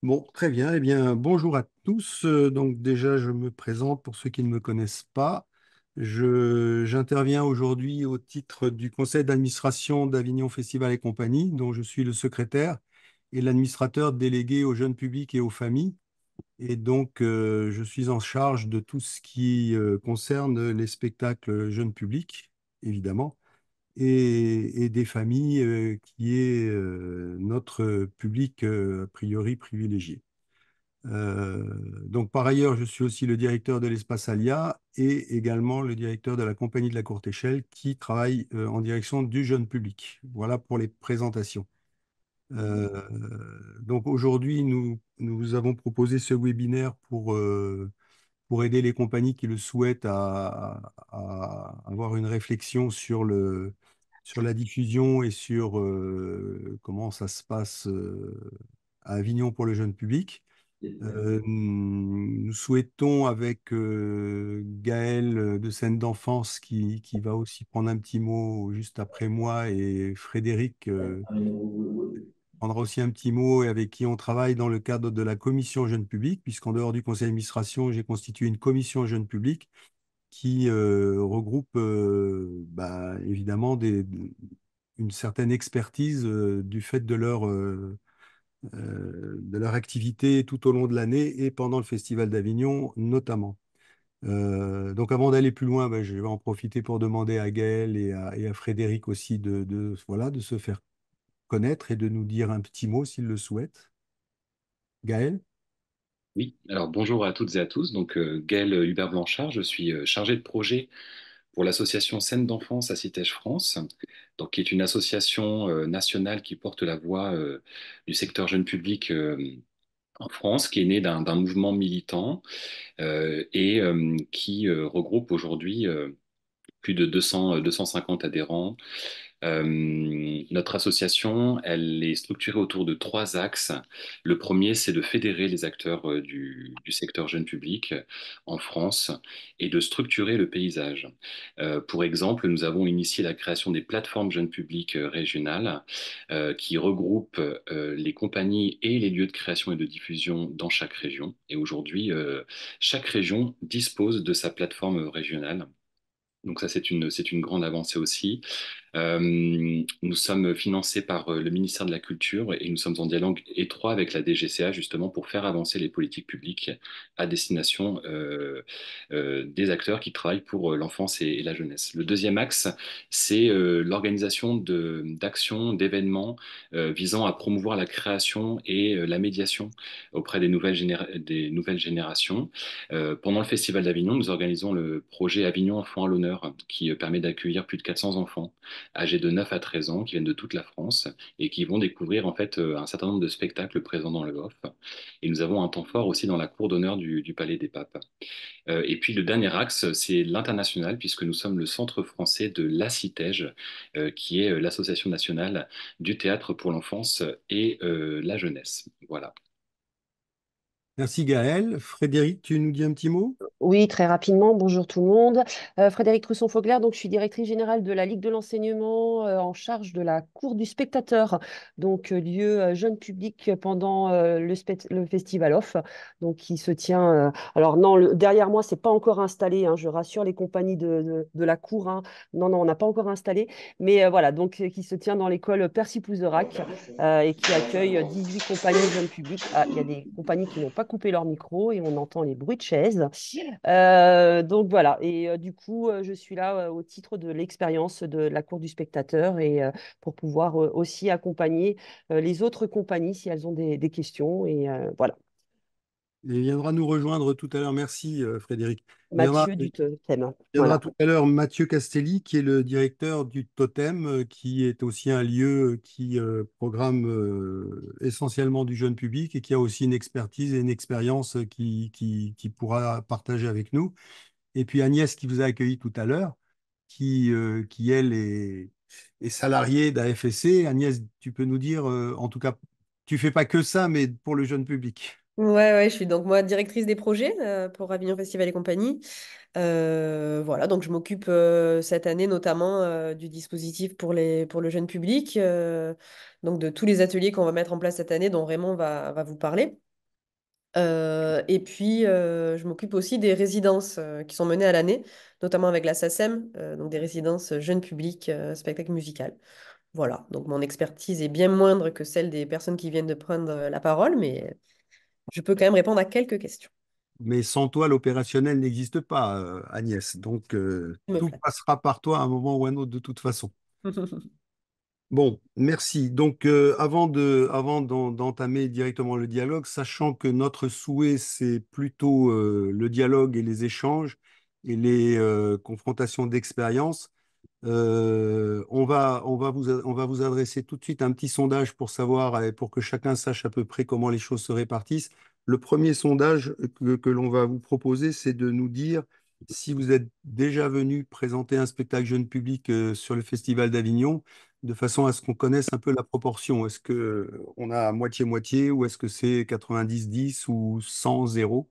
Bon, très bien. Eh bien, bonjour à tous. Donc déjà, je me présente pour ceux qui ne me connaissent pas. J'interviens aujourd'hui au titre du conseil d'administration d'Avignon Festival et Compagnie, dont je suis le secrétaire et l'administrateur délégué aux jeunes publics et aux familles. Et donc, je suis en charge de tout ce qui concerne les spectacles jeunes publics, évidemment, et des familles qui est notre public a priori privilégié. Donc, par ailleurs, je suis aussi le directeur de l'espace Alia et également le directeur de la compagnie de la courte échelle qui travaille en direction du jeune public. Voilà pour les présentations. Euh, donc aujourd'hui, nous avons proposé ce webinaire pour aider les compagnies qui le souhaitent à avoir une réflexion sur la diffusion et sur comment ça se passe à Avignon pour le jeune public. Nous souhaitons avec Gaël de Scène d'Enfance qui va aussi prendre un petit mot juste après moi et Frédéric prendra aussi un petit mot et avec qui on travaille dans le cadre de la commission jeune public, puisqu'en dehors du conseil d'administration, j'ai constitué une commission jeune public qui regroupe évidemment une certaine expertise du fait de leur activité tout au long de l'année et pendant le Festival d'Avignon notamment. Donc avant d'aller plus loin, je vais en profiter pour demander à Gaël et à Frédéric aussi voilà, de se faire connaître et de nous dire un petit mot s'ils le souhaitent. Gaël? Oui, alors bonjour à toutes et à tous. Donc Gaël Hubert-Blanchard, je suis chargé de projet pour l'association Scène d'Enfance à Citège France, donc qui est une association nationale qui porte la voix du secteur jeune public en France, qui est née d'un mouvement militant et qui regroupe aujourd'hui plus de 250 adhérents. Notre association, elle est structurée autour de trois axes. Le premier, c'est de fédérer les acteurs du secteur jeune public en France et de structurer le paysage. Pour exemple, nous avons initié la création des plateformes jeunes publics régionales qui regroupent les compagnies et les lieux de création et de diffusion dans chaque région. Et aujourd'hui, chaque région dispose de sa plateforme régionale. Donc ça, c'est une grande avancée aussi. Nous sommes financés par le ministère de la Culture et nous sommes en dialogue étroit avec la DGCA justement pour faire avancer les politiques publiques à destination des acteurs qui travaillent pour l'enfance et la jeunesse. Le deuxième axe, c'est l'organisation d'actions, d'événements visant à promouvoir la création et la médiation auprès des nouvelles générations. Pendant le Festival d'Avignon, nous organisons le projet Avignon Enfants à l'honneur qui permet d'accueillir plus de 400 enfants âgés de 9 à 13 ans qui viennent de toute la France et qui vont découvrir en fait un certain nombre de spectacles présents dans le Goff. Et nous avons un temps fort aussi dans la cour d'honneur du Palais des Papes. Et puis le dernier axe, c'est l'international, puisque nous sommes le centre français de l'ACITEJ, qui est l'association nationale du théâtre pour l'enfance et la jeunesse. Voilà. Merci Gaël. Frédéric, tu nous dis un petit mot? Oui, très rapidement. Bonjour tout le monde. Frédéric Trusson-Faugler, donc je suis directrice générale de la Ligue de l'enseignement en charge de la cour du spectateur, donc lieu jeune public pendant le festival off, donc qui se tient. Alors non, derrière moi, c'est pas encore installé, hein, je rassure les compagnies de la cour, hein. Non, non, on n'a pas encore installé, mais voilà, donc qui se tient dans l'école Percy Pouzerac et qui accueille 18 compagnies jeunes publics. Ah, il y a des compagnies qui n'ont pas coupé leur micro et on entend les bruits de chaises. Donc voilà, et du coup, je suis là au titre de l'expérience de la cour du spectateur et pour pouvoir aussi accompagner les autres compagnies si elles ont des questions. Et voilà, Il viendra nous rejoindre tout à l'heure. Merci Frédéric. Mathieu du thème. Viendra Voilà. tout à l'heure Mathieu Castelli, qui est le directeur du Totem, qui est aussi un lieu qui programme essentiellement du jeune public et qui a aussi une expertise et une expérience qui pourra partager avec nous. Et puis Agnès, qui vous a accueilli tout à l'heure, qui elle, est salariée d'AFSC. Agnès, tu peux nous dire, en tout cas, tu fais pas que ça, mais pour le jeune public. Ouais, ouais, je suis donc moi directrice des projets pour Avignon Festival et compagnie. Voilà, donc je m'occupe cette année notamment du dispositif pour le jeune public, donc de tous les ateliers qu'on va mettre en place cette année dont Raymond va vous parler. Et puis, je m'occupe aussi des résidences qui sont menées à l'année, notamment avec la SACEM, donc des résidences jeunes publics, spectacle musical. Voilà, donc mon expertise est bien moindre que celle des personnes qui viennent de prendre la parole, mais je peux quand même répondre à quelques questions. Mais sans toi, l'opérationnel n'existe pas, Agnès. Donc, Je me tout flatte. passera par toi à un moment ou à un autre de toute façon. Bon, merci. Donc, d'entamer directement le dialogue, sachant que notre souhait, c'est plutôt le dialogue et les échanges et les confrontations d'expérience. On va vous adresser tout de suite un petit sondage pour savoir, et pour que chacun sache à peu près comment les choses se répartissent. Le premier sondage que l'on va vous proposer, c'est de nous dire si vous êtes déjà venu présenter un spectacle jeune public sur le Festival d'Avignon, de façon à ce qu'on connaisse un peu la proportion. Est-ce que on a moitié-moitié ou est-ce que c'est 90-10 ou 100-0?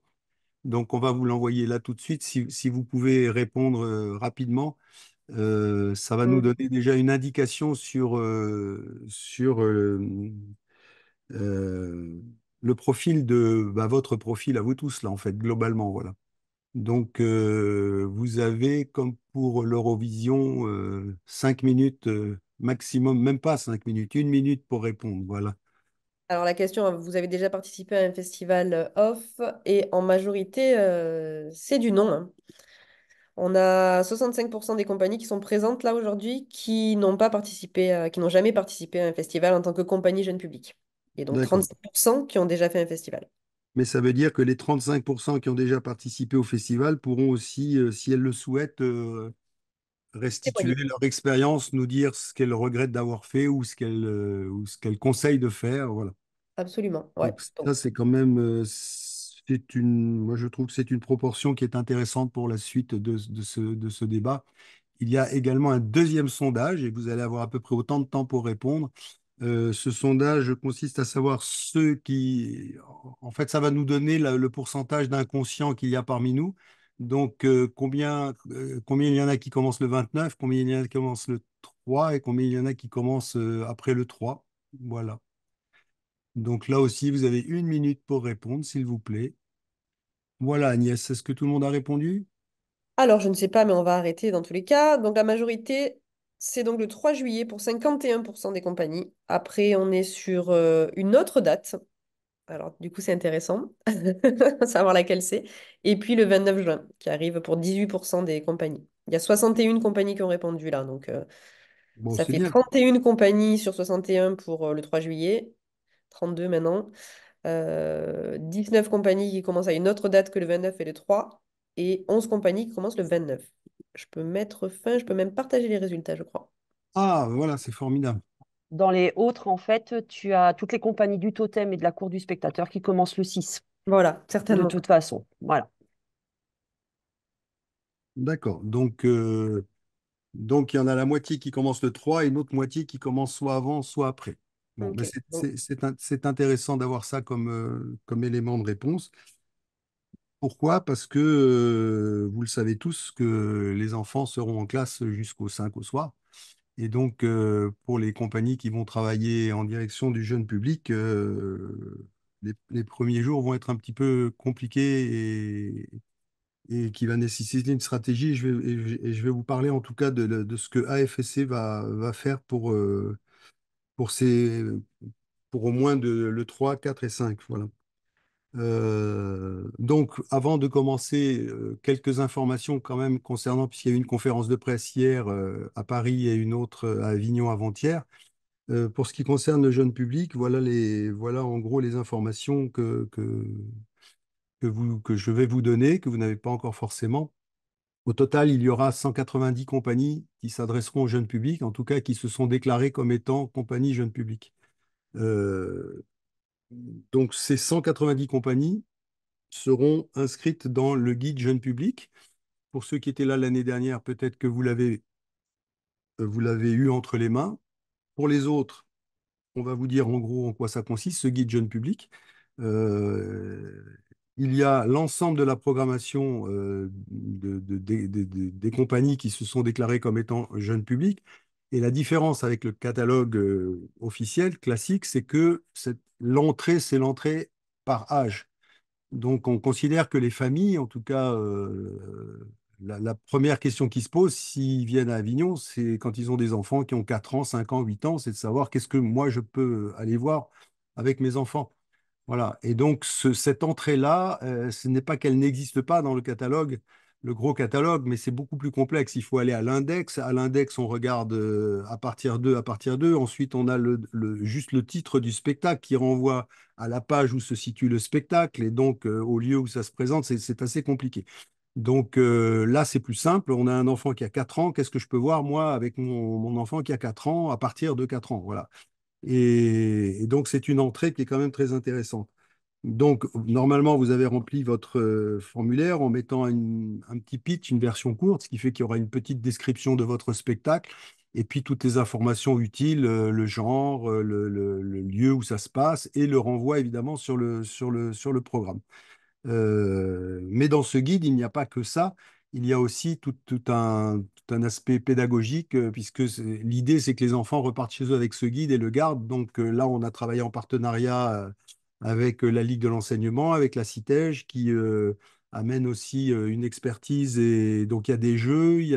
Donc, on va vous l'envoyer là tout de suite. Si vous pouvez répondre rapidement. Ça va nous Mm. donner déjà une indication sur euh, le profil de votre profil à vous tous, là, en fait, globalement, voilà. Donc, vous avez, comme pour l'Eurovision, 5 minutes maximum, même pas 5 minutes, 1 minute pour répondre, voilà. Alors la question, vous avez déjà participé à un festival off et en majorité, c'est du non, hein. On a 65% des compagnies qui sont présentes là aujourd'hui qui n'ont pas participé, qui n'ont jamais participé à un festival en tant que compagnie jeune public. Et donc D'accord. 35% qui ont déjà fait un festival. Mais ça veut dire que les 35% qui ont déjà participé au festival pourront aussi, si elles le souhaitent, restituer Témoigner. leur expérience, nous dire ce qu'elles regrettent d'avoir fait ou ce qu'elles conseillent de faire. Voilà. Absolument, ouais. Donc Donc, ça, c'est quand même, moi je trouve que c'est une proportion qui est intéressante pour la suite de ce débat. Il y a également un deuxième sondage et vous allez avoir à peu près autant de temps pour répondre. Ce sondage consiste à savoir ceux qui, en fait, ça va nous donner le pourcentage d'inconscients qu'il y a parmi nous. Donc, combien il y en a qui commencent le 29, combien il y en a qui commencent le 3 et combien il y en a qui commencent après le 3. Voilà. Donc là aussi, vous avez 1 minute pour répondre, s'il vous plaît. Voilà, Agnès, est-ce que tout le monde a répondu? alors, je ne sais pas, mais on va arrêter dans tous les cas. Donc, la majorité, c'est donc le 3 juillet pour 51% des compagnies. Après, on est sur une autre date. Alors, du coup, c'est intéressant, savoir laquelle c'est. Et puis, le 29 juin, qui arrive pour 18% des compagnies. Il y a 61 compagnies qui ont répondu là. Donc, Bon, ça c'est fait bien. 31 compagnies sur 61 pour le 3 juillet. 32 maintenant. 19 compagnies qui commencent à une autre date que le 29 et le 3 et 11 compagnies qui commencent le 29. Je peux mettre fin, je peux même partager les résultats, je crois. Ah, voilà, c'est formidable. Dans les autres, en fait, tu as toutes les compagnies du Totem et de la Cour du Spectateur qui commencent le 6, Voilà, de certainement. toute façon. Voilà. D'accord. Donc, il y en a la moitié qui commence le 3 et une autre moitié qui commence soit avant, soit après. Bon, mais Ok. Donc, c'est intéressant d'avoir ça comme élément de réponse. Pourquoi? Parce que vous le savez tous que les enfants seront en classe jusqu'au 5 au soir. Et donc, pour les compagnies qui vont travailler en direction du jeune public, les premiers jours vont être un petit peu compliqués et qui va nécessiter une stratégie. Et je vais vous parler en tout cas de ce que AFSC va faire pour, ces, pour au moins le 3, 4 et 5. Voilà. Donc, avant de commencer, quelques informations quand même concernant, puisqu'il y a eu une conférence de presse hier à Paris et une autre à Avignon avant-hier. Pour ce qui concerne le jeune public, voilà en gros les informations que je vais vous donner, que vous n'avez pas encore forcément. Au total, il y aura 190 compagnies qui s'adresseront au jeune public, en tout cas qui se sont déclarées comme étant compagnies jeune public. Euh, donc ces 190 compagnies seront inscrites dans le guide jeune public. Pour ceux qui étaient là l'année dernière, peut-être que vous l'avez eu entre les mains. Pour les autres, on va vous dire en gros en quoi ça consiste, ce guide jeune public. Euh, il y a l'ensemble de la programmation des compagnies qui se sont déclarées comme étant jeunes publics. Et la différence avec le catalogue officiel, classique, c'est que l'entrée, c'est l'entrée par âge. Donc, on considère que les familles, en tout cas, la première question qui se pose s'ils viennent à Avignon, c'est quand ils ont des enfants qui ont 4 ans, 5 ans, 8 ans, c'est de savoir qu'est-ce que moi je peux aller voir avec mes enfants. Voilà. Et donc, cette entrée-là, ce n'est pas qu'elle n'existe pas dans le catalogue, le gros catalogue, mais c'est beaucoup plus complexe. Il faut aller à l'index. À l'index, on regarde à partir d'eux, à partir d'eux. Ensuite, on a juste le titre du spectacle qui renvoie à la page où se situe le spectacle et donc au lieu où ça se présente. C'est assez compliqué. Donc là, c'est plus simple. On a un enfant qui a 4 ans. Qu'est-ce que je peux voir, moi, avec mon enfant qui a 4 ans, à partir de 4 ans? Voilà. Et donc, c'est une entrée qui est quand même très intéressante. Donc, normalement, vous avez rempli votre formulaire en mettant un petit pitch, une version courte, ce qui fait qu'il y aura une petite description de votre spectacle et puis toutes les informations utiles, le genre, le lieu où ça se passe et le renvoi évidemment sur le programme. Mais dans ce guide, il n'y a pas que ça. Il y a aussi tout un aspect pédagogique, puisque l'idée, c'est que les enfants repartent chez eux avec ce guide et le gardent. Donc là, on a travaillé en partenariat avec la Ligue de l'enseignement, avec la CITEJ, qui amène aussi une expertise. Et donc, il y a des jeux, il y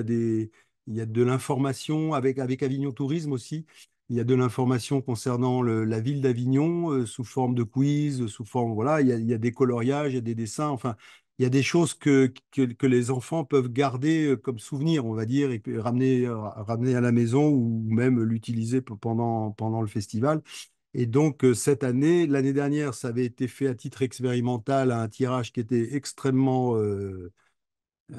a de l'information avec Avignon Tourisme aussi. Il y a de l'information concernant la ville d'Avignon sous forme de quiz, sous forme, voilà, il y a des coloriages, il y a des dessins, enfin, il y a des choses que les enfants peuvent garder comme souvenir, on va dire, et puis ramener à la maison ou même l'utiliser pendant le festival. Et donc, cette année, l'année dernière, ça avait été fait à titre expérimental à un tirage qui était extrêmement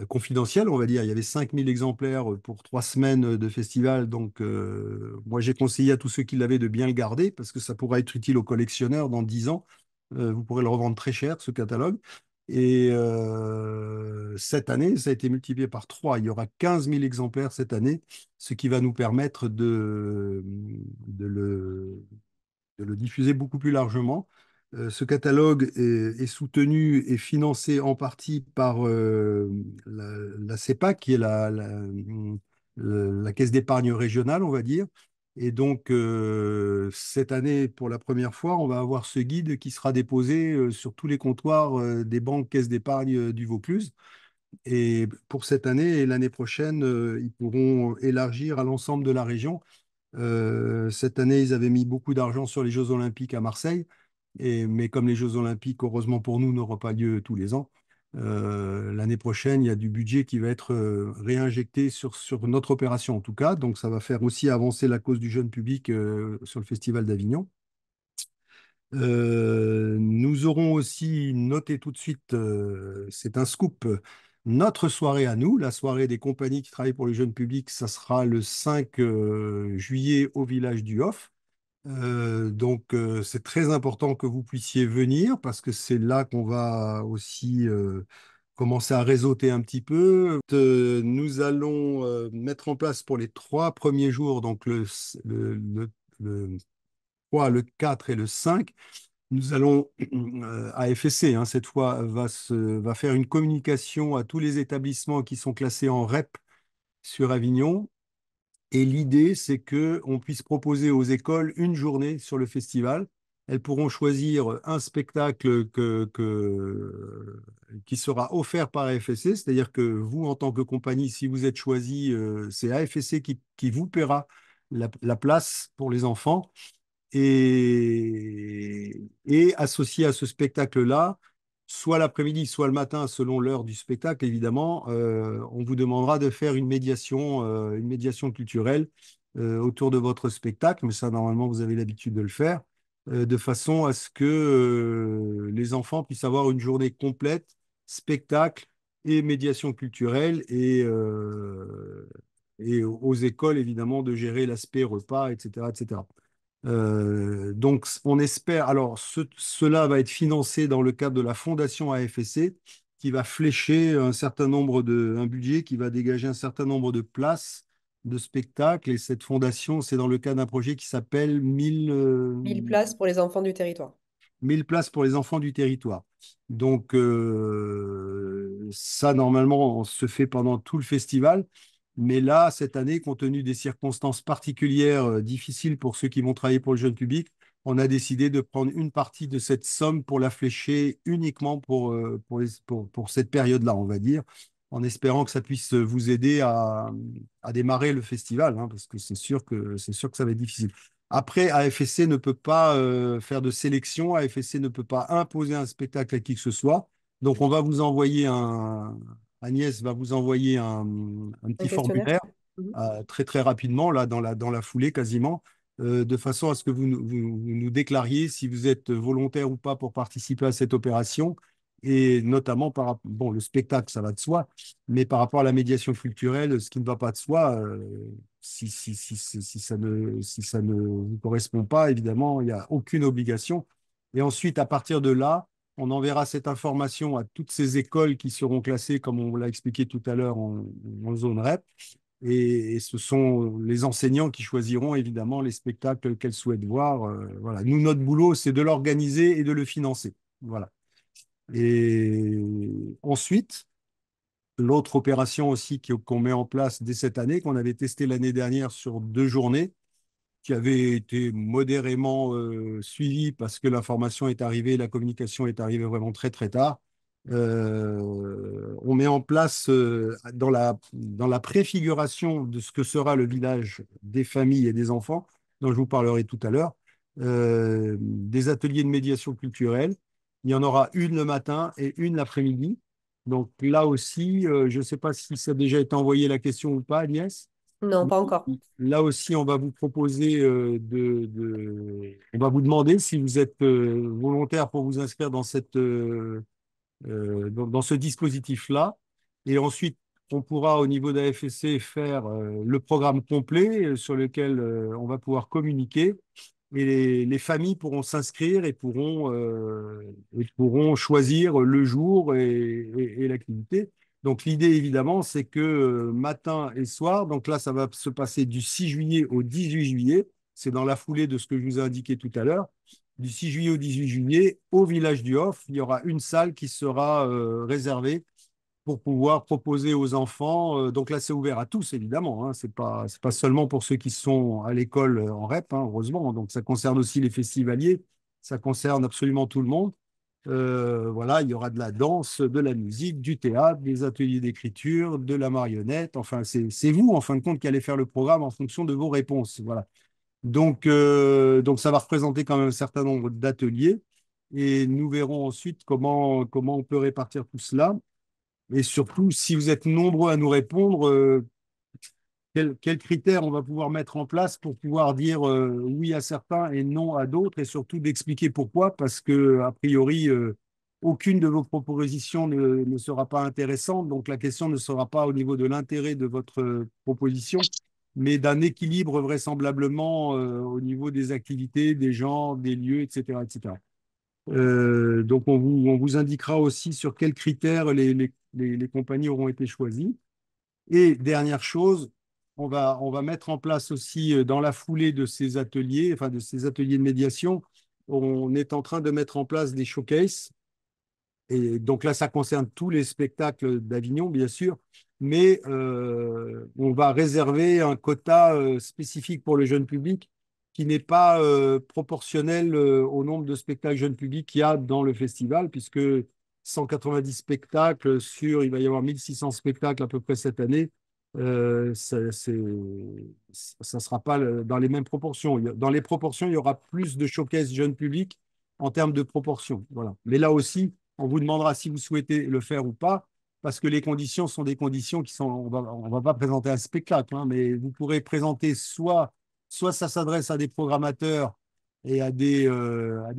confidentiel, on va dire. Il y avait 5000 exemplaires pour 3 semaines de festival. Donc, moi, j'ai conseillé à tous ceux qui l'avaient de bien le garder parce que ça pourra être utile aux collectionneurs dans 10 ans. Vous pourrez le revendre très cher, ce catalogue. Et cette année, ça a été multiplié par 3. Il y aura 15 000 exemplaires cette année, ce qui va nous permettre de le diffuser beaucoup plus largement. Ce catalogue est soutenu et financé en partie par la CEPAC, qui est la Caisse d'épargne régionale, on va dire. Et donc, cette année, pour la première fois, on va avoir ce guide qui sera déposé sur tous les comptoirs des banques Caisse d'épargne du Vaucluse. Et pour cette année et l'année prochaine, ils pourront élargir à l'ensemble de la région. Cette année, ils avaient mis beaucoup d'argent sur les Jeux Olympiques à Marseille. Mais comme les Jeux Olympiques, heureusement pour nous, n'auront pas lieu tous les ans, l'année prochaine, il y a du budget qui va être réinjecté sur notre opération en tout cas. Donc ça va faire aussi avancer la cause du jeune public sur le Festival d'Avignon. Nous aurons aussi noté tout de suite, c'est un scoop, notre soirée à nous, la soirée des compagnies qui travaillent pour le jeune public, ça sera le 5 juillet au village du Hof. Donc, c'est très important que vous puissiez venir parce que c'est là qu'on va aussi commencer à réseauter un petit peu. Nous allons mettre en place pour les 3 premiers jours, donc le 3, le 4 et le 5, nous allons, à FSC, hein, cette fois, va faire une communication à tous les établissements qui sont classés en REP sur Avignon. Et l'idée, c'est qu'on puisse proposer aux écoles une journée sur le festival. Elles pourront choisir un spectacle qui sera offert par AFSC, c'est-à-dire que vous, en tant que compagnie, si vous êtes choisi, c'est AFSC qui vous paiera la place pour les enfants. Et associé à ce spectacle-là, soit l'après-midi, soit le matin, selon l'heure du spectacle, évidemment, on vous demandera de faire une médiation culturelle autour de votre spectacle, mais ça, normalement, vous avez l'habitude de le faire, de façon à ce que les enfants puissent avoir une journée complète, spectacle et médiation culturelle, et aux écoles, évidemment, de gérer l'aspect repas, etc., etc. Donc, on espère. Alors, cela va être financé dans le cadre de la Fondation AFSC, qui va flécher un budget qui va dégager un certain nombre de places de spectacles. Et cette fondation, c'est dans le cadre d'un projet qui s'appelle 1000 places pour les enfants du territoire. 1000 places pour les enfants du territoire. Donc, ça, normalement, on se fait pendant tout le festival. Mais là, cette année, compte tenu des circonstances particulières difficiles pour ceux qui vont travailler pour le jeune public, on a décidé de prendre une partie de cette somme pour la flécher uniquement pour cette période-là, on va dire, en espérant que ça puisse vous aider à démarrer le festival, hein, parce que c'est sûr que ça va être difficile. Après, AFSC ne peut pas faire de sélection, AFSC ne peut pas imposer un spectacle à qui que ce soit. Donc, on va vous envoyer Agnès va vous envoyer un Un petit questionnaire? formulaire Mhm. très très rapidement, là, dans la foulée quasiment, de façon à ce que vous nous déclariez si vous êtes volontaire ou pas pour participer à cette opération, et notamment bon, le spectacle, ça va de soi, mais par rapport à la médiation culturelle, ce qui ne va pas de soi, si ça ne vous correspond pas, évidemment, il n'y a aucune obligation. Et ensuite, à partir de là, on enverra cette information à toutes ces écoles qui seront classées, comme on l'a expliqué tout à l'heure, en zone REP. Et ce sont les enseignants qui choisiront évidemment les spectacles qu'elles souhaitent voir. Voilà. Nous, notre boulot, c'est de l'organiser et de le financer. Voilà. Et ensuite, l'autre opération aussi qu'on met en place dès cette année, qu'on avait testé l'année dernière sur 2 journées, qui avait été modérément suivi parce que l'information est arrivée, la communication est arrivée vraiment très très tard. On met en place dans la préfiguration de ce que sera le village des familles et des enfants, dont je vous parlerai tout à l'heure, des ateliers de médiation culturelle. Il y en aura une le matin et une l'après-midi. Donc là aussi, je ne sais pas si ça a déjà été envoyé la question ou pas, Agnès. Non, pas encore. Là aussi, on va vous proposer on va vous demander si vous êtes volontaire pour vous inscrire dans ce dispositif-là. Et ensuite, on pourra, au niveau de la FSC, faire le programme complet sur lequel on va pouvoir communiquer. Et les familles pourront s'inscrire et pourront choisir le jour et l'activité. Donc l'idée, évidemment, c'est que matin et soir, donc là, ça va se passer du 6 juillet au 18 juillet. C'est dans la foulée de ce que je vous ai indiqué tout à l'heure. Du 6 juillet au 18 juillet, au village du Hof, il y aura une salle qui sera réservée pour pouvoir proposer aux enfants. Donc là, c'est ouvert à tous, évidemment, hein. C'est pas seulement pour ceux qui sont à l'école en REP, hein, heureusement. Donc ça concerne aussi les festivaliers, ça concerne absolument tout le monde. Voilà, il y aura de la danse, de la musique, du théâtre, des ateliers d'écriture, de la marionnette. Enfin, c'est vous, en fin de compte, qui allez faire le programme en fonction de vos réponses. Voilà. Donc ça va représenter quand même un certain nombre d'ateliers. Et nous verrons ensuite comment on peut répartir tout cela. Et surtout, si vous êtes nombreux à nous répondre, quels critères on va pouvoir mettre en place pour pouvoir dire oui à certains et non à d'autres, et surtout d'expliquer pourquoi, parce que, a priori, aucune de vos propositions ne sera pas intéressante. Donc la question ne sera pas au niveau de l'intérêt de votre proposition, mais d'un équilibre vraisemblablement au niveau des activités, des genres, des lieux, etc., etc. Donc, on vous indiquera aussi sur quels critères les compagnies auront été choisies. Et dernière chose, on va mettre en place aussi dans la foulée de ces ateliers, enfin de ces ateliers de médiation, on est en train de mettre en place des showcases. Et donc là, ça concerne tous les spectacles d'Avignon, bien sûr, mais on va réserver un quota spécifique pour le jeune public qui n'est pas proportionnel au nombre de spectacles jeune public qu'il y a dans le festival, puisque 190 spectacles il va y avoir 1600 spectacles à peu près cette année. Ça sera pas dans les mêmes proportions. Dans les proportions, il y aura plus de showcase jeune public en termes de proportions. Voilà. Mais là aussi, on vous demandera si vous souhaitez le faire ou pas, parce que les conditions sont des conditions qui sont. On va pas présenter un spectacle, hein, mais vous pourrez présenter soit ça s'adresse à des programmateurs et à des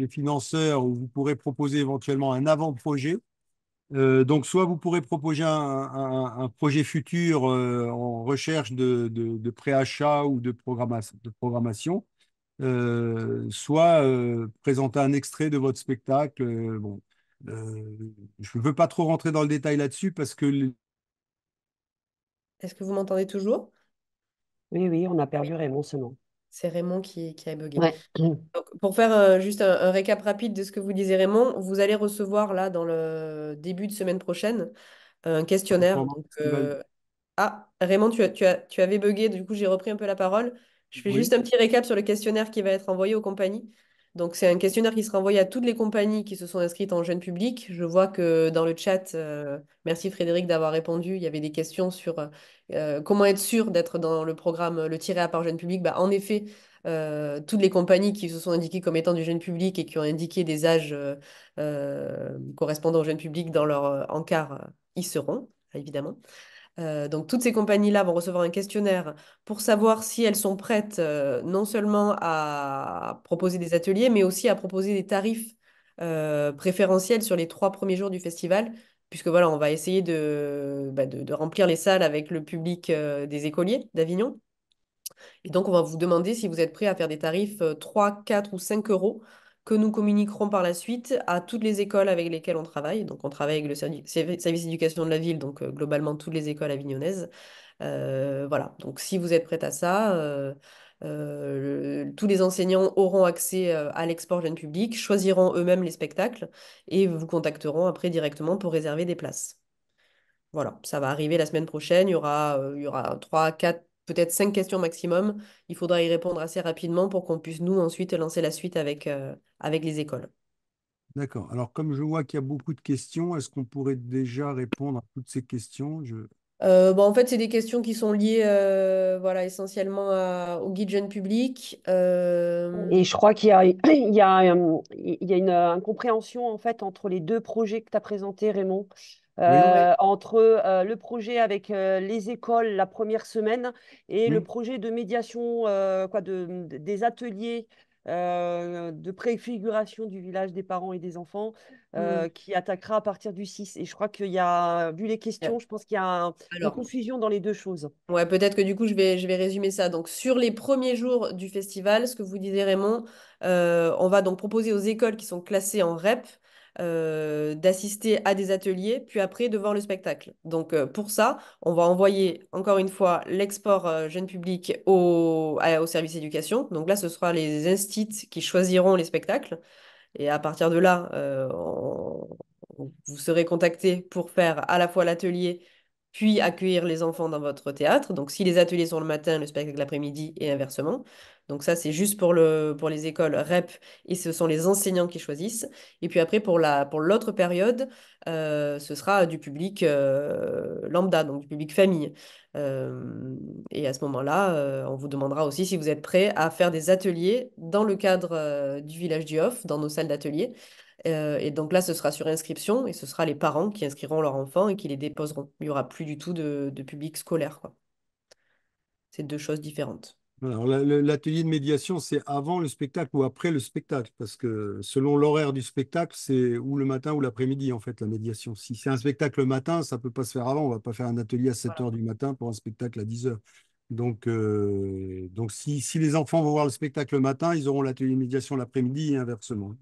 financeurs, où vous pourrez proposer éventuellement un avant-projet. Donc, soit vous pourrez proposer un projet futur en recherche de préachat ou de programmation, soit présenter un extrait de votre spectacle. Bon, je ne veux pas trop rentrer dans le détail là-dessus parce que Est-ce que vous m'entendez toujours? Oui, oui, on a Oui. perdu Raymond seulement. C'est Raymond qui a bugué. Ouais. Donc, pour faire juste un récap rapide de ce que vous disiez, Raymond, vous allez recevoir là dans le début de semaine prochaine un questionnaire. pendant le Donc, festival, ah, Raymond, tu avais bugué, du coup j'ai repris un peu la parole. Je fais juste oui, un petit récap sur le questionnaire qui va être envoyé aux compagnies. Donc, c'est un questionnaire qui sera envoyé à toutes les compagnies qui se sont inscrites en jeune public. Je vois que dans le chat, merci Frédéric d'avoir répondu. Il y avait des questions sur comment être sûr d'être dans le programme Le Tiret à part jeune public. Bah, en effet, toutes les compagnies qui se sont indiquées comme étant du jeune public et qui ont indiqué des âges correspondant au jeune public dans leur encart, y seront, évidemment. Donc, toutes ces compagnies-là vont recevoir un questionnaire pour savoir si elles sont prêtes non seulement à proposer des ateliers, mais aussi à proposer des tarifs préférentiels sur les 3 premiers jours du festival, puisque voilà, on va essayer de remplir les salles avec le public des écoliers d'Avignon. Et donc, on va vous demander si vous êtes prêt à faire des tarifs 3, 4 ou 5 euros que nous communiquerons par la suite à toutes les écoles avec lesquelles on travaille. Donc, on travaille avec le service d'éducation de la ville, donc globalement toutes les écoles avignonnaises. Voilà, donc si vous êtes prête à ça, tous les enseignants auront accès à l'export jeune public, choisiront eux-mêmes les spectacles et vous contacteront après directement pour réserver des places. Voilà, ça va arriver la semaine prochaine. Il y aura 3, 4, peut-être 5 questions maximum. Il faudra y répondre assez rapidement pour qu'on puisse, nous, ensuite lancer la suite avec les écoles. D'accord. Alors, comme je vois qu'il y a beaucoup de questions, est-ce qu'on pourrait déjà répondre à toutes ces questions? Bon, en fait, c'est des questions qui sont liées voilà, essentiellement au guide jeune public. Et je crois qu'il y a, il y a une incompréhension en fait entre les deux projets que tu as présentés, Raymond. Oui. Ouais. Entre le projet avec les écoles la première semaine et le Hmm. projet de médiation des ateliers de préfiguration du village des parents et des enfants Hmm. qui attaquera à partir du 6. Et je crois qu'il y a, vu les questions, je pense qu'il y a une Alors, confusion dans les deux choses. ouais, peut-être que du coup, je vais résumer ça. Donc, sur les premiers jours du festival, ce que vous disiez, Raymond, on va donc proposer aux écoles qui sont classées en REP d'assister à des ateliers, puis après de voir le spectacle. Donc, pour ça, on va envoyer encore une fois l'export jeune public au service éducation. Donc là, ce sera les instits qui choisiront les spectacles. Et à partir de là, vous serez contacté pour faire à la fois l'atelier, puis accueillir les enfants dans votre théâtre. Donc, si les ateliers sont le matin, le spectacle l'après-midi et inversement. Donc, ça, c'est juste pour les écoles REP et ce sont les enseignants qui choisissent. Et puis après, pour l'autre période, ce sera du public lambda, donc du public famille. Euh, et à ce moment-là, on vous demandera aussi si vous êtes prêt à faire des ateliers dans le cadre du village du Off, dans nos salles d'atelier. Et donc là, ce sera sur inscription et ce sera les parents qui inscriront leurs enfants et qui les déposeront. Il n'y aura plus du tout de public scolaire, quoi. C'est deux choses différentes. Alors, l'atelier de médiation, c'est avant le spectacle ou après le spectacle, parce que selon l'horaire du spectacle, c'est ou le matin ou l'après-midi, en fait, la médiation. Si c'est un spectacle le matin, ça ne peut pas se faire avant. On ne va pas faire un atelier à 7 heures du matin pour un spectacle à 10 heures. Donc si les enfants vont voir le spectacle le matin, ils auront l'atelier de médiation l'après-midi et inversement.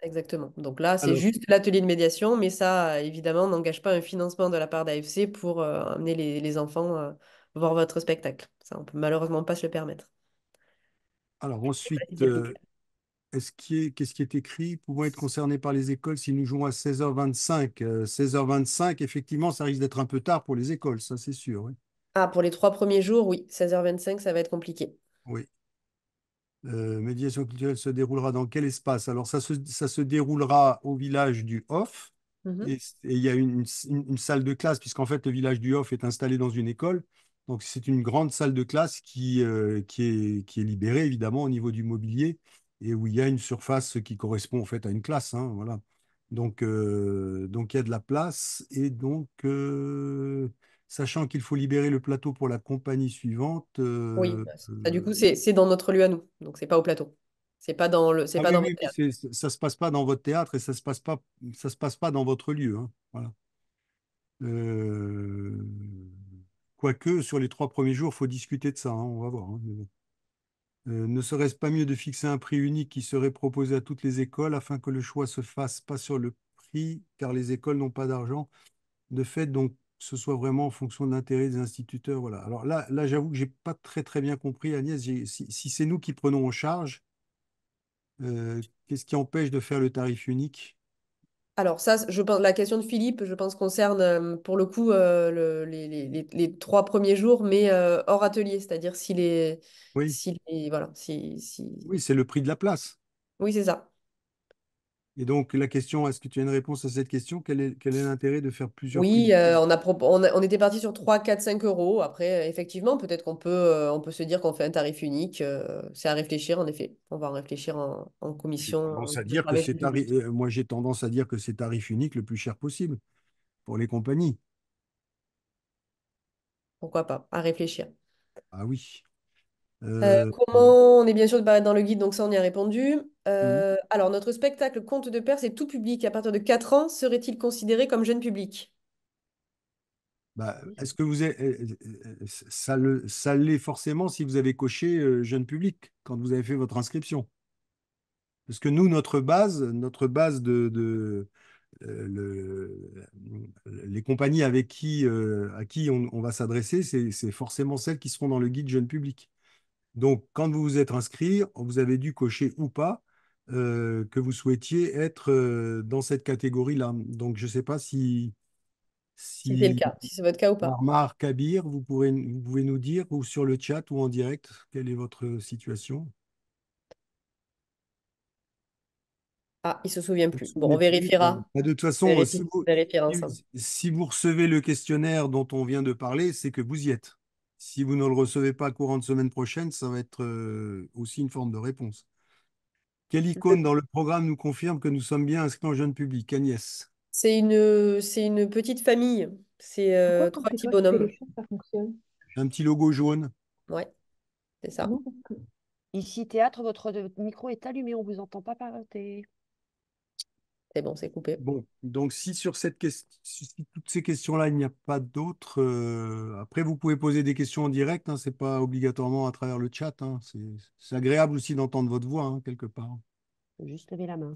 Exactement. Donc là, c'est Alors, juste l'atelier de médiation, mais ça, évidemment, n'engage pas un financement de la part d'AFC pour amener les enfants voir votre spectacle. Ça, on peut malheureusement pas se le permettre. alors Si ensuite, c'est plus clair. qu'est-ce qui est écrit? Pouvant être concernés par les écoles si nous jouons à 16h25. 16h25, effectivement, ça risque d'être un peu tard pour les écoles, ça c'est sûr. Oui. Ah, pour les 3 premiers jours, oui, 16h25, ça va être compliqué. Oui. Médiation culturelle se déroulera dans quel espace? Alors, ça se déroulera au village du Hof. Et Mhm. et il y a une salle de classe, puisqu'en fait, le village du Hof est installé dans une école. Donc, c'est une grande salle de classe qui est libérée, évidemment, au niveau du mobilier, et où il y a une surface qui correspond, en fait, à une classe, hein, voilà. Donc, il y a de la place. Et donc, sachant qu'il faut libérer le plateau pour la compagnie suivante, Oui, ça, du coup, c'est dans notre lieu à nous. Donc, c'est pas au plateau. C'est ah pas oui, dans oui, votre oui, théâtre. ça se passe pas dans votre théâtre et ça se passe pas dans votre lieu, hein. Voilà. Euh, Quoique, sur les 3 premiers jours, il faut discuter de ça, hein, on va voir, hein, mais bon. Ne serait-ce pas mieux de fixer un prix unique qui serait proposé à toutes les écoles afin que le choix se fasse pas sur le prix, car les écoles n'ont pas d'argent. De fait, donc, ce soit vraiment en fonction de l'intérêt des instituteurs. Voilà. Alors là, j'avoue que j'ai pas très très bien compris, Agnès. Si c'est nous qui prenons en charge, qu'est-ce qui empêche de faire le tarif unique? Alors ça, je pense, la question de Philippe, je pense, concerne pour le coup les 3 premiers jours, mais hors atelier, c'est-à-dire Oui, voilà, si oui, c'est le prix de la place. Oui, c'est ça. Et donc, la question, est-ce que tu as une réponse à cette question? Quel est l'intérêt de faire plusieurs prix Oui, différents? on était parti sur 3, 4, 5 euros. Après, effectivement, peut-être on peut se dire qu'on fait un tarif unique. C'est à réfléchir, en effet. On va en réfléchir en J'ai commission tendance à de dire que travail plus juridique. moi, j'ai tendance à dire que c'est tarif unique le plus cher possible pour les compagnies. Pourquoi pas? À réfléchir. Ah oui. Euh, Comment on est bien sûr de paraître dans le guide, donc ça, on y a répondu. mhm. Alors, notre spectacle Conte de Perse est tout public. À partir de 4 ans, serait-il considéré comme jeune public? Bah, est-ce que vous êtes, ça l'est forcément si vous avez coché jeune public quand vous avez fait votre inscription. Parce que nous, notre base les compagnies avec à qui on va s'adresser, c'est forcément celles qui seront dans le guide jeune public. Donc, quand vous vous êtes inscrit, vous avez dû cocher ou pas que vous souhaitiez être dans cette catégorie-là. Donc, je ne sais pas Si c'est le si cas, si c'est votre cas ou pas. Marmar, Kabir, vous pouvez nous dire, ou sur le chat ou en direct, quelle est votre situation? Ah, il se souvient Vous ne vous plus. Bon, on souvenez plus? Bon, vérifiera. bah, de toute façon, On vérifiera si ensemble. si vous recevez le questionnaire dont on vient de parler, c'est que vous y êtes. Si vous ne le recevez pas courant de semaine prochaine, ça va être aussi une forme de réponse. Quelle icône dans le programme nous confirme que nous sommes bien inscrits en jeune public? Agnès. C'est une petite famille. C'est Pourquoi quand trois c'est petits toi qui fais le bonhommes. chat, ça fonctionne? Un petit logo jaune. Ouais, c'est Ah ça. non, parce que ici, théâtre, votre micro est allumé, on vous entend pas parler. C'est bon, c'est coupé. Bon, donc si sur cette question, si toutes ces questions-là, il n'y a pas d'autres, après vous pouvez poser des questions en direct, hein, c'est pas obligatoirement à travers le chat, hein, c'est agréable aussi d'entendre votre voix, hein, quelque part. Faut juste lever la main.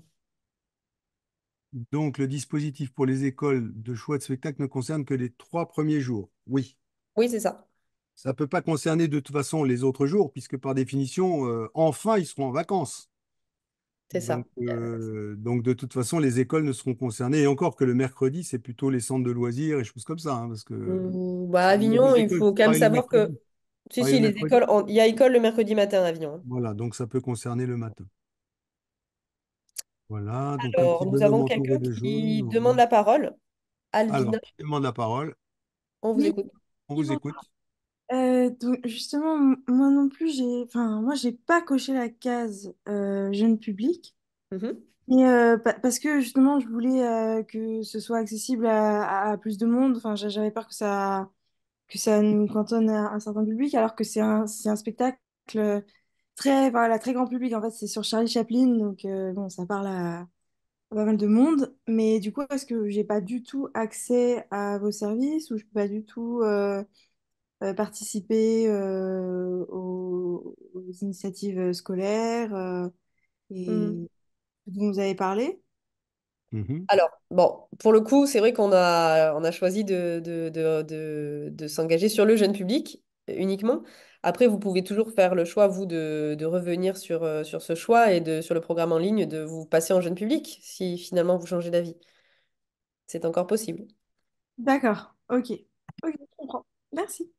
Donc le dispositif pour les écoles de choix de spectacle ne concerne que les 3 premiers jours. Oui, Oui, c'est ça. ça ne peut pas concerner de toute façon les autres jours, puisque par définition, enfin, ils seront en vacances. C'est ça. Donc, de toute façon, les écoles ne seront concernées. Et encore que le mercredi, c'est plutôt les centres de loisirs et choses comme ça, hein, parce que Bah, à il y a Avignon, des il écoles faut qui quand même travaillent le savoir que. mercredi. Si, Travaillent si, le les mercredi. écoles. Il y a école le mercredi matin à Avignon, hein. Voilà, donc ça peut concerner le matin. Voilà, donc un Alors, petit nous bonhomme avons entouré quelqu'un de jaune. qui Voilà. demande la parole. Alors, Alvina, qui demande la parole? on vous Oui, écoute. On oui, vous bon. écoute. Donc justement, moi non plus, moi, j'ai pas coché la case jeune public, Mhm. mais parce que justement, je voulais que ce soit accessible à plus de monde. Enfin, j'avais peur que ça nous cantonne à un certain public, alors que c'est un spectacle voilà, très grand public. En fait, c'est sur Charlie Chaplin, donc bon, ça parle à pas mal de monde. Mais du coup, est-ce que j'ai pas du tout accès à vos services ou je peux pas du tout participer aux initiatives scolaires Mhm. et dont vous avez parlé. Mhm. Alors, bon, pour le coup, c'est vrai on a choisi de s'engager sur le jeune public uniquement. Après, vous pouvez toujours faire le choix, vous, de revenir sur ce choix et sur le programme en ligne, de vous passer en jeune public, si finalement vous changez d'avis. C'est encore possible. D'accord, ok. Ok, je comprends. Merci.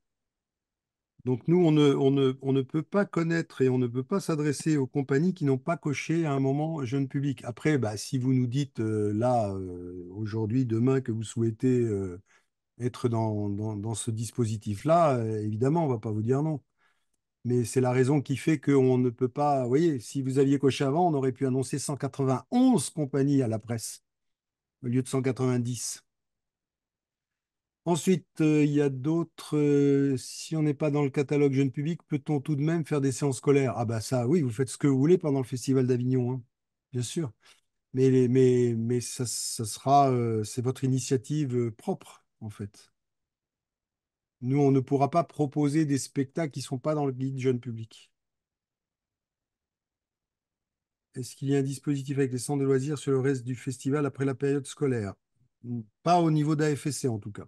Donc nous, on ne peut pas connaître et on ne peut pas s'adresser aux compagnies qui n'ont pas coché à un moment jeune public. Après, bah, si vous nous dites là, aujourd'hui, demain, que vous souhaitez être dans ce dispositif-là, évidemment, on ne va pas vous dire non. Mais c'est la raison qui fait qu'on ne peut pas. Vous voyez, si vous aviez coché avant, on aurait pu annoncer 191 compagnies à la presse au lieu de 190. Ensuite, il y a d'autres. Si on n'est pas dans le catalogue jeune public, peut-on tout de même faire des séances scolaires? Ah bah ça, oui, vous faites ce que vous voulez pendant le Festival d'Avignon, hein, bien sûr. Mais ça sera, c'est votre initiative propre, en fait. Nous, on ne pourra pas proposer des spectacles qui ne sont pas dans le guide jeune public. Est-ce qu'il y a un dispositif avec les centres de loisirs sur le reste du festival après la période scolaire? Pas au niveau d'AFSC en tout cas.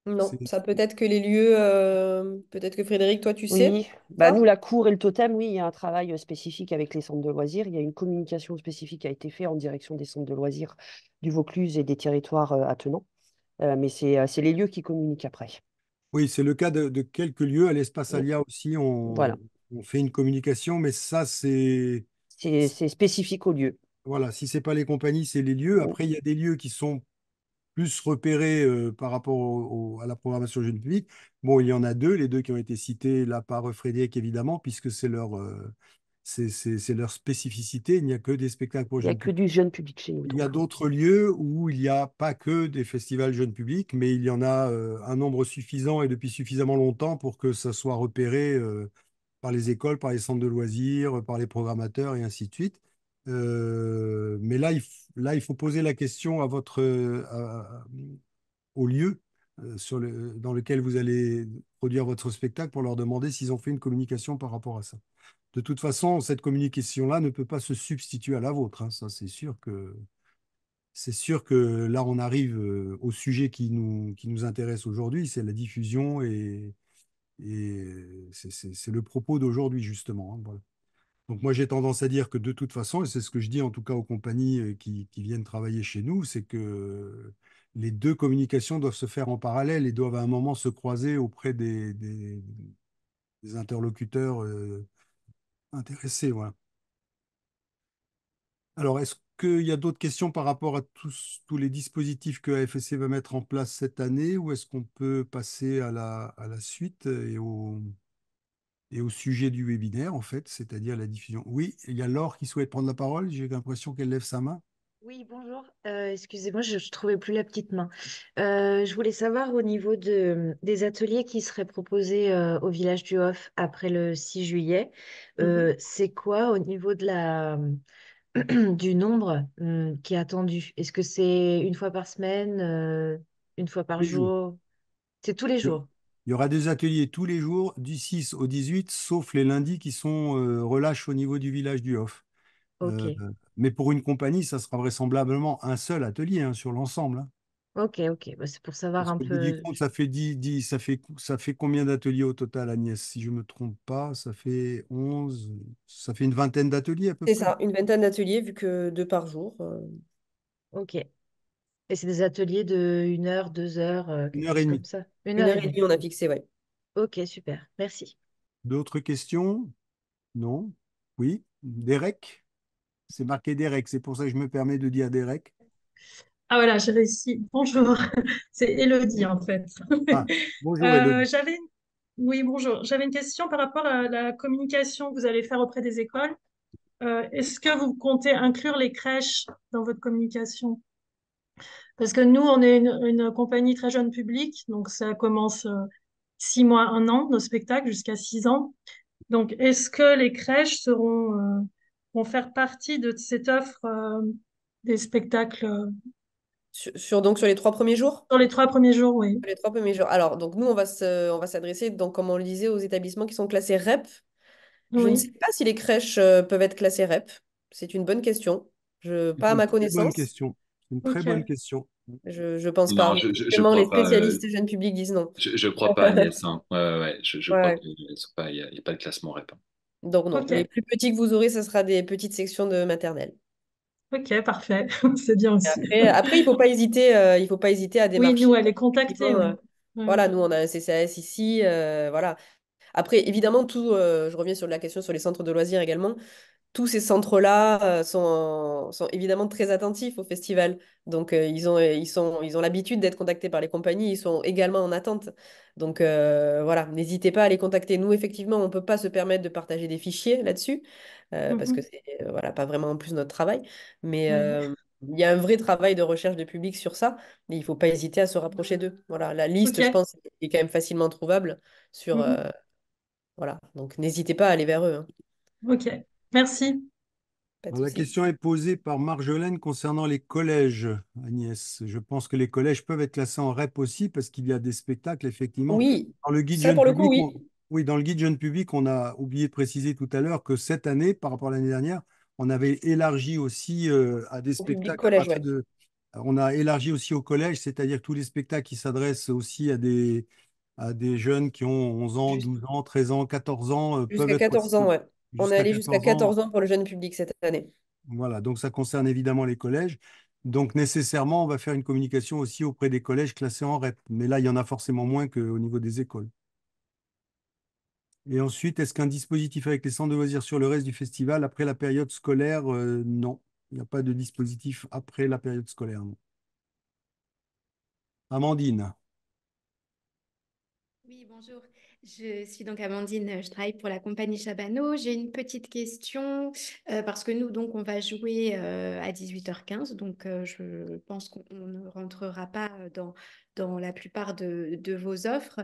Non, C'est- ça peut être que les lieux, peut-être que Frédéric, toi, tu sais Oui, bah nous, ça? la cour et le totem, oui, il y a un travail spécifique avec les centres de loisirs. Il y a une communication spécifique qui a été faite en direction des centres de loisirs du Vaucluse et des territoires attenants. Mais c'est les lieux qui communiquent après. Oui, c'est le cas de quelques lieux. À l'Espace Mm. Alia aussi, Voilà. on fait une communication, mais ça, c'est C'est spécifique au lieu. Voilà, si c'est pas les compagnies, c'est les lieux. Après, il y a des lieux qui sont plus repérés par rapport à la programmation jeune public. Bon, il y en a deux, les deux qui ont été cités là par Frédéric, évidemment, puisque c'est leur spécificité. Il n'y a que des spectacles pour Il n'y a jeunes que publics. du jeune public chez nous, Il y a donc. d'autres lieux où il n'y a pas que des festivals jeunes publics, mais il y en a un nombre suffisant et depuis suffisamment longtemps pour que ça soit repéré par les écoles, par les centres de loisirs, par les programmateurs et ainsi de suite. Mais là, il faut poser la question à au lieu dans lequel vous allez produire votre spectacle pour leur demander s'ils ont fait une communication par rapport à ça. De toute façon, cette communication-là ne peut pas se substituer à la vôtre, hein. Ça, c'est sûr que là, on arrive au sujet qui nous intéresse aujourd'hui, c'est la diffusion et c'est le propos d'aujourd'hui, justement, hein, voilà. Donc moi, j'ai tendance à dire que de toute façon, et c'est ce que je dis en tout cas aux compagnies qui viennent travailler chez nous, c'est que les deux communications doivent se faire en parallèle et doivent à un moment se croiser auprès des interlocuteurs intéressés. Voilà. Alors, est-ce qu'il y a d'autres questions par rapport à tous les dispositifs que AFSC va mettre en place cette année ou est-ce qu'on peut passer à la suite et au sujet du webinaire, en fait, c'est-à-dire la diffusion? Oui, il y a Laure qui souhaite prendre la parole. J'ai l'impression qu'elle lève sa main. Oui, bonjour. Excusez-moi, je ne trouvais plus la petite main. Je voulais savoir au niveau des ateliers qui seraient proposés au village du Hof après le 6 juillet, Mhm. c'est quoi au niveau de du nombre qui est attendu? Est-ce que c'est une fois par semaine, une fois par Tous les jours. jour? C'est tous les jours. Il y aura des ateliers tous les jours du 6 au 18, sauf les lundis qui sont relâches au niveau du village du Hof. Ok, Euh, mais pour une compagnie, ça sera vraisemblablement un seul atelier hein, sur l'ensemble, hein. ok. Bah, c'est pour savoir Parce un qu'au bout du peu. compte, ça fait combien d'ateliers au total, Agnès? Si je ne me trompe pas, ça fait 11, ça fait une vingtaine d'ateliers à peu C'est près. ça, une vingtaine d'ateliers, vu que deux par jour. Ok. Et c'est des ateliers de 1 heure, 2 heures, Une quelque heure et chose comme demie. ça. Une Une heure heure et et demie. demie, on a fixé, ouais. Ok, super. Merci. D'autres questions? Non? Oui? Derek? C'est marqué Derek, c'est pour ça que je me permets de dire Derek. Ah voilà, j'ai réussi. Bonjour, c'est Élodie en fait. Ah, bonjour Euh, Elodie. j'avais, oui, bonjour. J'avais une question par rapport à la communication que vous allez faire auprès des écoles. Est-ce que vous comptez inclure les crèches dans votre communication? Parce que nous, on est une compagnie très jeune public, donc ça commence 6 mois, 1 an, nos spectacles, jusqu'à 6 ans. Donc, est-ce que les crèches vont faire partie de cette offre des spectacles Donc, sur les 3 premiers jours? sur les 3 premiers jours, oui. Sur les 3 premiers jours. Alors, donc, nous, on va s'adresser, donc, comme on le disait, aux établissements qui sont classés REP. Je ne Oui. sais pas si les crèches peuvent être classées REP. C'est une bonne question. C'est Pas à une ma très bonne connaissance. question. C'est une très bonne Ok. question. Je pense pas. Non, Mais je justement, les crois pas. spécialistes jeunes publics disent non. Je crois pas, Agnès, hein. Ouais, je crois Ouais. qu'il n'y a pas de classement REP, hein. Donc, non. Ok, Les plus petits que vous aurez, ce sera des petites sections de maternelle. ok, parfait. C'est bien Et aussi. après, il faut pas hésiter à Oui, démarcher. nous, elle est contactée, Effectivement, oui. Ouais. voilà, nous, on a un CCAS ici. Voilà. Après, évidemment, je reviens sur la question sur les centres de loisirs également. Tous ces centres-là sont évidemment très attentifs au festival. Donc, ils ont l'habitude d'être contactés par les compagnies. Ils sont également en attente. Donc, voilà, n'hésitez pas à les contacter. Nous, effectivement, on ne peut pas se permettre de partager des fichiers là-dessus parce que Mhm. c'est voilà, pas vraiment en plus notre travail. Mais Ouais. il y a un vrai travail de recherche de public sur ça. Et il ne faut pas hésiter à se rapprocher d'eux. Voilà, la liste, je Ok. pense, est quand même facilement trouvable sur. Mhm. Voilà, donc n'hésitez pas à aller vers eux, hein. Ok. Merci. Pas de Alors, la souci. question est posée par Marjolaine concernant les collèges, Agnès. Je pense que les collèges peuvent être classés en REP aussi parce qu'il y a des spectacles, effectivement. Oui, Dans le guide ça jeune pour le coup, public, oui. oui, dans le guide jeune public, on a oublié de préciser tout à l'heure que cette année, par rapport à l'année dernière, on avait élargi aussi à des Au public spectacles à collège, partir ouais. de. On a élargi aussi au collège, c'est-à-dire tous les spectacles qui s'adressent aussi à des jeunes qui ont 11 ans, Jus- 12 ans, 13 ans, 14 ans, peuvent Jusqu'à être aussi 14 ans, ouais. On est jusqu'à allé jusqu'à 14 ans. 14 ans pour le jeune public cette année. Voilà, donc ça concerne évidemment les collèges. Donc nécessairement, on va faire une communication aussi auprès des collèges classés en REP. Mais là, il y en a forcément moins qu'au niveau des écoles. Et ensuite, est-ce qu'un dispositif avec les centres de loisirs sur le reste du festival après la période scolaire? Non, il n'y a pas de dispositif après la période scolaire. Non. Amandine. Oui, bonjour. Je suis donc Amandine, je travaille pour la compagnie Chabano. J'ai une petite question parce que nous, donc, on va jouer à 18h15. Donc, je pense qu'on ne rentrera pas dans la plupart de vos offres.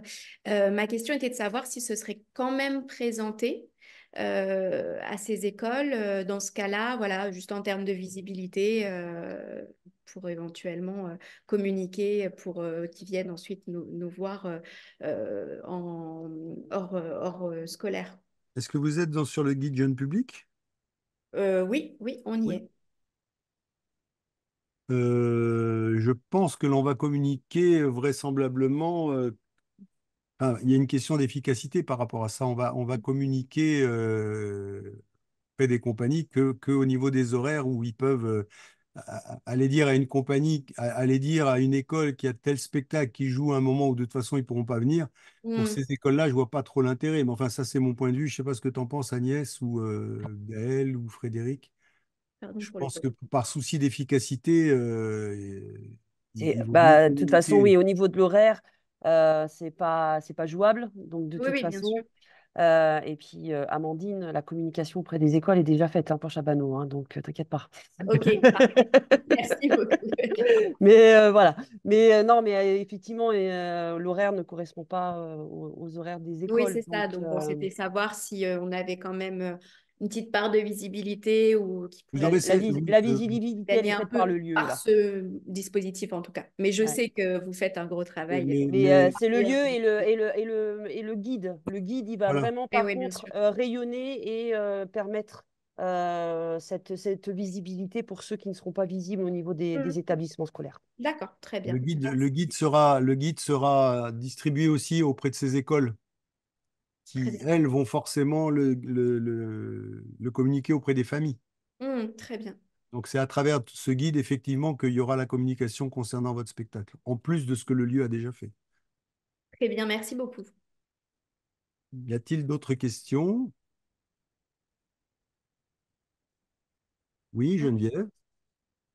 Ma question était de savoir si ce serait quand même présenté à ces écoles. Dans ce cas-là, voilà, juste en termes de visibilité, pour éventuellement communiquer, pour qu'ils viennent ensuite nous voir hors scolaire. Est-ce que vous êtes sur le guide jeune public? Oui, oui, on y Oui. est. Je pense que l'on va communiquer vraisemblablement. Enfin, il y a une question d'efficacité par rapport à ça. On va communiquer auprès des compagnies que au niveau des horaires où ils peuvent aller dire à une compagnie, aller dire à une école qui a tel spectacle qui joue à un moment où de toute façon ils ne pourront pas venir. Pour Hmm, ces écoles-là, je vois pas trop l'intérêt. Mais enfin, ça, c'est mon point de vue. Je ne sais pas ce que tu en penses, Agnès ou Gaël ou Frédéric. pardon Je pour le pense que bruit. par souci d'efficacité, il vaut mieux Bah, de toute façon, communiquer. oui, au niveau de l'horaire, c'est pas jouable. Donc, de Oui, toute oui, bien sûr. façon, et puis, Amandine, la communication auprès des écoles est déjà faite hein, pour Chabano, hein, donc t'inquiète pas. Ok, parfait. Merci beaucoup. Mais voilà. Mais non, mais effectivement, l'horaire ne correspond pas aux horaires des Oui, écoles. c'est ça. Donc, bon, c'était savoir si on avait quand même une petite part de visibilité ou qui Vous pourrait aurez, aller la, oui, la visibilité, elle est gagner un faite par peu le lieu, par là. ce dispositif, en tout cas. Mais je Ouais. sais que vous faites un gros travail. Mais mais c'est le Et, lieu et le guide. Le guide, il va voilà. vraiment, oui, par oui, bien contre, sûr. rayonner et permettre cette visibilité pour ceux qui ne seront pas visibles au niveau des Hmm. établissements scolaires. D'accord, très Le bien. guide, le Merci. guide sera, le guide sera distribué aussi auprès de ces écoles Très qui, bien. elles, vont forcément le communiquer auprès des familles. Très bien. Donc, c'est à travers ce guide, effectivement, qu'il y aura la communication concernant votre spectacle, en plus de ce que le lieu a déjà fait. Très bien, merci beaucoup. Y a-t-il d'autres questions? Oui, Geneviève.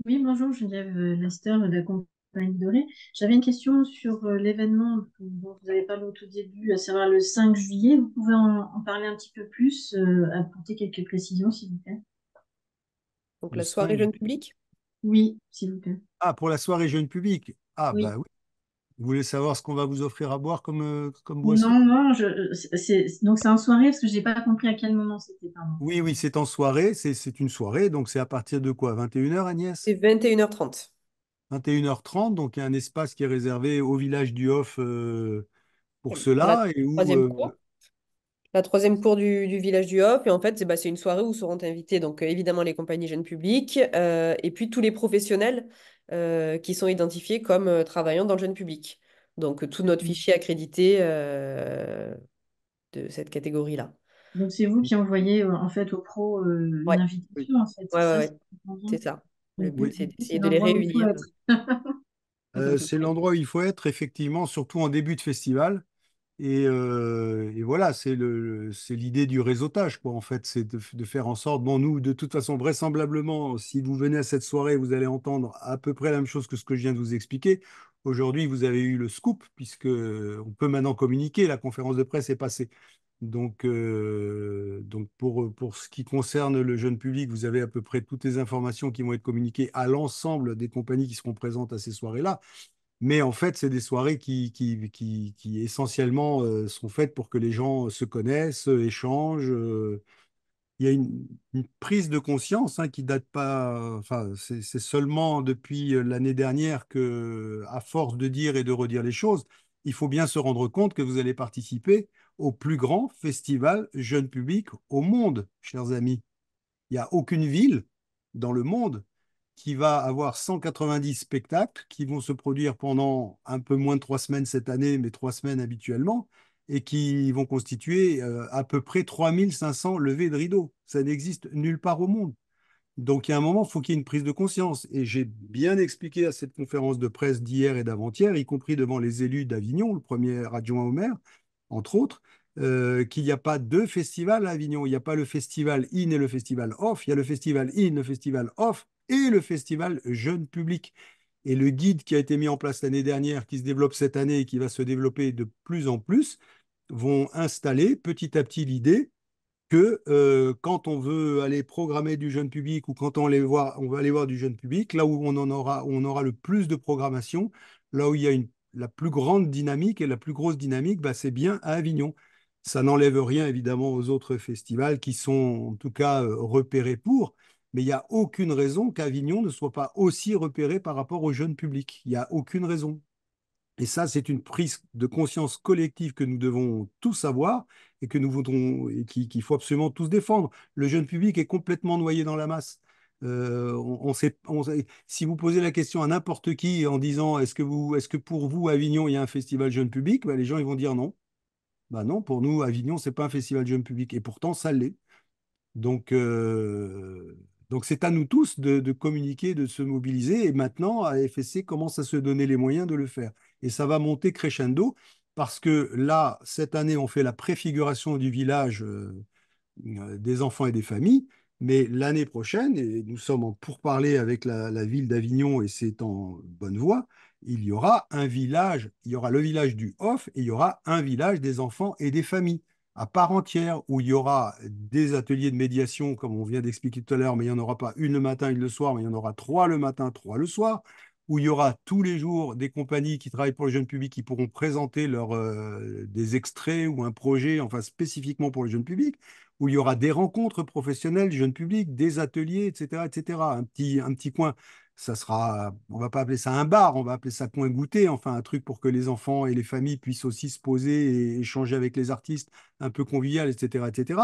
Oui, bonjour, Geneviève Lester de la compagnie Dorée. J'avais une question sur l'événement dont vous avez parlé au tout début, à savoir le 5 juillet. Vous pouvez en parler un petit peu plus, apporter quelques précisions, s'il vous plaît? Donc Le la soirée 5. jeune public. Oui, s'il vous plaît. Ah, pour la soirée jeune public. Ah, Oui. bah oui. Vous voulez savoir ce qu'on va vous offrir à boire comme boisson? Non, non, donc c'est en soirée parce que je n'ai pas compris à quel moment c'était, pardon. Oui, oui, c'est en soirée. C'est une soirée. Donc, c'est à partir de quoi? 21h, Agnès? C'est 21h30. 21h30. Donc, il y a un espace qui est réservé au village du Hof pour Dans la cela et où troisième cour. La troisième cour du village du Hop. Et en fait, c'est une soirée où seront invités donc évidemment les compagnies jeunes publics et puis tous les professionnels qui sont identifiés comme travaillant dans le jeune public. Donc tout notre fichier accrédité de cette catégorie-là. Donc c'est vous qui envoyez en fait aux pros Ouais, une oui, invitation, en fait, c'est ouais, ouais, ça? ouais, c'est ça. Le Donc, but, oui. c'est c'est d'essayer de les l'endroit où il faut réunir. être. C'est l'endroit où il faut être, effectivement, surtout en début de festival. Et voilà, c'est l'idée du réseautage, quoi, en fait, c'est de faire en sorte, bon, nous, de toute façon, vraisemblablement, si vous venez à cette soirée, vous allez entendre à peu près la même chose que ce que je viens de vous expliquer. Aujourd'hui, vous avez eu le scoop, puisque on peut maintenant communiquer, la conférence de presse est passée. Donc pour ce qui concerne le jeune public, vous avez à peu près toutes les informations qui vont être communiquées à l'ensemble des compagnies qui seront présentes à ces soirées-là. Mais en fait, c'est des soirées qui essentiellement sont faites pour que les gens se connaissent, échangent. Il y a une prise de conscience hein, qui date pas. Enfin, c'est seulement depuis l'année dernière que, à force de dire et de redire les choses, il faut bien se rendre compte que vous allez participer au plus grand festival jeune public au monde, chers amis. Il n'y a aucune ville dans le monde qui va avoir 190 spectacles qui vont se produire pendant un peu moins de 3 semaines cette année, mais 3 semaines habituellement, et qui vont constituer à peu près 3500 levées de rideaux. Ça n'existe nulle part au monde. Donc, il y a un moment, il faut qu'il y ait une prise de conscience. Et j'ai bien expliqué à cette conférence de presse d'hier et d'avant-hier, y compris devant les élus d'Avignon, le premier adjoint au maire, entre autres, qu'il n'y a pas deux festivals à Avignon. Il n'y a pas le festival in et le festival off. Il y a le festival in, le festival off et le festival jeune public. Et le guide qui a été mis en place l'année dernière, qui se développe cette année et qui va se développer de plus en plus, vont installer petit à petit l'idée que quand on veut aller programmer du jeune public ou quand on va aller voir du jeune public, là où on aura le plus de programmation, là où il y a la plus grande dynamique et la plus grosse dynamique, bah, c'est bien à Avignon. Ça n'enlève rien évidemment aux autres festivals qui sont en tout cas repérés pour, mais il n'y a aucune raison qu'Avignon ne soit pas aussi repéré par rapport au jeune public. Il n'y a aucune raison. Et ça, c'est une prise de conscience collective que nous devons tous avoir et que nous voudrons et qu'il faut absolument tous défendre. Le jeune public est complètement noyé dans la masse. Si vous posez la question à n'importe qui en disant est-ce que pour vous, Avignon, il y a un festival jeune public, ben, les gens ils vont dire non. Ben non, pour nous, Avignon, c'est pas un festival jeune public. Et pourtant, ça l'est. Donc, donc c'est à nous tous de communiquer, de se mobiliser. Et maintenant, à FSC commence à se donner les moyens de le faire. Et ça va monter crescendo parce que là, cette année, on fait la préfiguration du village des enfants et des familles. Mais l'année prochaine, et nous sommes en pourparlers avec la ville d'Avignon et c'est en bonne voie, il y aura un village, il y aura le village du Off et il y aura un village des enfants et des familles à part entière où il y aura des ateliers de médiation, comme on vient d'expliquer tout à l'heure, mais il n'y en aura pas une le matin, une le soir, mais il y en aura trois le matin, trois le soir, où il y aura tous les jours des compagnies qui travaillent pour le jeune public qui pourront présenter des extraits ou un projet, enfin spécifiquement pour le jeune public, où il y aura des rencontres professionnelles du jeune public, des ateliers, etc., etc. Un petit coin, ça sera, on va pas appeler ça un bar, on va appeler ça coin goûter, enfin un truc pour que les enfants et les familles puissent aussi se poser et échanger avec les artistes un peu convivial, etc., etc.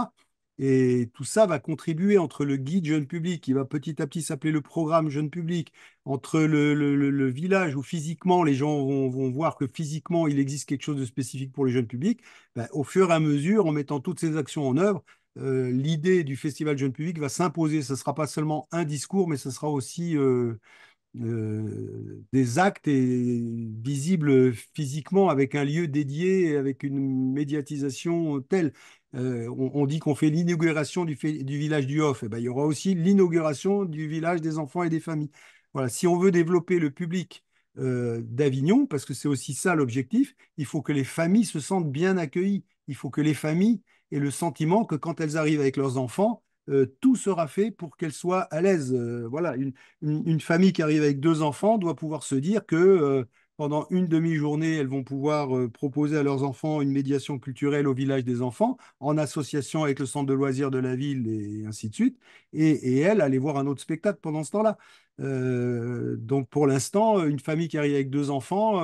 Et tout ça va contribuer entre le guide jeune public, qui va petit à petit s'appeler le programme jeune public, entre le village où physiquement les gens vont voir que physiquement il existe quelque chose de spécifique pour les jeunes publics, ben, au fur et à mesure, en mettant toutes ces actions en œuvre, l'idée du festival jeune public va s'imposer. Ce ne sera pas seulement un discours, mais ce sera aussi des actes visibles physiquement avec un lieu dédié, et avec une médiatisation telle. On dit qu'on fait l'inauguration du village du Off. Eh ben, il y aura aussi l'inauguration du village des enfants et des familles. Voilà, si on veut développer le public d'Avignon, parce que c'est aussi ça l'objectif, il faut que les familles se sentent bien accueillies. Il faut que les familles aient le sentiment que quand elles arrivent avec leurs enfants, tout sera fait pour qu'elles soient à l'aise. Voilà, une famille qui arrive avec deux enfants doit pouvoir se dire que pendant une demi-journée, elles vont pouvoir proposer à leurs enfants une médiation culturelle au village des enfants, en association avec le centre de loisirs de la ville et ainsi de suite, et elles aller voir un autre spectacle pendant ce temps-là. Donc pour l'instant, une famille qui arrive avec deux enfants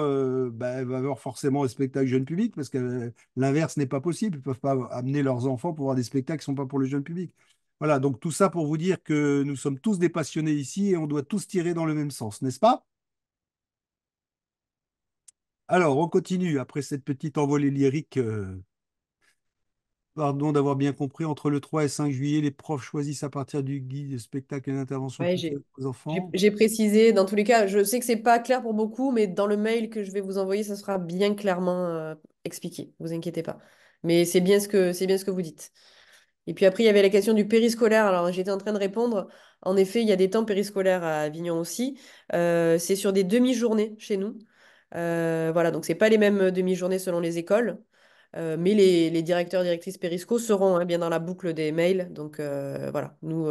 bah, elle va avoir forcément un spectacle jeune public parce que l'inverse n'est pas possible. Ils ne peuvent pas amener leurs enfants pour voir des spectacles qui ne sont pas pour le jeune public. Voilà, donc tout ça pour vous dire que nous sommes tous des passionnés ici et on doit tous tirer dans le même sens, n'est-ce pas? Alors, on continue après cette petite envolée lyrique. Pardon d'avoir bien compris, entre le 3 et 5 juillet, les profs choisissent à partir du guide de spectacle et d'intervention Ouais, culturelle aux enfants. j'ai précisé. Dans tous les cas, je sais que c'est pas clair pour beaucoup, mais dans le mail que je vais vous envoyer, ça sera bien clairement expliqué. Vous inquiétez pas. Mais c'est bien ce que vous dites. Et puis après, il y avait la question du périscolaire. Alors, j'étais en train de répondre. En effet, il y a des temps périscolaires à Avignon aussi. C'est sur des demi-journées chez nous. Voilà, donc c'est pas les mêmes demi-journées selon les écoles. Mais les directeurs, directrices périsco seront hein, bien dans la boucle des mails. Donc voilà, nous,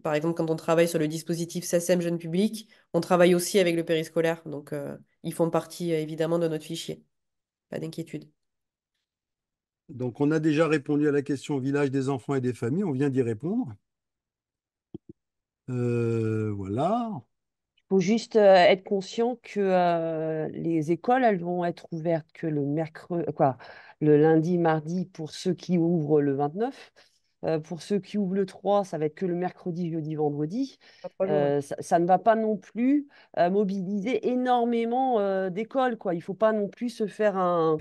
par exemple, quand on travaille sur le dispositif SACEM Jeune Public, on travaille aussi avec le périscolaire. Donc ils font partie évidemment de notre fichier. Pas d'inquiétude. Donc, on a déjà répondu à la question village des enfants et des familles, on vient d'y répondre. Voilà. Faut juste être conscient que les écoles, elles vont être ouvertes que le mercredi, quoi, le lundi, mardi pour ceux qui ouvrent le 29. Pour ceux qui ouvrent le 3, ça va être que le mercredi, jeudi, vendredi. Pas 3 jours, ouais. Ça ne va pas non plus mobiliser énormément d'écoles, quoi. Il faut pas non plus se faire un...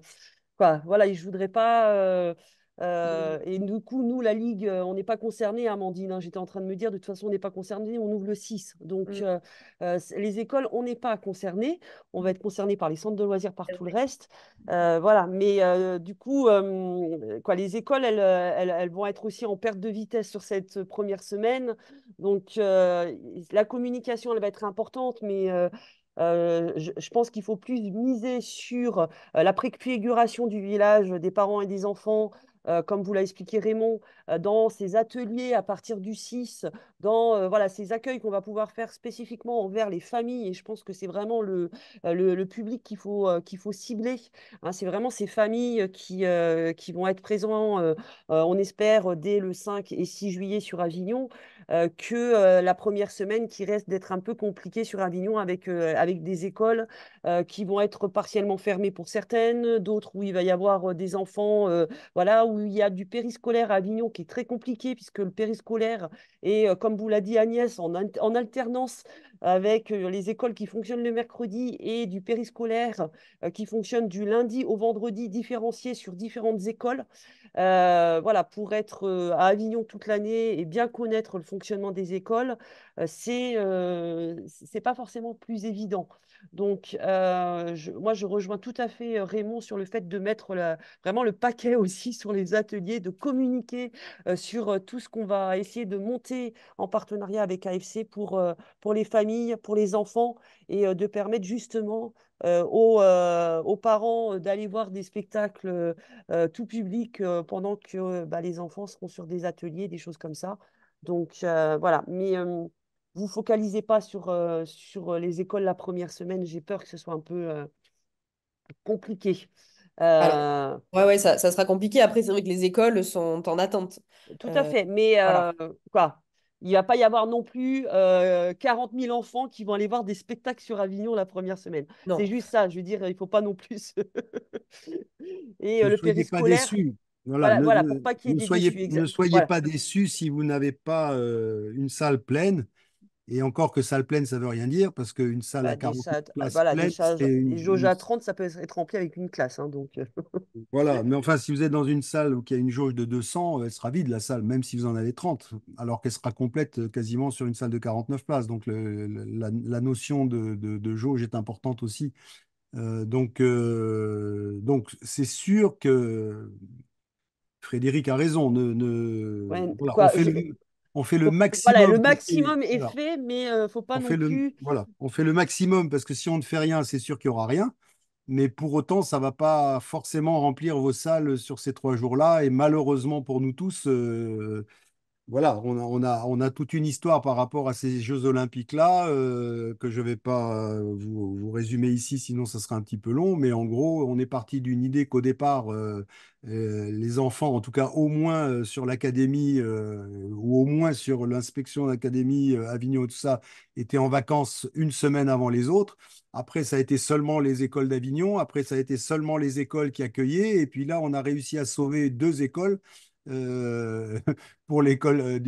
Quoi, voilà, je voudrais pas Et du coup, nous, la Ligue, on n'est pas concernés, Amandine, hein. J'étais en train de me dire, de toute façon, on n'est pas concernés, on ouvre le 6. Donc, Mm. les écoles, on n'est pas concernés. On va être concernés par les centres de loisirs, par tout le reste. Voilà. Mais du coup, quoi, les écoles, elles vont être aussi en perte de vitesse sur cette première semaine. Donc, la communication, elle va être importante, mais je pense qu'il faut plus miser sur la préfiguration du village des parents et des enfants, comme vous l'a expliqué Raymond, dans ces ateliers à partir du 6, dans voilà, ces accueils qu'on va pouvoir faire spécifiquement envers les familles. Et je pense que c'est vraiment le public qu'il faut cibler, hein. C'est vraiment ces familles qui vont être présents, on espère, dès le 5 et 6 juillet sur Avignon, que la première semaine qui reste d'être un peu compliquée sur Avignon avec des écoles qui vont être partiellement fermées pour certaines, d'autres où il va y avoir des enfants, voilà, où il y a du périscolaire à Avignon qui est très compliqué, puisque le périscolaire est, comme vous l'a dit Agnès, en alternance avec les écoles qui fonctionnent le mercredi et du périscolaire qui fonctionne du lundi au vendredi, différencié sur différentes écoles. Voilà, pour être à Avignon toute l'année et bien connaître le fonctionnement des écoles, c'est pas forcément plus évident. Donc, moi, je rejoins tout à fait Raymond sur le fait de mettre vraiment le paquet aussi sur les ateliers, de communiquer sur tout ce qu'on va essayer de monter en partenariat avec AFC pour les familles, pour les enfants, et de permettre justement aux parents d'aller voir des spectacles tout public pendant que bah, les enfants seront sur des ateliers, des choses comme ça. Donc, voilà. Mais vous focalisez pas sur les écoles la première semaine. J'ai peur que ce soit un peu compliqué. Alors, Euh, ouais, ça sera compliqué. Après, c'est vrai que les écoles sont en attente. Tout à Euh, fait. Mais voilà. quoi, il va pas y avoir non plus 40 000 enfants qui vont aller voir des spectacles sur Avignon la première semaine. C'est Non. juste ça. Je veux dire, il faut pas non plus. Et Ne le soyez pas périscolaire, déçus. Voilà, voilà, voilà, pour pas qu'il y ait des déçus. ne soyez Voilà. pas déçus si vous n'avez pas une salle pleine. Et encore que salle pleine, ça veut rien dire, parce qu'une salle à Bah, 49 places voilà, pleine, c'est des jauges à 30, ça peut être rempli avec une classe, hein, donc, voilà. Mais enfin, si vous êtes dans une salle où il y a une jauge de 200, elle sera vide, la salle, même si vous en avez 30, alors qu'elle sera complète quasiment sur une salle de 49 places. Donc, la notion de jauge est importante aussi. Donc, c'est sûr que Frédéric a raison. ouais, Voilà, quoi, on fait le voilà, le maximum pour maximum est voilà, fait, mais faut pas on non fait plus. voilà, on fait le maximum parce que si on ne fait rien, c'est sûr qu'il n'y aura rien. Mais pour autant, ça ne va pas forcément remplir vos salles sur ces 3 jours-là. Et malheureusement pour nous tous, voilà, on a toute une histoire par rapport à ces Jeux Olympiques-là que je ne vais pas vous résumer ici, sinon ça sera un petit peu long. Mais en gros, on est parti d'une idée qu'au départ, les enfants, en tout cas au moins sur l'académie ou au moins sur l'inspection d'académie Avignon et tout ça, étaient en vacances une semaine avant les autres. Après, ça a été seulement les écoles d'Avignon. Après, ça a été seulement les écoles qui accueillaient. Et puis là, on a réussi à sauver 2 écoles. euh, pour l'école,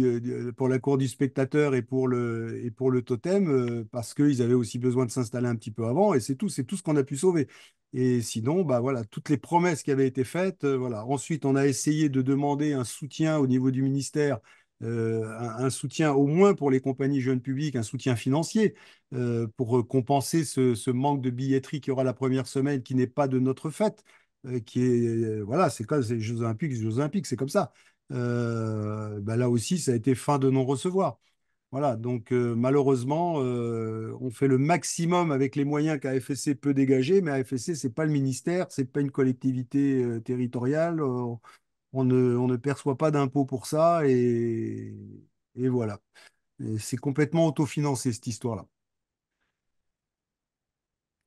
pour la cour du spectateur et pour le totem, parce qu'ils avaient aussi besoin de s'installer un petit peu avant, et c'est tout ce qu'on a pu sauver. Et sinon, bah voilà, toutes les promesses qui avaient été faites, voilà. Ensuite, on a essayé de demander un soutien au niveau du ministère, un soutien au moins pour les compagnies jeunes publics, un soutien financier pour compenser ce manque de billetterie qu'il y aura la première semaine, qui n'est pas de notre fait, qui est, voilà, c'est comme les Jeux Olympiques, c'est comme ça. Bah là aussi, ça a été fin de non-recevoir. Voilà, donc malheureusement, on fait le maximum avec les moyens qu'AFSC peut dégager, mais AFSC, c'est pas le ministère, c'est pas une collectivité territoriale, on ne perçoit pas d'impôts pour ça, et voilà. Et c'est complètement autofinancé, cette histoire-là.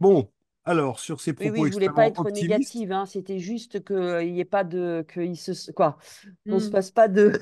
Bon, alors, sur ces Oui, oui, propos je voulais pas extrêmement être optimistes, négative, hein. C'était juste qu'il n'y ait pas de, quoi, qu'on se Hmm. fasse pas de,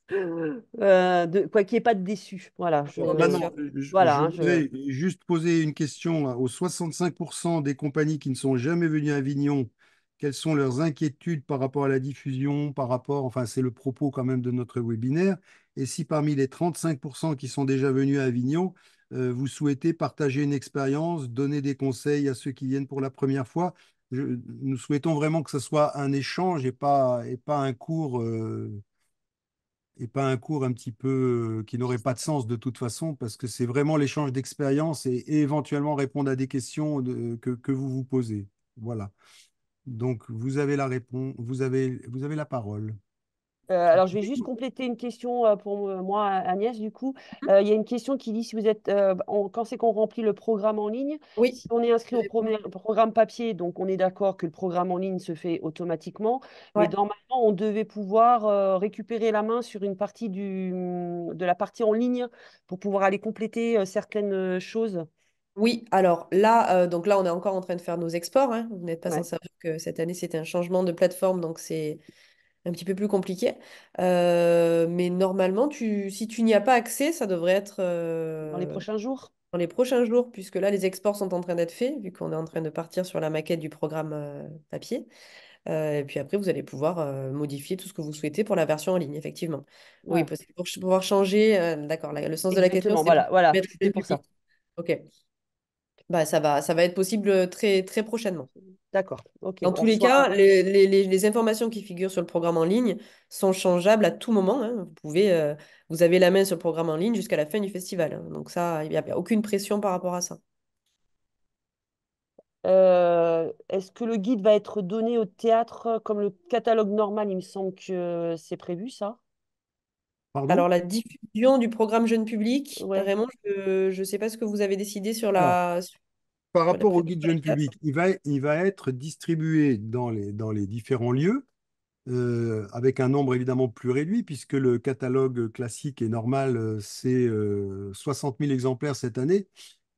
quoi, qu'il n'y ait pas de déçus. Voilà, Non, bien maintenant, sûr. voilà, je hein, voudrais juste poser une question aux 65% des compagnies qui ne sont jamais venues à Avignon. Quelles sont leurs inquiétudes par rapport à la diffusion, par rapport, enfin, c'est le propos quand même de notre webinaire. Et si parmi les 35% qui sont déjà venus à Avignon, vous souhaitez partager une expérience, donner des conseils à ceux qui viennent pour la première fois, nous souhaitons vraiment que ce soit un échange et pas un cours, et pas un cours un petit peu qui n'aurait pas de sens de toute façon, parce que c'est vraiment l'échange d'expériences et éventuellement répondre à des questions que vous vous posez. Voilà. Donc, vous avez la réponse, vous avez la parole. Alors, je vais juste compléter une question pour moi, Agnès, du coup. Il y a une question qui dit si vous êtes, quand c'est qu'on remplit le programme en ligne, Oui. si on est inscrit Je au réponds. programme papier, donc on est d'accord que le programme en ligne se fait automatiquement, mais Ouais. normalement, on devait pouvoir récupérer la main sur une partie de la partie en ligne pour pouvoir aller compléter certaines choses. Oui, alors là, donc là, on est encore en train de faire nos exports, hein. Vous n'êtes pas sans Ouais. savoir que cette année, c'était un changement de plateforme, donc c'est un petit peu plus compliqué. Mais normalement, si tu n'y as pas accès, ça devrait être Dans les prochains jours. dans les prochains jours, puisque là, les exports sont en train d'être faits, vu qu'on est en train de partir sur la maquette du programme papier. Et puis après, vous allez pouvoir modifier tout ce que vous souhaitez pour la version en ligne, effectivement. Oui, Voilà. parce que pour pouvoir changer, d'accord, le sens de la question, Exactement, c'est pour voilà, voilà, mettre c'était jeune pour ça. public. Ok, bah, ça va être possible très, très prochainement. D'accord, ok. Dans On tous les reçoit. cas, les informations qui figurent sur le programme en ligne sont changeables à tout moment, hein. Vous avez la main sur le programme en ligne jusqu'à la fin du festival, hein. Donc ça, il n'y a aucune pression par rapport à ça. Est-ce que le guide va être donné au théâtre comme le catalogue normal? Il me semble que c'est prévu, ça. Pardon? Alors, la diffusion du programme jeune public, Ouais. Raymond, je ne sais pas ce que vous avez décidé sur Alors, sur par la rapport au guide présentation jeune du théâtre. public, il va être distribué dans les différents lieux, avec un nombre évidemment plus réduit, puisque le catalogue classique et normal, c'est 60 000 exemplaires cette année.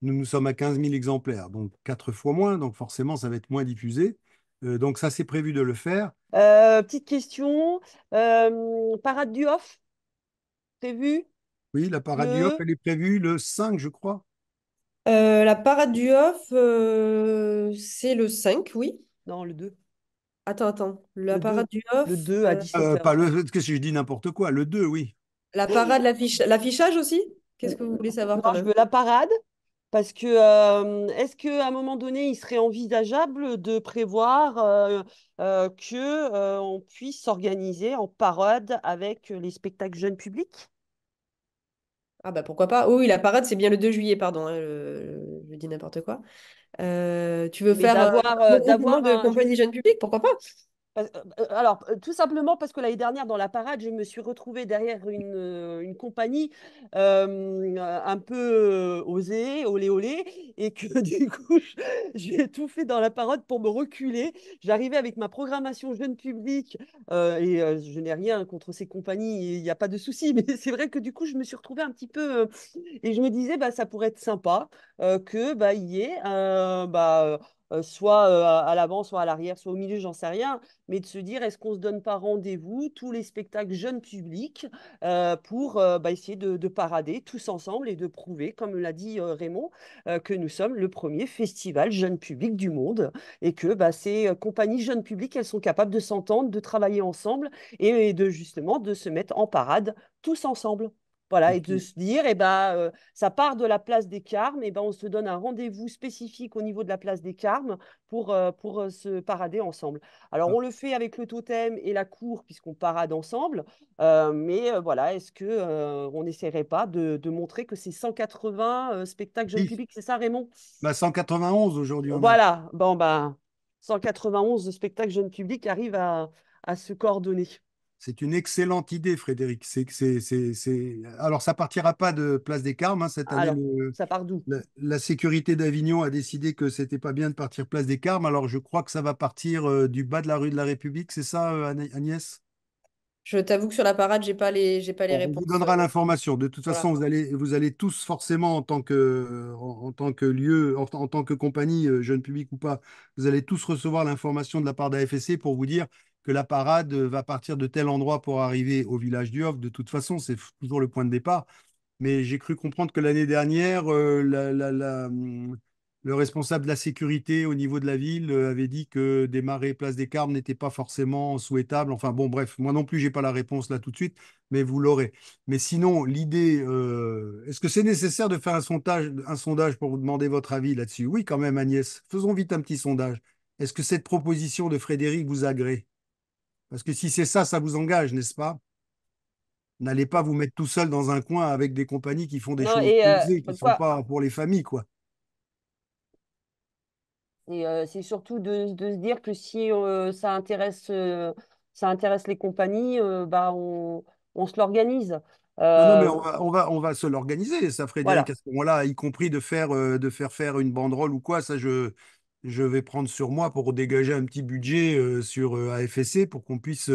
Nous sommes à 15 000 exemplaires, donc 4 fois moins, donc forcément, ça va être moins diffusé. Donc ça, c'est prévu de le faire. Petite question. Parade du Off, prévu Oui, la parade du Hop, le... elle est prévue le 5, je crois. La parade du off, c'est le 5, oui. Non, le 2. Attends. La Le parade 2. du Le off, 2 à 17 Pas heures. le, que si je dis n'importe quoi, le 2, oui. la parade, l'affichage aussi? Qu'est-ce que vous voulez savoir quand Non, je même? veux la parade. Parce que est-ce qu'à un moment donné, il serait envisageable de prévoir que on puisse s'organiser en parade avec les spectacles jeunes publics? Ah bah pourquoi pas. Oui, la parade, c'est bien le 2 juillet, pardon, hein, je dis n'importe quoi. Tu veux Mais faire un regroupement d'avoir de un, compagnies jeunes publics? Pourquoi pas? Alors, tout simplement parce que l'année dernière, dans la parade, je me suis retrouvée derrière une compagnie un peu osée, olé olé, et que du coup, j'ai tout fait dans la parade pour me reculer. J'arrivais avec ma programmation jeune public et je n'ai rien contre ces compagnies, il n'y a pas de souci, mais c'est vrai que du coup, je me suis retrouvée un petit peu et je me disais, bah, ça pourrait être sympa que bah, il y ait soit à l'avant, soit à l'arrière, soit au milieu, j'en sais rien, mais de se dire, est-ce qu'on ne se donne pas rendez-vous, tous les spectacles jeunes publics, pour essayer de parader tous ensemble et de prouver, comme l'a dit Raymond, que nous sommes le premier festival jeune public du monde et que ces compagnies jeunes publics, elles sont capables de s'entendre, de travailler ensemble et de justement de se mettre en parade tous ensemble. Voilà, Et et de puis, se dire, ça part de la place des Carmes, et ben, on se donne un rendez-vous spécifique au niveau de la place des Carmes pour se parader ensemble. Alors, ah, on le fait avec le totem et la cour, puisqu'on parade ensemble. Mais voilà, est-ce que on n'essaierait pas de montrer que c'est 180 spectacles jeunes oui, publics, c'est ça, Raymond? bah, 191 aujourd'hui, on a. Voilà, bon, bah, 191 spectacles jeunes publics arrivent à se coordonner. C'est une excellente idée, Frédéric. Alors, ça partira pas de Place des Carmes, hein, cette année. Alors, ça part d'où? La sécurité d'Avignon a décidé que c'était pas bien de partir Place des Carmes. Alors, je crois que ça va partir du bas de la rue de la République. C'est ça, Agnès? Je t'avoue que sur la parade, j'ai pas les Bon, on vous réponses. donnera l'information. De toute Voilà. façon, vous allez tous forcément, en tant que lieu, en tant que compagnie, jeune public ou pas, vous allez tous recevoir l'information de la part d'AFSC pour vous dire que la parade va partir de tel endroit pour arriver au village du Havre. De toute façon, c'est toujours le point de départ. Mais j'ai cru comprendre que l'année dernière, le responsable de la sécurité au niveau de la ville avait dit que démarrer Place des Carmes n'était pas forcément souhaitable. Enfin bon, bref, moi non plus, j'ai pas la réponse là tout de suite, mais vous l'aurez. Mais sinon, l'idée, est-ce que c'est nécessaire de faire un sondage pour vous demander votre avis là-dessus? Oui, quand même, Agnès. Faisons vite un petit sondage. est-ce que cette proposition de Frédéric vous agrée? Parce que si c'est ça, ça vous engage, n'est-ce pas? N'allez pas vous mettre tout seul dans un coin avec des compagnies qui font des Non, choses et osées, qui ne sont quoi? pas pour les familles, quoi. Et c'est surtout de se dire que si ça intéresse les compagnies, bah, on se l'organise. Non, non, mais Euh, on va se l'organiser, ça, Frédéric, voilà. à ce moment-là, y compris de faire une banderole ou quoi, ça, je vais prendre sur moi pour dégager un petit budget sur AFSC pour qu'on puisse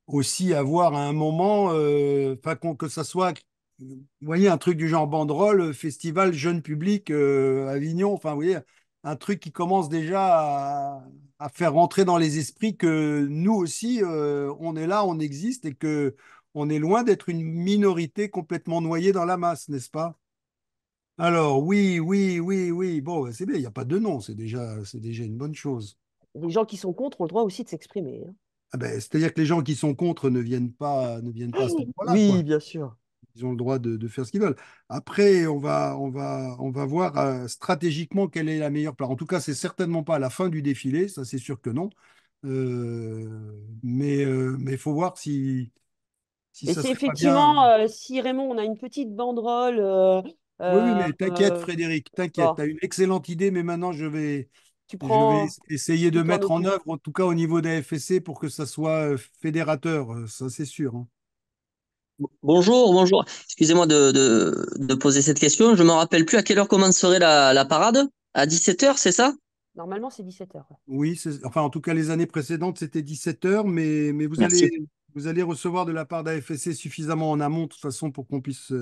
aussi avoir à un moment, enfin, que ça soit, vous voyez, un truc du genre banderole, festival jeune public Avignon, enfin, vous voyez, un truc qui commence déjà à faire rentrer dans les esprits que nous aussi, on est là, on existe et que on est loin d'être une minorité complètement noyée dans la masse, n'est-ce pas? Alors, oui, oui, oui, oui, bon, c'est bien, il n'y a pas de non, c'est déjà une bonne chose. Les gens qui sont contre ont le droit aussi de s'exprimer, hein. Ah ben, c'est-à-dire que les gens qui sont contre ne viennent pas à cet endroit-là, Oui, quoi. bien sûr. Ils ont le droit de faire ce qu'ils veulent. Après, on va voir stratégiquement quelle est la meilleure place. En tout cas, c'est certainement pas à la fin du défilé, ça c'est sûr que non. Mais il faut voir si Et ça c'est serait pas bien. effectivement, si Raymond, on a une petite banderole, Oui, oui, euh, mais t'inquiète, euh, Frédéric, t'inquiète. bon, Tu as une excellente idée, mais maintenant tu je vais prends, essayer de tu t'en mettre en occupes. œuvre, en tout cas au niveau des FSC, pour que ça soit fédérateur, ça c'est sûr, hein. Bonjour, bonjour. Excusez-moi de poser cette question. Je me rappelle plus à quelle heure commencerait la parade. À 17h, c'est ça? Normalement, c'est 17 heures. Oui, enfin, en tout cas, les années précédentes, c'était 17 heures, mais vous Merci. allez, vous allez recevoir de la part d'AFSC suffisamment en amont, de toute façon, pour qu'on puisse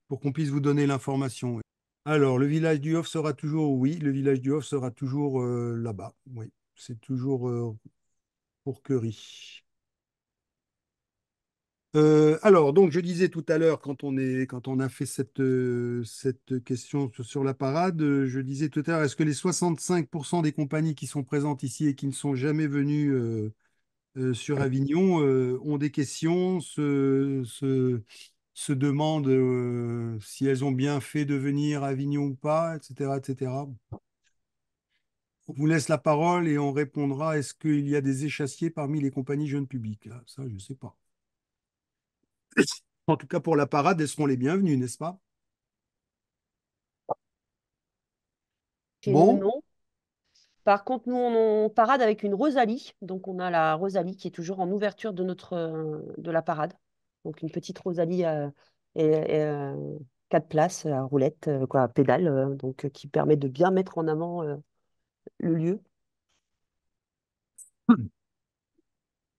vous donner l'information. Oui. Alors, le village du Hof sera toujours, oui, le village du Hof sera toujours là-bas. Oui, c'est toujours pour Query. Alors, donc, je disais tout à l'heure, quand on a fait cette question sur la parade, je disais tout à l'heure, est-ce que les 65% des compagnies qui sont présentes ici et qui ne sont jamais venues sur Avignon ont des questions, se demandent si elles ont bien fait de venir à Avignon ou pas, etc., etc. On vous laisse la parole et on répondra, est-ce qu'il y a des échassiers parmi les compagnies jeunes publics? Là, ça, je ne sais pas. En tout cas, pour la parade, elles seront les bienvenues, n'est-ce pas? Chez nous, Bon, non. Par contre, nous, on parade avec une Rosalie. Donc, on a la Rosalie qui est toujours en ouverture de la parade. Donc, une petite Rosalie et, 4 places à roulette, quoi, à pédale, qui permet de bien mettre en avant le lieu.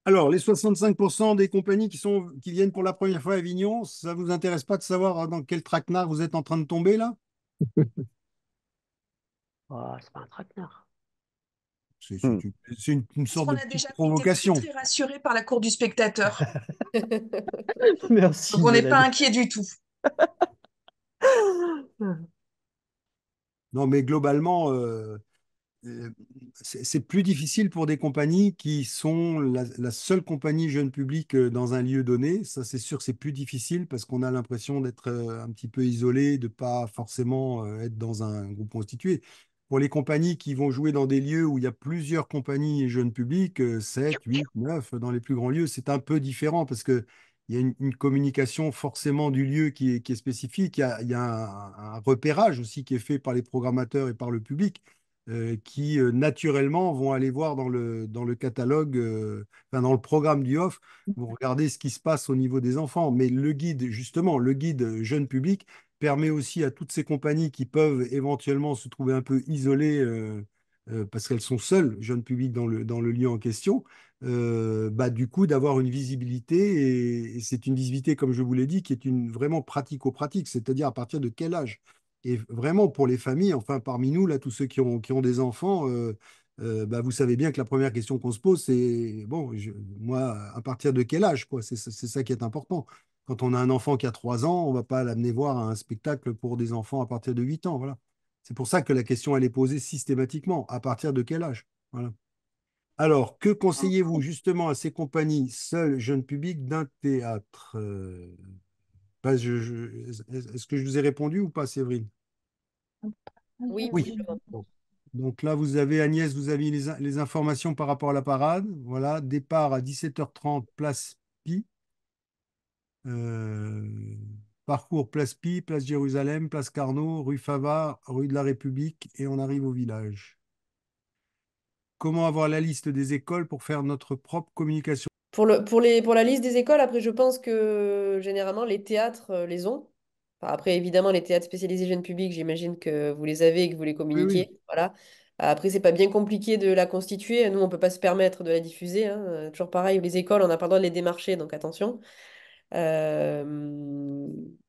alors les 65% des compagnies qui viennent pour la première fois à Avignon, ça vous intéresse pas de savoir dans quel traquenard vous êtes en train de tomber là? Oh, c'est pas un traquenard. C'est Hmm. c'est une, c'est une- une Parce sorte qu'on de a petite déjà été très, provocation. très rassurés par la cour du spectateur. Donc, Merci, on n'est pas Mélanie. inquiet du tout. Non, mais globalement, euh, c'est plus difficile pour des compagnies qui sont la seule compagnie jeune public dans un lieu donné. Ça, c'est sûr, c'est plus difficile parce qu'on a l'impression d'être un petit peu isolé, de pas forcément être dans un groupe constitué. Pour les compagnies qui vont jouer dans des lieux où il y a plusieurs compagnies jeunes publics, 7, 8, 9, dans les plus grands lieux, c'est un peu différent parce que il y a une communication forcément du lieu qui est spécifique. Il y a un repérage aussi qui est fait par les programmateurs et par le public qui naturellement vont aller voir dans le catalogue, enfin, dans le programme du off, vont regarder ce qui se passe au niveau des enfants. Mais le guide, justement, le guide jeune public permet aussi à toutes ces compagnies qui peuvent éventuellement se trouver un peu isolées parce qu'elles sont seules, jeunes publics, dans le lieu en question, bah, du coup, d'avoir une visibilité. Et c'est une visibilité, comme je vous l'ai dit, qui est vraiment pratico-pratique, c'est-à-dire à partir de quel âge. Et vraiment, pour les familles, enfin, parmi nous, là, tous ceux qui ont des enfants, bah, vous savez bien que la première question qu'on se pose, c'est, bon, moi, à partir de quel âge, quoi? C'est ça qui est important. Quand on a un enfant qui a 3 ans, on ne va pas l'amener voir un spectacle pour des enfants à partir de 8 ans, voilà. C'est pour ça que la question, elle est posée systématiquement. À partir de quel âge? Voilà. Alors, que conseillez-vous justement à ces compagnies, seuls, jeunes publics, d'un théâtre? Bah, est-ce que je vous ai répondu ou pas, Séverine? Oui, Oui. bonjour. Bon. Donc là, vous avez, Agnès, vous avez les informations par rapport à la parade. Voilà, départ à 17h30, place Pi. Euh, Parcours place Pi, place Jérusalem, place Carnot, rue Fava, rue de la République, et on arrive au village. Comment avoir la liste des écoles pour faire notre propre communication? Pour la liste des écoles, après, je pense que généralement, les théâtres les ont. Enfin, après, évidemment, les théâtres spécialisés jeunes publics, j'imagine que vous les avez et que vous les Oui, oui. communiquez. Voilà. Après, c'est pas bien compliqué de la constituer. Nous, on peut pas se permettre de la diffuser, hein. Toujours pareil, les écoles, on n'a pas le droit de les démarcher, donc attention.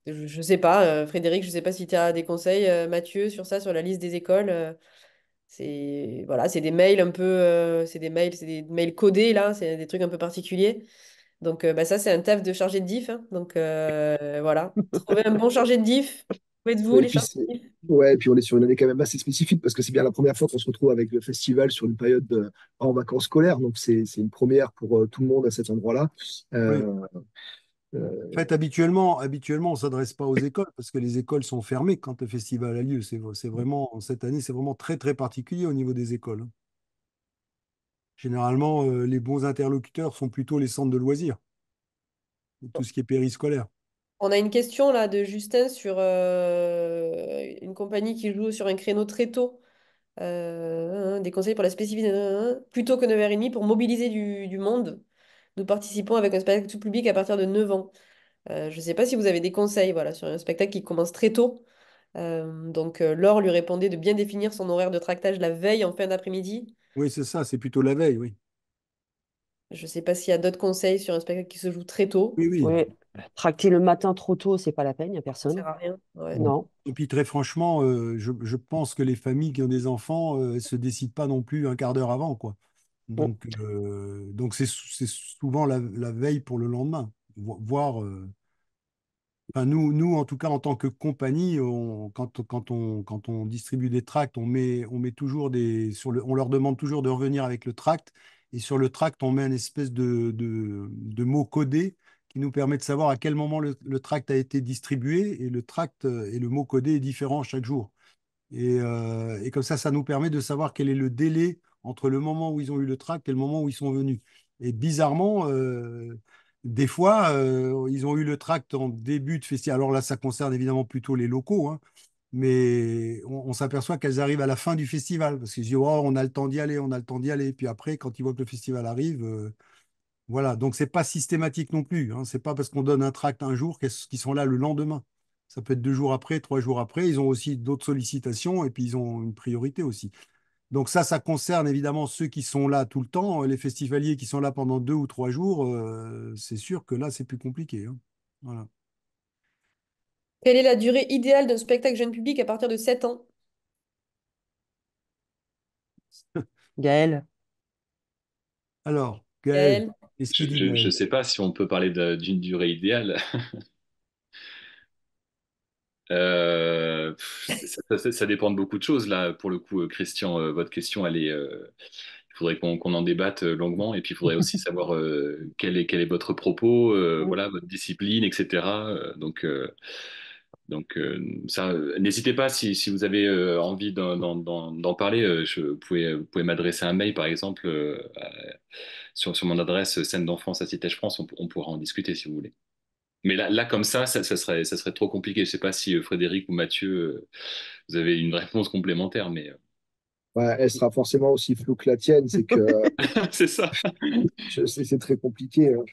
Je sais pas, Frédéric, je sais pas si tu as des conseils, Mathieu, sur ça, sur la liste des écoles. C'est voilà, c'est des mails un peu, c'est des mails codés là, c'est des trucs un peu particuliers. Donc bah, ça, c'est un taf de chargé de diff, hein. Donc voilà, trouver un bon chargé de diff. Faites-vous Et les puis, chargés de diff? ouais, et puis on est sur une année quand même assez spécifique parce que c'est bien la première fois qu'on se retrouve avec le festival sur une période en vacances scolaires. Donc, c'est une première pour tout le monde à cet endroit-là. Oui. Euh, En euh, fait, habituellement, on ne s'adresse pas aux écoles parce que les écoles sont fermées quand le festival a lieu. C'est vraiment, cette année, c'est vraiment très, très particulier au niveau des écoles, hein. Généralement, les bons interlocuteurs sont plutôt les centres de loisirs, et tout ce qui est périscolaire. On a une question là de Justin sur une compagnie qui joue sur un créneau très tôt. Des conseils pour la spécificité, plutôt que 9h30 pour mobiliser du monde. Nous participons avec un spectacle tout public à partir de 9 ans. Je ne sais pas si vous avez des conseils voilà, sur un spectacle qui commence très tôt. Donc, Laure lui répondait de bien définir son horaire de tractage la veille en fin d'après-midi. Oui, c'est ça, c'est plutôt la veille, oui. Je ne sais pas s'il y a d'autres conseils sur un spectacle qui se joue très tôt. Oui, oui. Oui. Tracter le matin trop tôt, c'est pas la peine, il n'y a Ça sert personne. à rien. Ouais. Non. Et puis très franchement, je pense que les familles qui ont des enfants se décident pas non plus un quart d'heure avant, quoi. Mm. Donc c'est souvent la veille pour le lendemain, voire. Enfin, nous, en tout cas, en tant que compagnie, quand on distribue des tracts, on met toujours on leur demande toujours de revenir avec le tract. Et sur le tract, on met une espèce de mot codé qui nous permet de savoir à quel moment le tract a été distribué. Et le tract et le mot codé est différent chaque jour. Et comme ça nous permet de savoir quel est le délai entre le moment où ils ont eu le tract et le moment où ils sont venus. Et bizarrement, des fois, ils ont eu le tract en début de festival. Alors là, ça concerne évidemment plutôt les locaux, hein, mais on s'aperçoit qu'elles arrivent à la fin du festival parce qu'ils disent, oh, on a le temps d'y aller, on a le temps d'y aller. Puis après, quand ils voient que le festival arrive, voilà, donc c'est pas systématique non plus, hein. C'est pas parce qu'on donne un tract un jour qu'ils sont là le lendemain. Ça peut être 2 jours après, 3 jours après. Ils ont aussi d'autres sollicitations et puis ils ont une priorité aussi. Donc ça concerne évidemment ceux qui sont là tout le temps. Les festivaliers qui sont là pendant 2 ou 3 jours, c'est sûr que là c'est plus compliqué, hein. Voilà. Quelle est la durée idéale d'un spectacle jeune public à partir de 7 ans? Gaël. Alors, Gaël, Gaël? qu'est-ce qu'il dit Je Gaël? sais pas si on peut parler d'une durée idéale. Ça dépend de beaucoup de choses là. Pour le coup, Christian, votre question, il faudrait qu'on en débatte longuement. Et puis, il faudrait aussi savoir quel est votre propos, voilà, votre discipline, etc. Ça, n'hésitez pas si vous avez envie d'en parler. Vous pouvez m'adresser un mail, par exemple, sur mon adresse scène d'enfance à Citège France. On pourra en discuter si vous voulez. Mais là comme ça serait trop compliqué. Je sais pas si Frédéric ou Mathieu, vous avez une réponse complémentaire, mais ouais, elle sera forcément aussi floue que la tienne. C'est que c'est ça. c'est très compliqué, hein.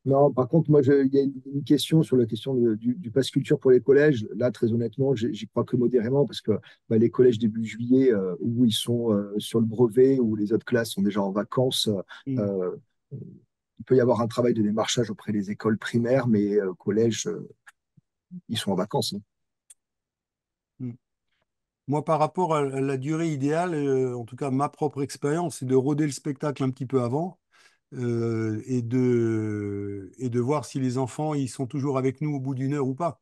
Non, par contre, moi, il y a une question sur la question du pass culture pour les collèges. Là, très honnêtement, j'y crois que modérément parce que bah, les collèges début juillet, où ils sont sur le brevet, où les autres classes sont déjà en vacances, Mm, euh, il peut y avoir un travail de démarchage auprès des écoles primaires, mais collège, ils sont en vacances, hein. mm. Moi, par rapport à la durée idéale, en tout cas ma propre expérience, c'est de rôder le spectacle un petit peu avant et de voir si les enfants ils sont toujours avec nous au bout d'une heure ou pas.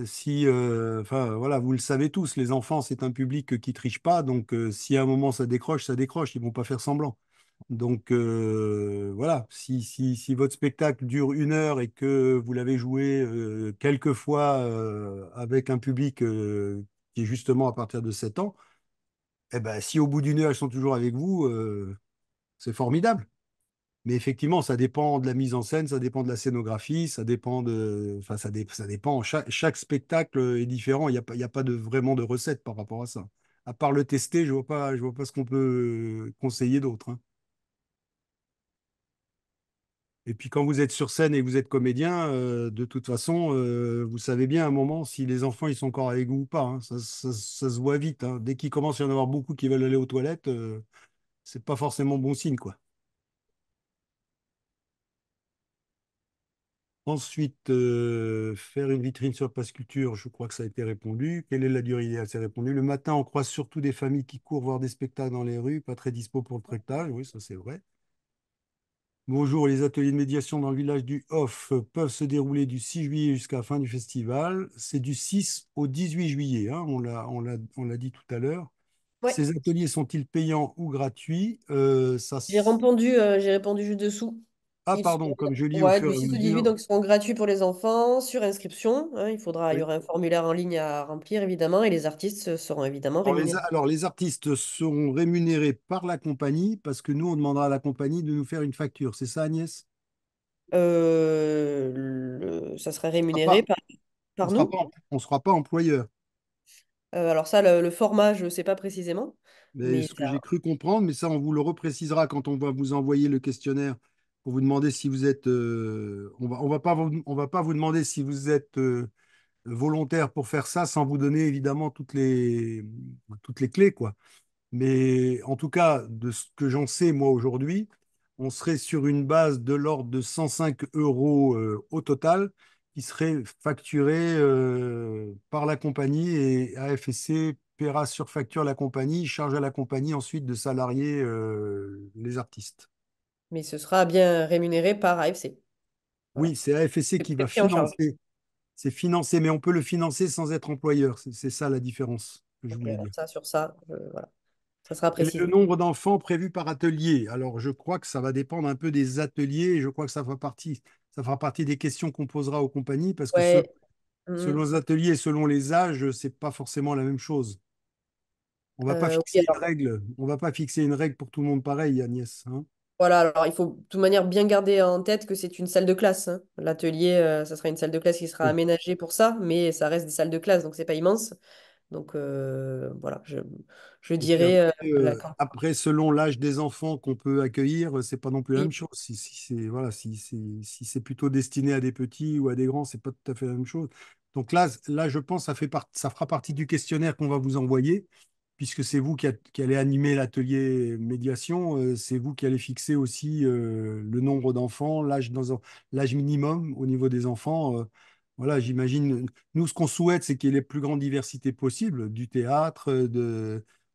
Si, enfin, voilà, vous le savez tous, les enfants, c'est un public qui triche pas, donc si à un moment ça décroche, ils vont pas faire semblant. Donc voilà, si votre spectacle dure 1 heure et que vous l'avez joué quelques fois avec un public qui est justement à partir de 7 ans, Eh ben, si au bout d'une heure, elles sont toujours avec vous, c'est formidable. Mais effectivement, ça dépend de la mise en scène, ça dépend de la scénographie, ça dépend de, enfin, ça dépend. Chaque spectacle est différent. Il y a pas de, vraiment de recette par rapport à ça. À part le tester, je vois pas ce qu'on peut conseiller d'autre, hein. Et puis quand vous êtes sur scène et que vous êtes comédien, de toute façon, vous savez bien à un moment si les enfants ils sont encore avec vous ou pas, hein. Ça se voit vite, hein. Dès qu'il commence à y en avoir beaucoup qui veulent aller aux toilettes, c'est pas forcément bon signe, quoi. Ensuite, faire une vitrine sur Pass Culture, je crois que ça a été répondu. Quelle est la durée idéale? C'est répondu. Le matin, on croise surtout des familles qui courent voir des spectacles dans les rues, pas très dispo pour le tractage. Oui, ça c'est vrai. Bonjour, les ateliers de médiation dans le village du Hof peuvent se dérouler du 6 juillet jusqu'à la fin du festival. C'est du 6 au 18 juillet, hein, on l'a dit tout à l'heure. Ouais, Ces ateliers sont-ils payants ou gratuits? j'ai répondu juste dessous. Ah, Ils sont, pardon, comme je lis au ouais, fur du et à 6 au 18, mesure. donc ils seront gratuits pour les enfants, sur inscription, hein, il y Oui. aura un formulaire en ligne à remplir, évidemment, et les artistes seront évidemment rémunérés. Alors, les artistes seront rémunérés par la compagnie parce que nous, on demandera à la compagnie de nous faire une facture. C'est ça, Agnès? Ça sera On sera rémunéré pas, par nous. on sera pas employeur. Alors ça, le format, je ne sais pas précisément, Mais mais ce que j'ai cru comprendre, mais ça, on vous le reprécisera quand on va vous envoyer le questionnaire pour vous demander si vous êtes. On va pas vous demander si vous êtes volontaire pour faire ça sans vous donner évidemment toutes les clés, quoi. Mais en tout cas, de ce que j'en sais, moi, aujourd'hui, on serait sur une base de l'ordre de 105 euros au total, qui serait facturé par la compagnie et AFSC paiera sur facture la compagnie, charge à la compagnie ensuite de salarier les artistes. ce sera bien rémunéré par AFC. Voilà. Oui, c'est AFSC qui C'est va pris en charge. financer. C'est financé, mais on peut le financer sans être employeur. C'est ça la différence que je Ok, voulais alors dire. ça, sur ça, voilà. Ça sera Quel est le précisé. nombre d'enfants prévus par atelier? Alors, je crois que ça va dépendre un peu des ateliers et je crois que ça fera partie des questions qu'on posera aux compagnies parce que Ouais. selon les ateliers et selon les âges, c'est pas forcément la même chose. On va pas Oui, fixer une alors, règle. On va pas fixer une règle pour tout le monde pareil, Agnès, hein. voilà, alors il faut de toute manière bien garder en tête que c'est une salle de classe, hein. L'atelier, ça sera une salle de classe qui sera Oui. aménagée pour ça, mais ça reste des salles de classe, donc c'est pas immense. Donc voilà, je Et puis dirais après, selon l'âge des enfants qu'on peut accueillir, c'est pas non plus la oui, même chose. Si c'est voilà, si c'est plutôt destiné à des petits ou à des grands, c'est pas tout à fait la même chose. Donc là, je pense que ça fera partie du questionnaire qu'on va vous envoyer, puisque c'est vous qui allez animer l'atelier médiation, c'est vous qui allez fixer aussi le nombre d'enfants, l'âge minimum au niveau des enfants. Voilà, j'imagine. Nous, ce qu'on souhaite, c'est qu'il y ait les plus grandes diversités possibles, du théâtre,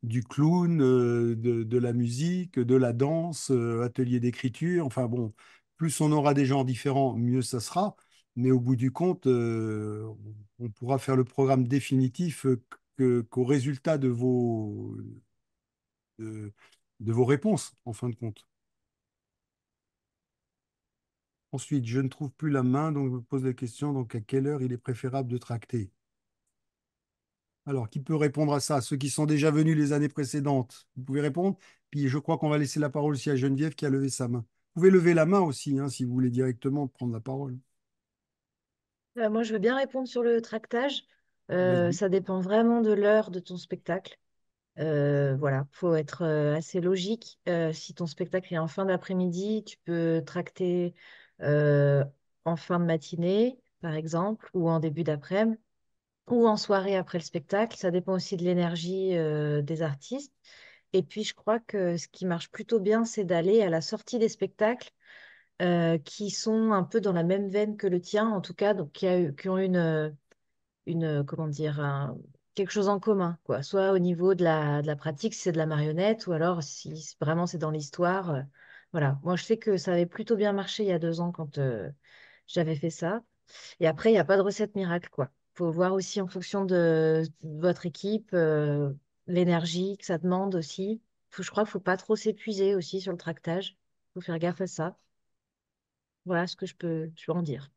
du clown, de la musique, de la danse, atelier d'écriture. Enfin bon, plus on aura des genres différents, mieux ça sera. Mais au bout du compte, on pourra faire le programme définitif qu'au résultat de, de vos réponses, en fin de compte. Ensuite, je ne trouve plus la main, donc je me pose la question, donc à quelle heure il est préférable de tracter? Alors, qui peut répondre à ça? Ceux qui sont déjà venus les années précédentes, vous pouvez répondre. Puis je crois qu'on va laisser la parole aussi à Geneviève qui a levé sa main. Vous pouvez lever la main aussi, hein, si vous voulez directement prendre la parole. Moi, je veux bien répondre sur le tractage. Vas-y. Ça dépend vraiment de l'heure de ton spectacle. Voilà, faut être assez logique. Si ton spectacle est en fin d'après-midi, tu peux tracter euh, en fin de matinée, par exemple, ou en début d'après-midi, ou en soirée après le spectacle. Ça dépend aussi de l'énergie des artistes. Et puis, je crois que ce qui marche plutôt bien, c'est d'aller à la sortie des spectacles qui sont un peu dans la même veine que le tien, en tout cas, donc qui ont comment dire, quelque chose en commun, quoi. Soit au niveau de la pratique, si c'est de la marionnette, ou alors si vraiment c'est dans l'histoire. Voilà. Moi, je sais que ça avait plutôt bien marché il y a 2 ans quand j'avais fait ça. Et après, il n'y a pas de recette miracle, quoi. Faut voir aussi en fonction de votre équipe, l'énergie que ça demande aussi. Je crois qu'il ne faut pas trop s'épuiser aussi sur le tractage. Il faut faire gaffe à ça. Voilà ce que je peux en dire.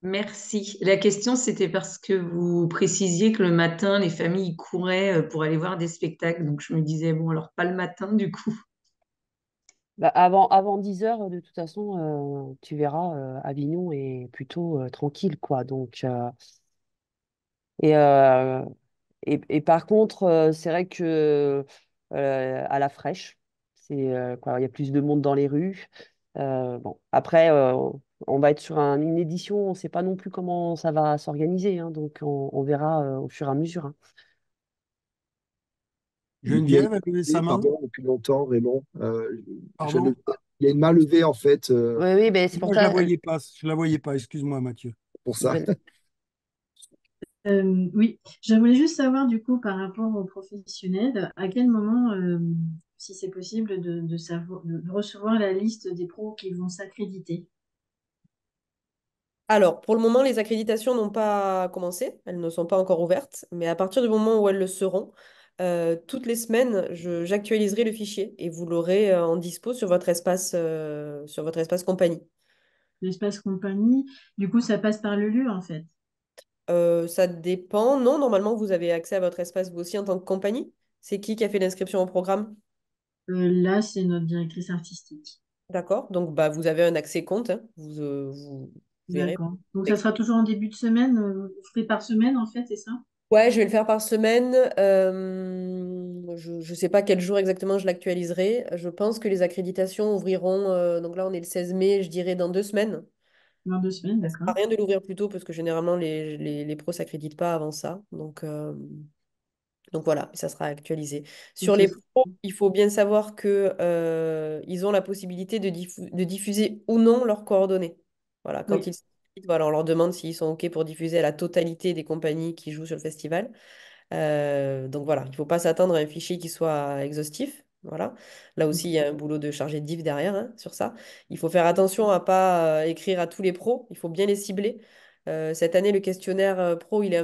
Merci. La question, c'était parce que vous précisiez que le matin, les familles couraient pour aller voir des spectacles. Donc, je me disais, bon, alors pas le matin, du coup. Bah, avant 10 heures, de toute façon, tu verras, Avignon est plutôt tranquille, quoi. Donc, et, euh, et par contre, c'est vrai que à la fraîche, quoi, il y a plus de monde dans les rues. Bon, après, on va être sur une édition, on ne sait pas non plus comment ça va s'organiser, hein, donc on verra au fur et à mesure, hein. Il y a une Geneviève main a levé sa levée, main. pardon, depuis longtemps, Raymond. Pardon? Il y a une main levée, en fait, Oui, oui, ben, c'est pour Moi, je la ça. voyais pas. Je la voyais pas. Excuse-moi, Mathieu. pour ça. Je- Oui, je voulais juste savoir du coup par rapport aux professionnels, à quel moment, si c'est possible, de recevoir la liste des pros qui vont s'accréditer. Alors, pour le moment, les accréditations n'ont pas commencé, elles ne sont pas encore ouvertes, mais à partir du moment où elles le seront, toutes les semaines, j'actualiserai le fichier et vous l'aurez en dispo sur votre espace compagnie. L'espace compagnie, du coup, ça passe par le lieu en fait. Ça dépend. Non, normalement, vous avez accès à votre espace vous aussi en tant que compagnie. C'est qui a fait l'inscription au programme? Là, c'est notre directrice artistique. D'accord. Donc, bah, vous avez un accès compte, hein. Vous verrez. D'accord. Donc, ça sera toujours en début de semaine, vous ferez par semaine en fait, c'est ça? Ouais, je vais le faire par semaine. Je ne sais pas quel jour exactement je l'actualiserai. Je pense que les accréditations ouvriront, donc là on est le 16 mai, je dirais dans 2 semaines. Dans 2 semaines, Ça sert d'accord. à rien de l'ouvrir plus tôt parce que généralement les pros s'accréditent pas avant ça. Donc voilà, ça sera actualisé. Donc, Sur ça les sera- pros, il faut bien savoir que, ils ont la possibilité de diffuser ou non leurs coordonnées. Voilà, quand Oui, ils s'inscrivent, voilà, on leur demande s'ils sont OK pour diffuser à la totalité des compagnies qui jouent sur le festival. Donc voilà, il ne faut pas s'attendre à un fichier qui soit exhaustif. Voilà. Là aussi, il y a un boulot de chargé de diff derrière, hein, sur ça. Il faut faire attention à pas écrire à tous les pros. Il faut bien les cibler. Cette année, le questionnaire pro, il a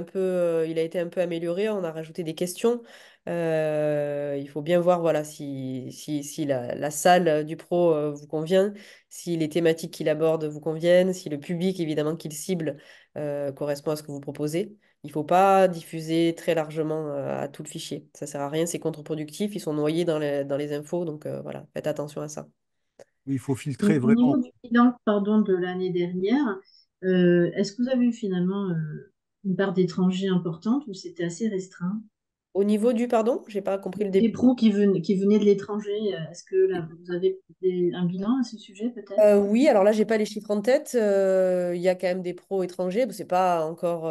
été un peu amélioré. On a rajouté des questions. Il faut bien voir voilà, si la salle du pro vous convient, si les thématiques qu'il aborde vous conviennent, si le public, évidemment, qu'il cible correspond à ce que vous proposez. Il ne faut pas diffuser très largement à tout le fichier. Ça sert à rien, c'est contre-productif. Ils sont noyés dans les infos, donc voilà, faites attention à ça. Il faut filtrer au niveau vraiment. du bilan, pardon, de l'année dernière, est-ce que vous avez eu finalement une part d'étrangers importante ou c'était assez restreint? Au niveau du, pardon, j'ai pas compris le Des début. pros qui venaient de l'étranger, est-ce que là, vous avez un bilan à ce sujet peut-être? Oui, alors là, j'ai pas les chiffres en tête. Il y a quand même des pros étrangers. Bon, c'est pas encore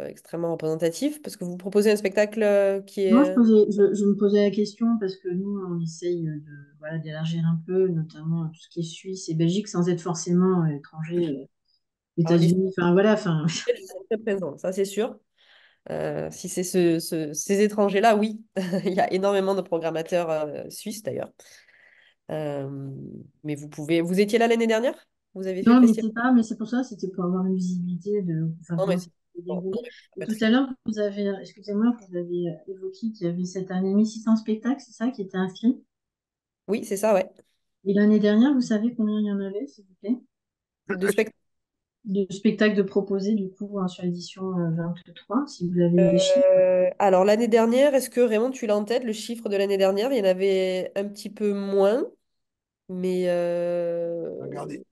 extrêmement représentatif parce que vous proposez un spectacle qui Moi, est. je me posais la question parce que nous, on essaye voilà, d'élargir un peu, notamment tout ce qui est Suisse et Belgique, sans être forcément étranger, Alors, les États-Unis, enfin voilà, enfin, Suisses sont très présents, ça c'est sûr. Si c'est ces étrangers-là, oui. Il y a énormément de programmateurs suisses d'ailleurs. Euh, mais vous pouvez. Vous étiez là l'année dernière? Vous avez fait non, le on n'y festival? était pas, mais c'est pour ça, c'était pour avoir une visibilité de enfin, Non, mais comment ça c'est s'est bon. déroulé. Non, mais Et pas tout très- à l'heure, vous avez, excusez-moi, vous avez évoqué qu'il y avait cette année 1600 spectacles, c'est ça, qui étaient inscrits? Oui, c'est ça, ouais. Et l'année dernière, vous savez combien il y en avait, s'il vous plaît? De spectacles. De spectacles de proposés, du coup, hein, sur l'édition 23, si vous avez des chiffres. Alors, l'année dernière, est-ce que Raymond, tu l'as en tête, le chiffre de l'année dernière? Il y en avait un petit peu moins, mais Regardez.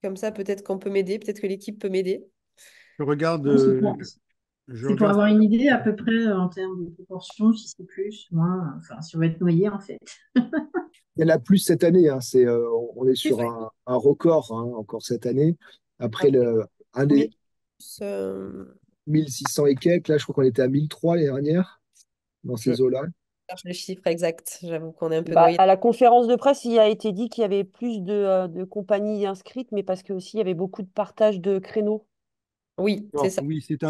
comme ça, peut-être qu'on peut m'aider, peut-être que l'équipe peut m'aider. Je regarde, Non, je c'est pour regarde. avoir une idée à peu près en termes de proportion, si c'est plus, moins, enfin, si on va être noyé, en fait. Il y en a plus cette année, hein, on est Plus, sur ouais. un record, hein, encore cette année. Après Après, un combien des plus, 1600 et quelques, là je crois qu'on était à 1003 l'année dernière, dans je ces eaux-là. cherche le chiffre exact. J'avoue qu'on est un peu Bah, noyé. à la conférence de presse, il a été dit qu'il y avait plus de compagnies inscrites, mais parce que aussi il y avait beaucoup de partage de créneaux. Oui, c'est Alors, ça. oui, c'est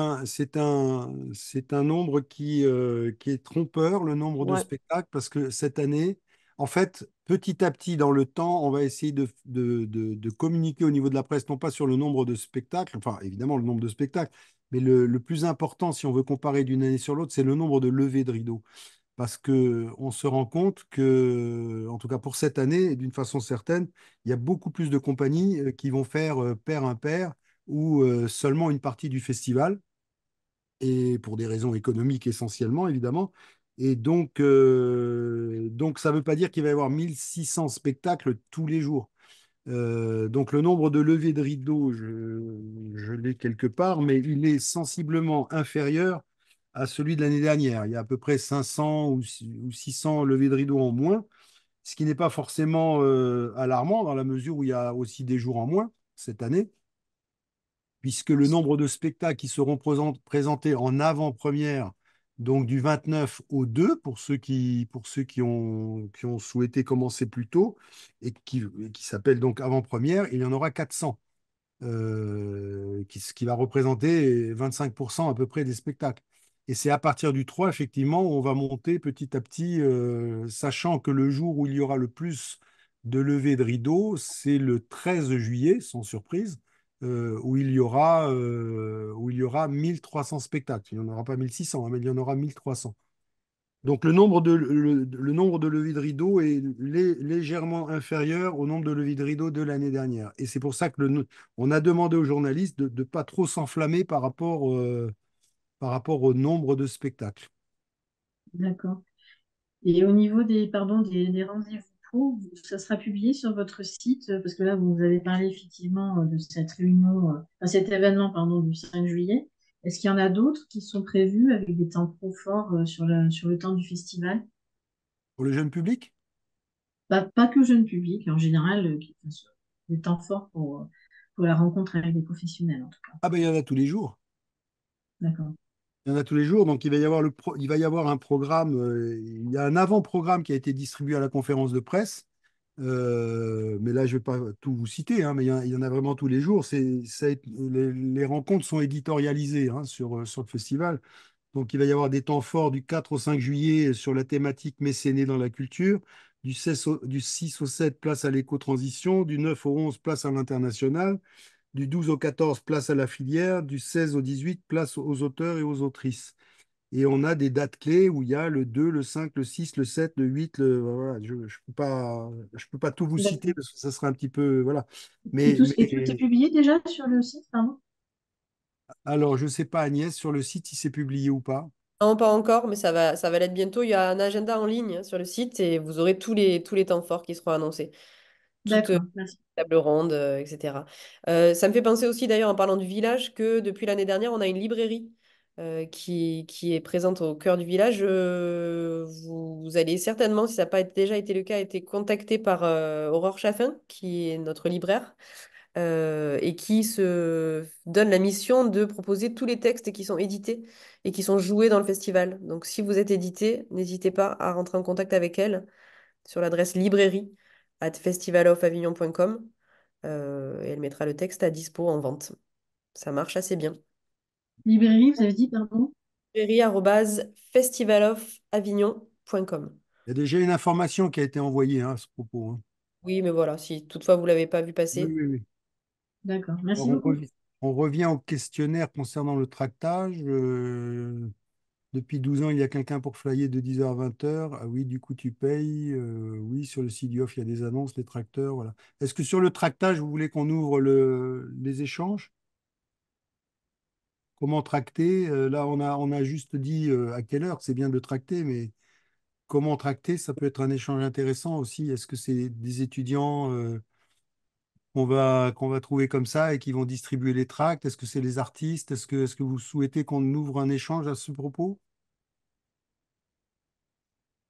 un nombre qui est trompeur, le nombre de Ouais. spectacles, parce que cette année, en fait, petit à petit dans le temps, on va essayer de communiquer au niveau de la presse, non pas sur le nombre de spectacles, enfin évidemment le nombre de spectacles, mais le plus important, si on veut comparer d'une année sur l'autre, c'est le nombre de levées de rideaux. Parce que on se rend compte que, en tout cas pour cette année, et d'une façon certaine, il y a beaucoup plus de compagnies qui vont faire pair impair ou seulement une partie du festival, et pour des raisons économiques essentiellement, évidemment. Et donc ça ne veut pas dire qu'il va y avoir 1600 spectacles tous les jours. Donc le nombre de levées de rideaux, je l'ai quelque part, mais il est sensiblement inférieur à celui de l'année dernière. Il y a à peu près 500 ou 600 levées de rideaux en moins, ce qui n'est pas forcément alarmant dans la mesure où il y a aussi des jours en moins cette année, puisque le nombre de spectacles qui seront présentés en avant-première, donc du 29 au 2, pour ceux qui ont souhaité commencer plus tôt, et qui s'appelle donc avant-première, il y en aura 400, ce qui va représenter 25% à peu près des spectacles. Et c'est à partir du 3, effectivement, où on va monter petit à petit, sachant que le jour où il y aura le plus de levées de rideaux, c'est le 13 juillet, sans surprise, où il y aura 1300 spectacles. Il n'y en aura pas 1600, hein, mais il y en aura 1300. Donc le nombre de levées de rideaux est légèrement inférieur au nombre de levées de rideaux de l'année dernière. Et c'est pour ça que on a demandé aux journalistes de ne pas trop s'enflammer par rapport au nombre de spectacles. D'accord. Et au niveau des rendez-vous pro, ça sera publié sur votre site, parce que là, vous avez parlé effectivement de cette réunion, enfin, cet événement, pardon, du 5 juillet. Est-ce qu'il y en a d'autres qui sont prévus avec des temps trop forts sur le temps du festival? Pour le jeune public? Pas que jeune public, en général, des temps forts pour la rencontre avec des professionnels, en tout cas. Ah ben il y en a tous les jours. D'accord. Il y en a tous les jours, donc il va y avoir un programme, il y a un avant-programme qui a été distribué à la conférence de presse, mais là je ne vais pas tout vous citer, hein, mais il y en a vraiment tous les jours. Les rencontres sont éditorialisées, hein, sur le festival, donc il va y avoir des temps forts du 4 au 5 juillet sur la thématique mécénée dans la culture, du 6 au 7 place à l'éco-transition, du 9 au 11 place à l'international, du 12 au 14, place à la filière. Du 16 au 18, place aux auteurs et aux autrices. Et on a des dates clés où il y a le 2, le 5, le 6, le 7, le 8. Voilà, je ne peux pas tout vous citer D'accord. parce que ça serait un petit peu. Voilà. Et Mais, tout est publié déjà sur le site, pardon? alors, je ne sais pas, Agnès, sur le site si c'est publié ou pas. Non, pas encore, mais ça va l'être bientôt. Il y a un agenda en ligne sur le site et vous aurez tous les temps forts qui seront annoncés. Toute D'accord, merci. table ronde, etc. Ça me fait penser aussi, d'ailleurs, en parlant du village, que depuis l'année dernière, on a une librairie qui est présente au cœur du village. Vous allez certainement, si ça n'a pas déjà été le cas, été contacté par Aurore Chaffin, qui est notre libraire, et qui se donne la mission de proposer tous les textes qui sont édités et qui sont joués dans le festival. Donc, si vous êtes édité, n'hésitez pas à rentrer en contact avec elle sur l'adresse librairie@festivalofavignon.com, et elle mettra le texte à dispo en vente. Ça marche assez bien. Librairie, vous avez dit, pardon? Librairie@festivalofavignon.com. Il y a déjà une information qui a été envoyée, hein, à ce propos, hein. Oui, mais voilà, si toutefois vous ne l'avez pas vu Oui, passer. oui, oui. D'accord, Alors, merci on beaucoup. revient, on revient au questionnaire concernant le tractage. Depuis 12 ans, il y a quelqu'un pour flyer de 10h à 20h. Ah oui, du coup, tu payes. Oui, sur le site du off, il y a des annonces, les tracteurs, voilà. Est-ce que sur le tractage, vous voulez qu'on ouvre les échanges? Comment tracter? Là, on a juste dit à quelle heure, c'est bien de tracter, mais comment tracter, ça peut être un échange intéressant aussi. Est-ce que c'est des étudiants qu'on va trouver comme ça et qui vont distribuer les tracts? Est-ce que c'est les artistes? Est-ce que vous souhaitez qu'on ouvre un échange à ce propos?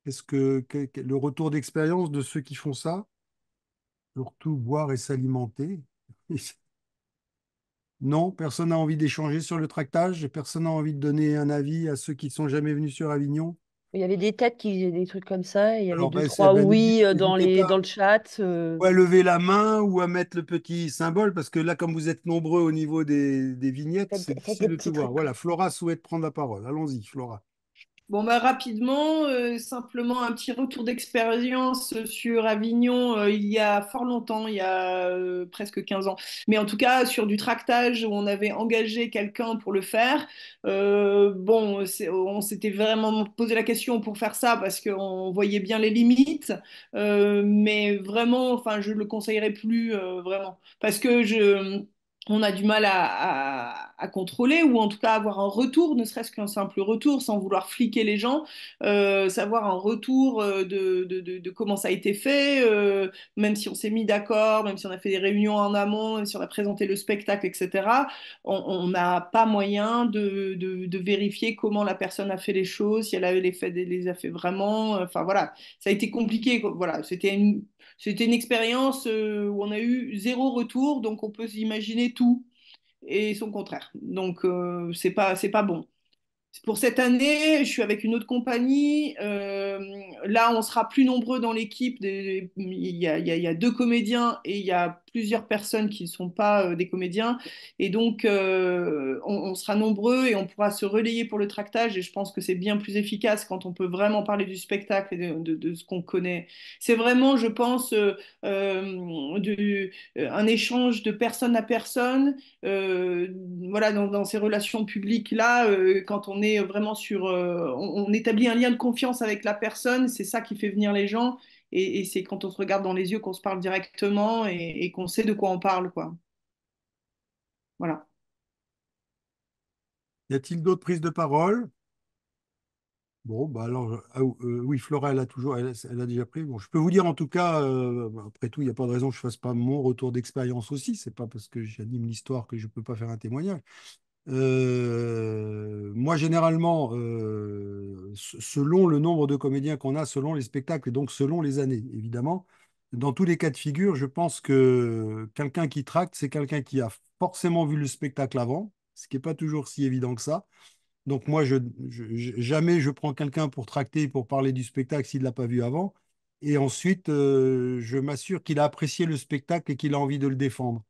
Est-ce que le retour d'expérience de ceux qui font ça, surtout boire et s'alimenter? Non, personne n'a envie d'échanger sur le tractage, personne n'a envie de donner un avis à ceux qui ne sont jamais venus sur Avignon. Il y avait des têtes qui disaient des trucs comme ça, et il y avait Alors, deux, ben, trois oui n'hésitez dans pas le chat. ou à lever la main ou à mettre le petit symbole, parce que là, comme vous êtes nombreux au niveau des vignettes, c'est Faites difficile des de tout petits voir. trucs. Voilà, Flora souhaite prendre la parole. Allons-y, Flora. Bon, bah, rapidement, simplement un petit retour d'expérience sur Avignon il y a fort longtemps, il y a presque 15 ans. Mais en tout cas, sur du tractage où on avait engagé quelqu'un pour le faire. Bon, on s'était vraiment posé la question pour faire ça parce qu'on voyait bien les limites. Mais vraiment, enfin, je le conseillerais plus vraiment. Parce que on a du mal à contrôler ou en tout cas avoir un retour, ne serait-ce qu'un simple retour sans vouloir fliquer les gens, savoir un retour de comment ça a été fait, même si on s'est mis d'accord, même si on a fait des réunions en amont, même si on a présenté le spectacle, etc. On n'a pas moyen de vérifier comment la personne a fait les choses, si elle avait les a fait vraiment. Enfin voilà, ça a été compliqué, quoi. Voilà, c'était une expérience où on a eu zéro retour, donc on peut s'imaginer tout et son contraire. Donc c'est pas bon. Pour cette année, je suis avec une autre compagnie. Là, on sera plus nombreux dans l'équipe. Il y a deux comédiens et il y a plusieurs personnes qui ne sont pas des comédiens. Et donc, on sera nombreux et on pourra se relayer pour le tractage. Et je pense que c'est bien plus efficace quand on peut vraiment parler du spectacle et de ce qu'on connaît. C'est vraiment, je pense, un échange de personne à personne, euh, voilà, dans ces relations publiques-là, quand on est vraiment on établit un lien de confiance avec la personne, c'est ça qui fait venir les gens, et c'est quand on se regarde dans les yeux qu'on se parle directement et qu'on sait de quoi on parle, quoi. Voilà. Y a-t-il d'autres prises de parole? Bon, bah alors, oui, Flora, elle a toujours, elle a déjà pris. Bon, je peux vous dire en tout cas, après tout, il n'y a pas de raison que je ne fasse pas mon retour d'expérience aussi. C'est pas parce que j'anime l'histoire que je ne peux pas faire un témoignage. Moi, généralement, selon le nombre de comédiens qu'on a, selon les spectacles et donc selon les années, évidemment, dans tous les cas de figure, je pense que quelqu'un qui tracte, c'est quelqu'un qui a forcément vu le spectacle avant, ce qui n'est pas toujours si évident que ça. Donc moi, jamais je prends quelqu'un pour tracter, pour parler du spectacle s'il ne l'a pas vu avant. Et ensuite, je m'assure qu'il a apprécié le spectacle et qu'il a envie de le défendre.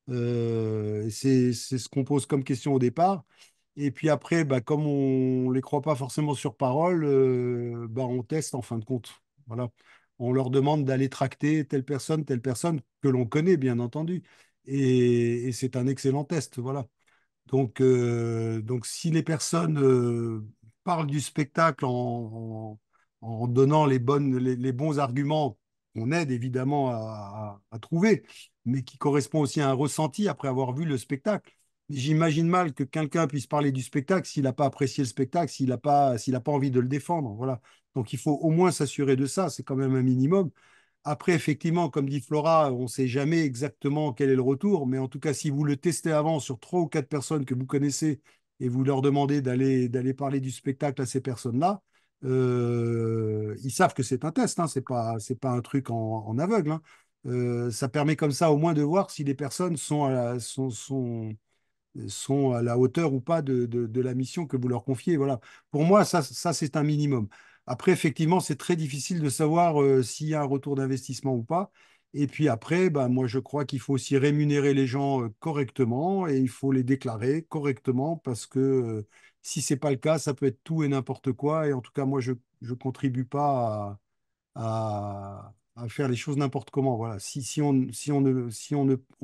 C'est ce qu'on pose comme question au départ. Et puis après, bah, comme on ne les croit pas forcément sur parole, bah, on teste en fin de compte. Voilà. On leur demande d'aller tracter telle personne que l'on connaît, bien entendu. Et c'est un excellent test. Voilà. Donc si les personnes parlent du spectacle en donnant les bons arguments, on aide évidemment à trouver, mais qui correspond aussi à un ressenti après avoir vu le spectacle. J'imagine mal que quelqu'un puisse parler du spectacle s'il n'a pas apprécié le spectacle, s'il n'a pas envie de le défendre. Voilà. Donc il faut au moins s'assurer de ça, c'est quand même un minimum. Après, effectivement, comme dit Flora, on ne sait jamais exactement quel est le retour, mais en tout cas, si vous le testez avant sur trois ou quatre personnes que vous connaissez et vous leur demandez d'aller parler du spectacle à ces personnes-là, ils savent que c'est un test, hein, c'est pas un truc en aveugle, hein. Ça permet comme ça au moins de voir si les personnes sont à la hauteur ou pas de la mission que vous leur confiez. Voilà. Pour moi, ça c'est un minimum. Après, effectivement, c'est très difficile de savoir s'il y a un retour d'investissement ou pas. Et puis après, bah, moi, je crois qu'il faut aussi rémunérer les gens correctement et il faut les déclarer correctement parce que si c'est pas le cas, ça peut être tout et n'importe quoi. Et en tout cas, moi, je ne contribue pas à faire les choses n'importe comment. Voilà. Si on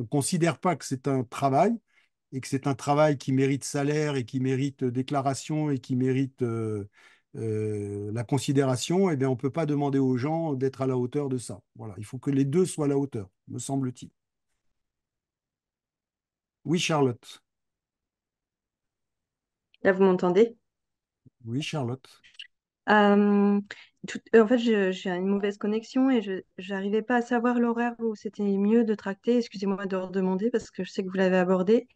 considère pas que c'est un travail, et que c'est un travail qui mérite salaire et qui mérite déclaration et qui mérite la considération, eh bien, on ne peut pas demander aux gens d'être à la hauteur de ça. Voilà, il faut que les deux soient à la hauteur, me semble-t-il. Oui, Charlotte. Là, vous m'entendez? Oui, Charlotte. Euh, En fait, j'ai une mauvaise connexion et je n'arrivais pas à savoir l'horaire où c'était mieux de tracter. Excusez-moi de redemander parce que je sais que vous l'avez abordé.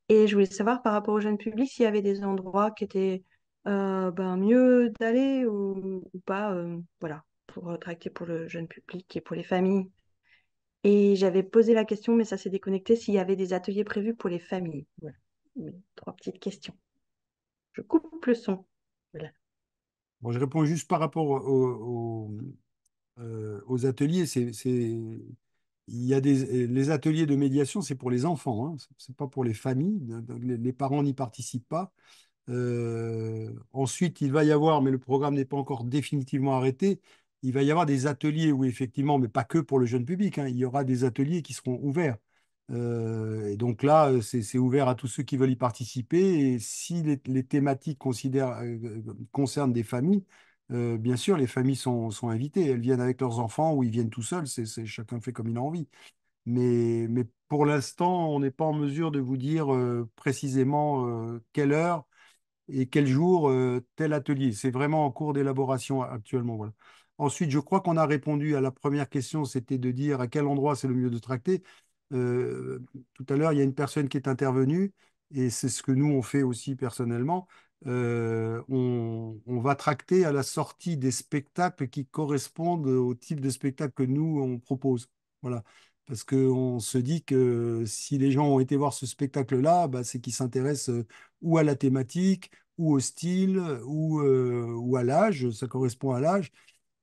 Et je voulais savoir par rapport au jeune public s'il y avait des endroits qui étaient ben, mieux d'aller ou pas, voilà, pour tracter pour le jeune public et pour les familles. Et j'avais posé la question, mais ça s'est déconnecté, s'il y avait des ateliers prévus pour les familles. Voilà. Trois petites questions. Je coupe le son. Voilà. Bon, je réponds juste par rapport aux ateliers. Il y a les ateliers de médiation, c'est pour les enfants, hein. C'est pas pour les familles. Donc, les parents n'y participent pas. Ensuite, il va y avoir, mais le programme n'est pas encore définitivement arrêté, il va y avoir des ateliers où effectivement, mais pas que pour le jeune public, hein, il y aura des ateliers qui seront ouverts. Et donc là, c'est ouvert à tous ceux qui veulent y participer. Et si les thématiques concernent des familles, bien sûr, les familles sont invitées. Elles viennent avec leurs enfants ou ils viennent tout seuls. Chacun fait comme il a envie. Mais pour l'instant, on n'est pas en mesure de vous dire précisément quelle heure et quel jour tel atelier. C'est vraiment en cours d'élaboration actuellement. Voilà. Ensuite, je crois qu'on a répondu à la première question, c'était de dire à quel endroit c'est le mieux de tracter. Euh, Tout à l'heure, il y a une personne qui est intervenue, et c'est ce que nous, on fait aussi personnellement. On va tracter à la sortie des spectacles qui correspondent au type de spectacle que nous, on propose. Voilà. Parce qu'on se dit que si les gens ont été voir ce spectacle-là, bah, c'est qu'ils s'intéressent ou à la thématique, ou au style, ou à l'âge, ça correspond à l'âge.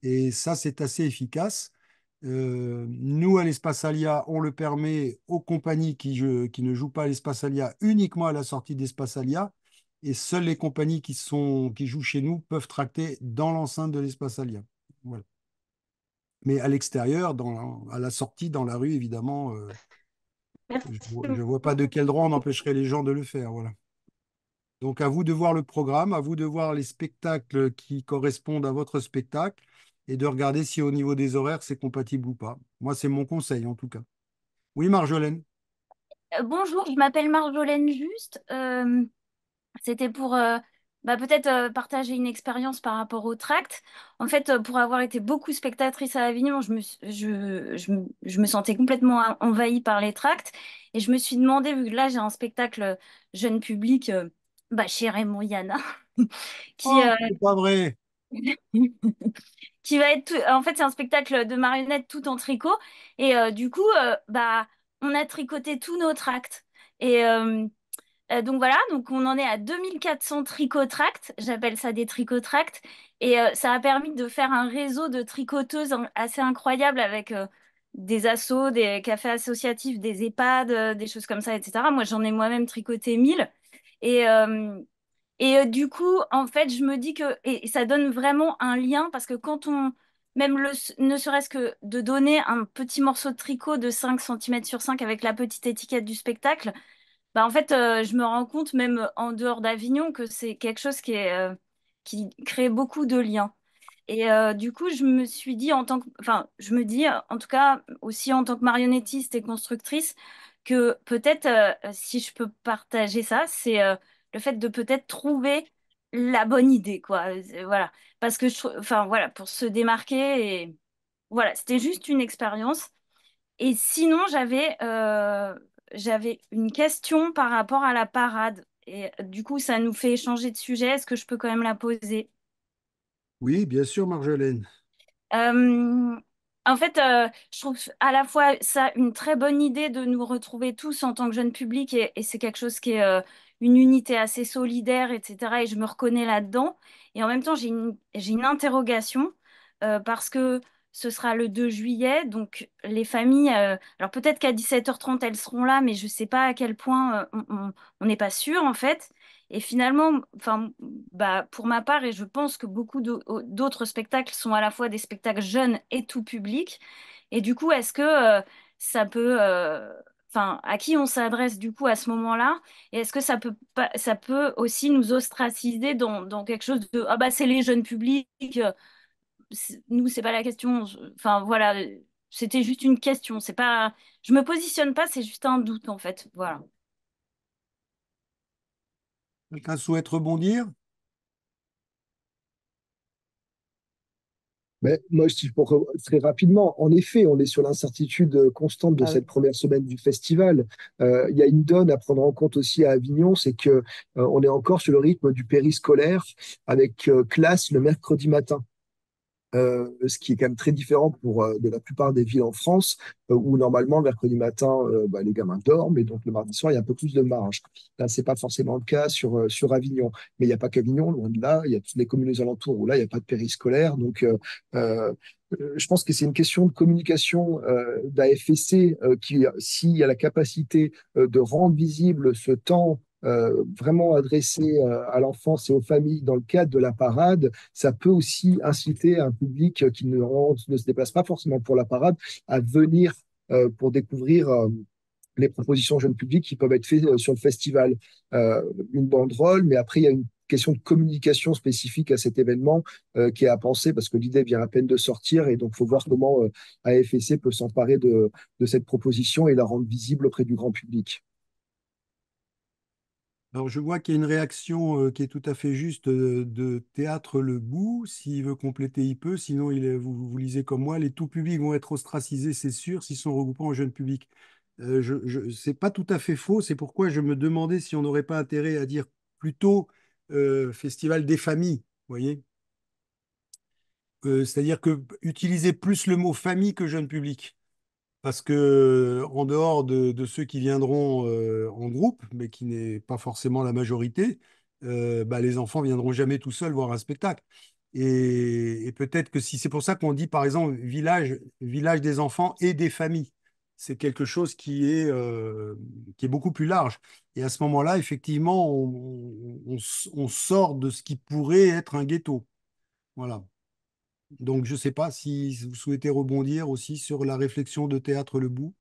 Et ça, c'est assez efficace. Nous, à l'Espace-Alia, on le permet aux compagnies qui ne jouent pas à l'Espace-Alia uniquement à la sortie d'Espace-Alia. Et seules les compagnies qui jouent chez nous peuvent tracter dans l'enceinte de l'Espace-Alia. Voilà. Mais à l'extérieur, à la sortie, dans la rue, évidemment, Merci je ne vois pas de quel droit on empêcherait les gens de le faire. Voilà. Donc, à vous de voir le programme, à vous de voir les spectacles qui correspondent à votre spectacle et de regarder si au niveau des horaires, c'est compatible ou pas. Moi, c'est mon conseil en tout cas. Oui, Marjolaine. Bonjour, je m'appelle Marjolaine Juste. C'était pour peut-être partager une expérience par rapport au tract. En fait, pour avoir été beaucoup spectatrice à Avignon, je me sentais complètement envahie par les tracts. Et je me suis demandé, vu que là j'ai un spectacle jeune public chez Raymond Yana, qui, Oh, c'est pas vrai. qui va être en fait c'est un spectacle de marionnettes tout en tricot et du coup on a tricoté tous nos tracts et donc voilà, donc on en est à 2400 tricotracts, j'appelle ça des tricotracts et ça a permis de faire un réseau de tricoteuses assez incroyable avec des assos, des cafés associatifs, des EHPAD, des choses comme ça, etc. Moi j'en ai moi-même tricoté 1000 et du coup, en fait, je me dis que et ça donne vraiment un lien parce que quand on, même ne serait-ce que de donner un petit morceau de tricot de 5 centimètres sur 5 avec la petite étiquette du spectacle, en fait, je me rends compte, même en dehors d'Avignon, que c'est quelque chose qui crée beaucoup de liens. Et du coup, je me suis dit, enfin, je me dis, en tout cas, aussi en tant que marionnettiste et constructrice, que peut-être, si je peux partager ça, c'est le fait de peut-être trouver la bonne idée, quoi. Voilà. Parce que enfin, voilà, pour se démarquer et voilà, c'était juste une expérience. Et sinon, j'avais une question par rapport à la parade. Et du coup, ça nous fait échanger de sujet. Est-ce que je peux quand même la poser? Oui, bien sûr, Marjolaine. Euh, En fait, je trouve à la fois ça une très bonne idée de nous retrouver tous en tant que jeune public et c'est quelque chose qui est une unité assez solidaire, etc. Et je me reconnais là-dedans. Et en même temps, j'ai une interrogation parce que ce sera le 2 juillet, donc les familles, alors peut-être qu'à 17h30 elles seront là, mais je ne sais pas à quel point on n'est pas sûr en fait. Et finalement, enfin, pour ma part, et je pense que beaucoup d'autres spectacles sont à la fois des spectacles jeunes et tout public. Et du coup, est-ce que ça peut, enfin, à qui on s'adresse du coup à ce moment-là? Et est-ce que ça peut pas, ça peut aussi nous ostraciser dans quelque chose de, ah bah c'est les jeunes publics, nous c'est pas la question. Enfin voilà, c'était juste une question. C'est pas, je me positionne pas, c'est juste un doute en fait. Voilà. Quelqu'un souhaite rebondir? Mais moi, je dis très rapidement, en effet, on est sur l'incertitude constante de Ah oui. cette première semaine du festival. Il y a une donne à prendre en compte aussi à Avignon, c'est que on est encore sur le rythme du périscolaire avec classe le mercredi matin. Ce qui est quand même très différent de la plupart des villes en France, où normalement, le mercredi matin, les gamins dorment, et donc le mardi soir, il y a un peu plus de marge. Là, c'est pas forcément le cas sur Avignon. Mais il n'y a pas qu'Avignon, loin de là, il y a toutes les communes aux alentours où là, il n'y a pas de périscolaire. Donc, je pense que c'est une question de communication d'AFSC qui, s'il y a la capacité de rendre visible ce temps vraiment adressé à l'enfance et aux familles dans le cadre de la parade, ça peut aussi inciter un public qui ne se déplace pas forcément pour la parade à venir pour découvrir les propositions jeunes publics qui peuvent être faites sur le festival. Une banderole, mais après, il y a une question de communication spécifique à cet événement qui est à penser parce que l'idée vient à peine de sortir et donc il faut voir comment AFSC peut s'emparer de cette proposition et la rendre visible auprès du grand public. Alors, je vois qu'il y a une réaction qui est tout à fait juste de Théâtre Le Bout. S'il veut compléter, il peut. Sinon, vous lisez comme moi, les tout publics vont être ostracisés, c'est sûr, s'ils sont regroupés en jeunes publics. C'est pas tout à fait faux. C'est pourquoi je me demandais si on n'aurait pas intérêt à dire plutôt Festival des familles. Vous voyez? C'est-à-dire que utiliser plus le mot famille que jeune public. Parce que en dehors de ceux qui viendront en groupe, mais qui n'est pas forcément la majorité, bah, les enfants viendront jamais tout seuls voir un spectacle. Et peut-être que si c'est pour ça qu'on dit par exemple village des enfants et des familles, c'est quelque chose qui est beaucoup plus large. Et à ce moment-là, effectivement, on sort de ce qui pourrait être un ghetto. Voilà. Donc, je ne sais pas si vous souhaitez rebondir aussi sur la réflexion de Théâtre Le Bout.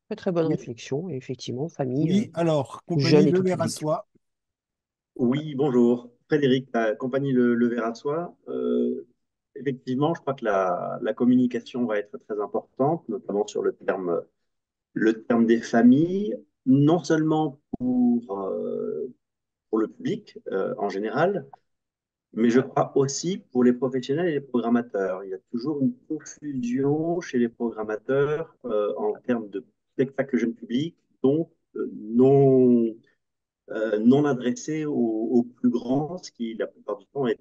Très, très bonne Oui, réflexion. Et effectivement, famille, oui, alors, compagnie jeunes et Le tout Verre à public. Soie. Oui, bonjour. Frédéric, la compagnie Le Verre à Soie. Effectivement, je crois que la communication va être très importante, notamment sur le terme des familles, non seulement pour le public en général, mais je crois aussi pour les professionnels et les programmateurs. Il y a toujours une confusion chez les programmateurs en termes de spectacle jeune public, donc non adressé aux plus grands, ce qui la plupart du temps n'est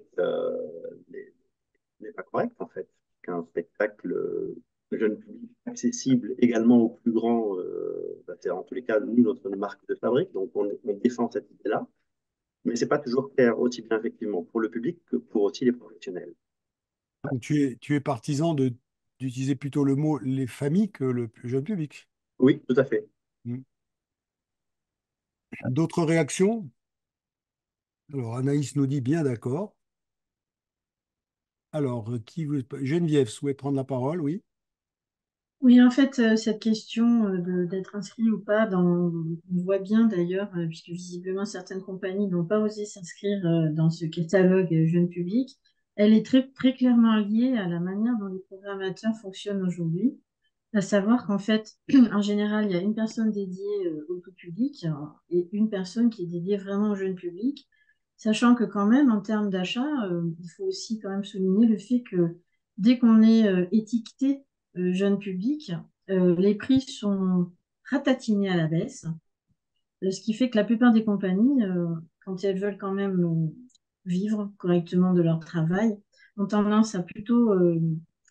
pas correct en fait. Qu'un spectacle jeune public accessible également aux plus grands, bah, c'est en tous les cas nous notre marque de fabrique, donc on défend cette idée-là, mais c'est pas toujours clair aussi bien effectivement pour le public que pour aussi les professionnels. Donc, tu es partisan d'utiliser plutôt le mot les familles que le plus jeune public. Oui, tout à fait. Hmm. D'autres réactions? Alors, Anaïs nous dit bien d'accord. Alors, Geneviève souhaite prendre la parole, oui. Oui, en fait, cette question d'être inscrit ou pas, on voit bien d'ailleurs, puisque visiblement certaines compagnies n'ont pas osé s'inscrire dans ce catalogue jeune public, elle est très, très clairement liée à la manière dont les programmateurs fonctionnent aujourd'hui, à savoir qu'en fait, en général, il y a une personne dédiée au tout public et une personne qui est dédiée vraiment au jeune public, sachant que quand même, en termes d'achat, il faut aussi quand même souligner le fait que dès qu'on est étiqueté jeune public, les prix sont ratatinés à la baisse, ce qui fait que la plupart des compagnies, quand elles veulent quand même vivre correctement de leur travail, ont tendance à plutôt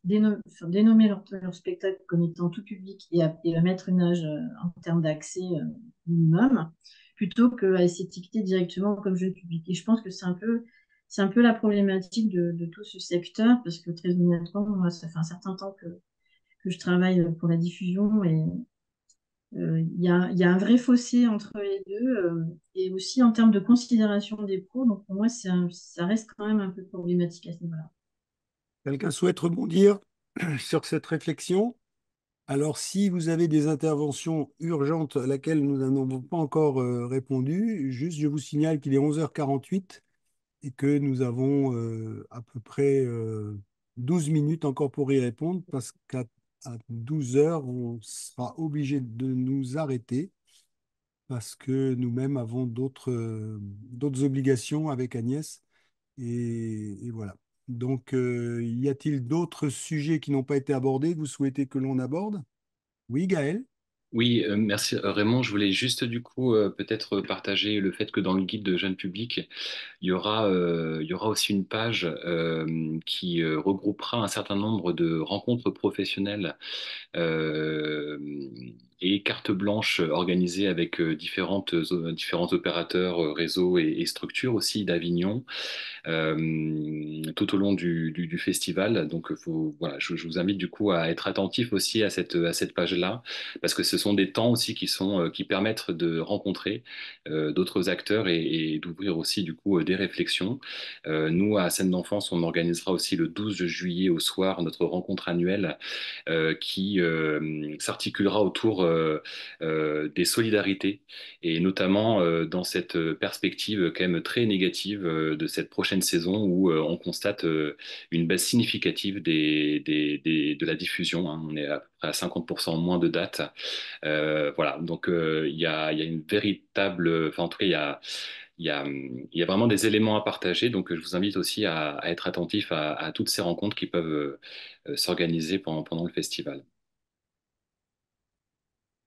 dénommer leur spectacle comme étant tout public et à mettre une âge en termes d'accès minimum, plutôt qu'à s'étiqueter directement comme jeune public. Et je pense que c'est un peu la problématique de tout ce secteur, parce que très honnêtement, moi, ça fait un certain temps que je travaille pour la diffusion et il y a un vrai fossé entre les deux et aussi en termes de considération des pros. Donc pour moi, ça reste quand même un peu problématique à ce niveau-là. Quelqu'un souhaite rebondir sur cette réflexion? Alors, si vous avez des interventions urgentes à laquelle nous n'avons pas encore répondu, juste je vous signale qu'il est 11h48 et que nous avons à peu près 12 minutes encore pour y répondre parce qu'à 12 heures, on sera obligé de nous arrêter parce que nous-mêmes avons d'autres obligations avec Agnès. Et voilà. Donc, y a-t-il d'autres sujets qui n'ont pas été abordés que vous souhaitez que l'on aborde? Oui, Gaël? Oui, merci Raymond. Je voulais juste du coup peut-être partager le fait que dans le guide de jeune public, il y aura aussi une page qui regroupera un certain nombre de rencontres professionnelles euh, et cartes blanches organisées avec différents opérateurs, réseaux et structures aussi d'Avignon tout au long du festival. Donc, voilà, je vous invite du coup à être attentif aussi à cette page-là, parce que ce sont des temps aussi qui permettent de rencontrer d'autres acteurs et d'ouvrir aussi du coup des réflexions. Nous, à Scène d'Enfance, on organisera aussi le 12 juillet au soir notre rencontre annuelle qui s'articulera autour des solidarités, et notamment dans cette perspective quand même très négative de cette prochaine saison où on constate une baisse significative de la diffusion, hein. On est à peu près à 50% moins de dates. Voilà, donc il y a une véritable, enfin en tout cas il y a vraiment des éléments à partager. Donc je vous invite aussi à être attentif à toutes ces rencontres qui peuvent s'organiser pendant le festival.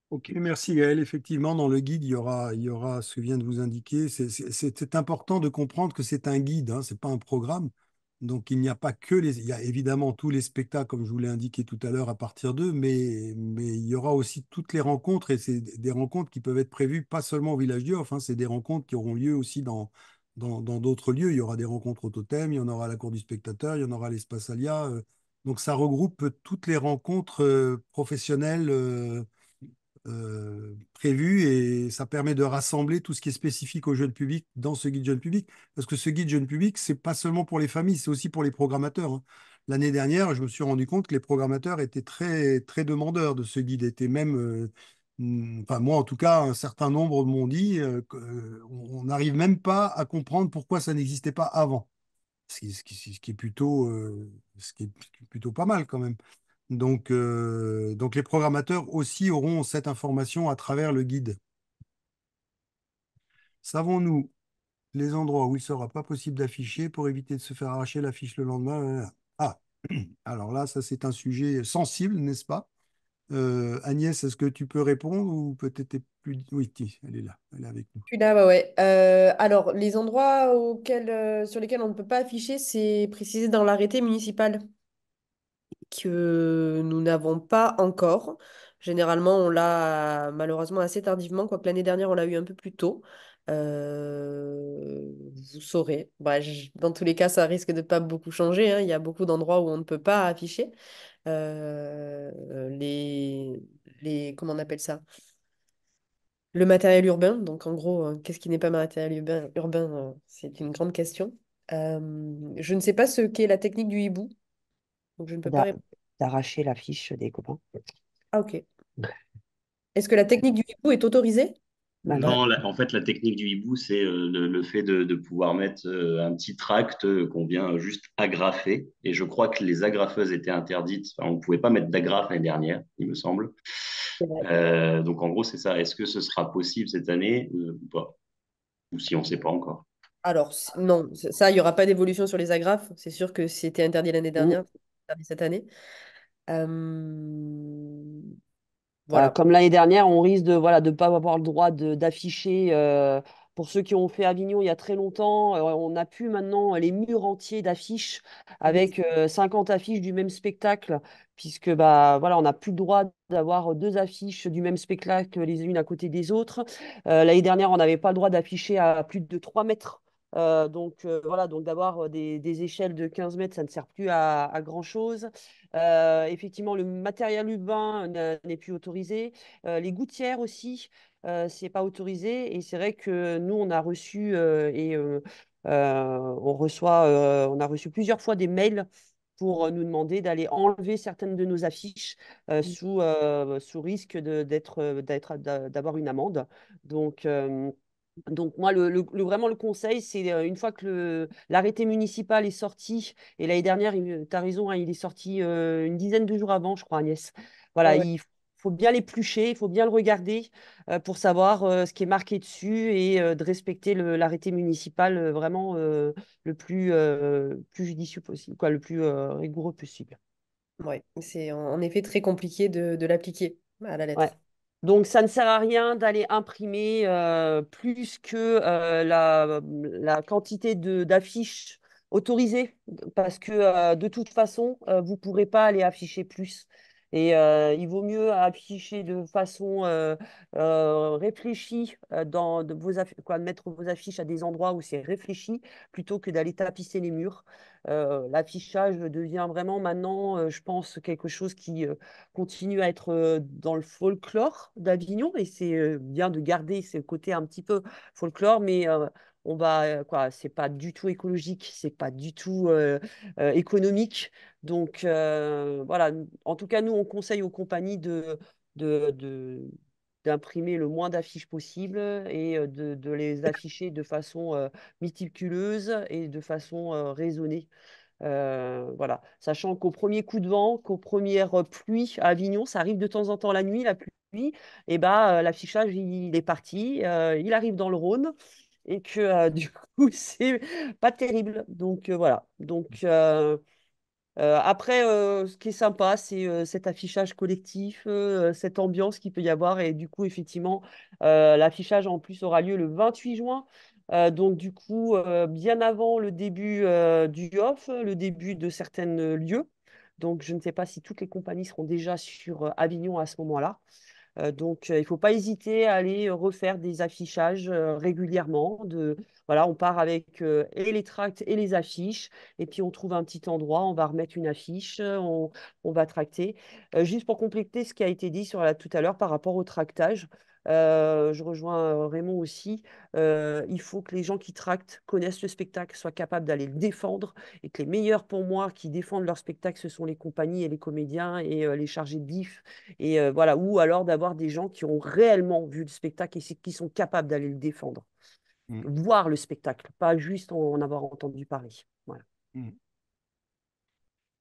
Ok, merci Gaël. Effectivement, dans le guide, il y aura ce que vient de vous indiquer. C'est important de comprendre que c'est un guide, hein, c'est pas un programme. Donc, il n'y a pas que il y a évidemment tous les spectacles, comme je vous l'ai indiqué tout à l'heure, à partir d'eux, mais il y aura aussi toutes les rencontres, et c'est des rencontres qui peuvent être prévues pas seulement au Village d'Yoff, hein, c'est des rencontres qui auront lieu aussi dans d'autres lieux. Il y aura des rencontres au Totem, il y en aura à la Cour du Spectateur, il y en aura à l'Espace Alia. Donc, ça regroupe toutes les rencontres professionnelles prévu, et ça permet de rassembler tout ce qui est spécifique au jeune public dans ce guide jeune public. Parce que ce guide jeune public, c'est pas seulement pour les familles, c'est aussi pour les programmateurs, hein. L'année dernière, je me suis rendu compte que les programmateurs étaient très, très demandeurs de ce guide, étaient même, enfin moi en tout cas, un certain nombre m'ont dit qu'on n'arrive même pas à comprendre pourquoi ça n'existait pas avant. Ce qui est plutôt, ce qui est plutôt pas mal quand même. Donc les programmateurs aussi auront cette information à travers le guide. Savons-nous les endroits où il ne sera pas possible d'afficher pour éviter de se faire arracher l'affiche le lendemain? Ah, alors là, ça c'est un sujet sensible, n'est-ce pas? Agnès, est-ce que tu peux répondre ou peut-être plus... Oui, elle est là, elle est avec nous. Je suis là, ouais, ouais. Alors, les endroits sur lesquels on ne peut pas afficher, c'est précisé dans l'arrêté municipal que nous n'avons pas encore. Généralement, on l'a malheureusement assez tardivement, quoique l'année dernière, on l'a eu un peu plus tôt. Vous saurez. Bah, dans tous les cas, ça risque de pas beaucoup changer, hein. Il y a beaucoup d'endroits où on ne peut pas afficher. Comment on appelle ça? Le matériel urbain. Donc, en gros, qu'est-ce qui n'est pas matériel urbain, c'est une grande question. Je ne sais pas ce qu'est la technique du hibou, donc je ne peux pas répondre. D'arracher l'affiche des copains. Ah, ok. Est-ce que la technique du hibou est autorisée? Bah, Non, en fait, la technique du hibou, c'est le fait de pouvoir mettre un petit tract qu'on vient juste agrafer. Et je crois que les agrafeuses étaient interdites. Enfin, on ne pouvait pas mettre d'agrafe l'année dernière, il me semble. C'est vrai. Donc, en gros, c'est ça. Est-ce que ce sera possible cette année ou pas? Ou si on ne sait pas encore. Alors, non, ça, il n'y aura pas d'évolution sur les agrafes. C'est sûr que c'était interdit l'année dernière, c'est interdit cette année. Voilà. Comme l'année dernière, on risque de voilà de pas avoir le droit d'afficher. Pour ceux qui ont fait Avignon il y a très longtemps, on a pu maintenant les murs entiers d'affiches avec 50 affiches du même spectacle, puisque bah voilà, on n'a plus le droit d'avoir deux affiches du même spectacle les unes à côté des autres. L'année dernière, on n'avait pas le droit d'afficher à plus de 3 mètres. Voilà, donc d'avoir des échelles de 15 mètres, ça ne sert plus à grand-chose. Effectivement, le matériel urbain n'est plus autorisé. Les gouttières aussi, c'est pas autorisé. Et c'est vrai que nous, on a reçu on a reçu plusieurs fois des mails pour nous demander d'aller enlever certaines de nos affiches sous risque d'avoir une amende. Donc, donc moi, vraiment le conseil, c'est une fois que l'arrêté municipal est sorti, et l'année dernière, tu as raison, hein, il est sorti une dizaine de jours avant, je crois, Agnès. Voilà, Ouais, ouais. il faut bien l'éplucher, il faut bien le regarder pour savoir ce qui est marqué dessus, et de respecter l'arrêté municipal vraiment plus judicieux possible, quoi, le plus rigoureux possible. Ouais, c'est en effet très compliqué de l'appliquer à la Ouais. lettre. Donc, ça ne sert à rien d'aller imprimer plus que la quantité d'affiches autorisées, parce que de toute façon, vous ne pourrez pas aller afficher plus. Et il vaut mieux afficher de façon réfléchie mettre vos affiches à des endroits où c'est réfléchi, plutôt que d'aller tapisser les murs. L'affichage devient vraiment maintenant, je pense, quelque chose qui continue à être dans le folklore d'Avignon, et c'est bien de garder ce côté un petit peu folklore, mais c'est pas du tout écologique, c'est pas du tout économique. Donc voilà, en tout cas, nous, on conseille aux compagnies d'imprimer le moins d'affiches possible et de les afficher de façon méticuleuse et de façon raisonnée. Voilà. Sachant qu'au premier coup de vent, qu'aux premières pluies à Avignon, ça arrive de temps en temps la nuit, la pluie, et bah, l'affichage, il est parti, il arrive dans le Rhône, et que du coup, c'est pas terrible. Donc voilà. Donc après, ce qui est sympa, c'est cet affichage collectif, cette ambiance qu'il peut y avoir. Et du coup, effectivement, l'affichage en plus aura lieu le 28 juin. Donc, du coup, bien avant le début du off, le début de certains lieux. Donc, je ne sais pas si toutes les compagnies seront déjà sur Avignon à ce moment-là. Donc, il ne faut pas hésiter à aller refaire des affichages régulièrement. Voilà, on part avec et les tracts et les affiches, et puis on trouve un petit endroit, on va remettre une affiche, on va tracter. Juste pour compléter ce qui a été dit tout à l'heure par rapport au tractage, je rejoins Raymond aussi. Il faut que les gens qui tractent connaissent le spectacle, soient capables d'aller le défendre, et que les meilleurs pour moi qui défendent leur spectacle, ce sont les compagnies et les comédiens et les chargés de diff et voilà, ou alors d'avoir des gens qui ont réellement vu le spectacle et qui sont capables d'aller le défendre, voir le spectacle, pas juste en avoir entendu parler. Voilà.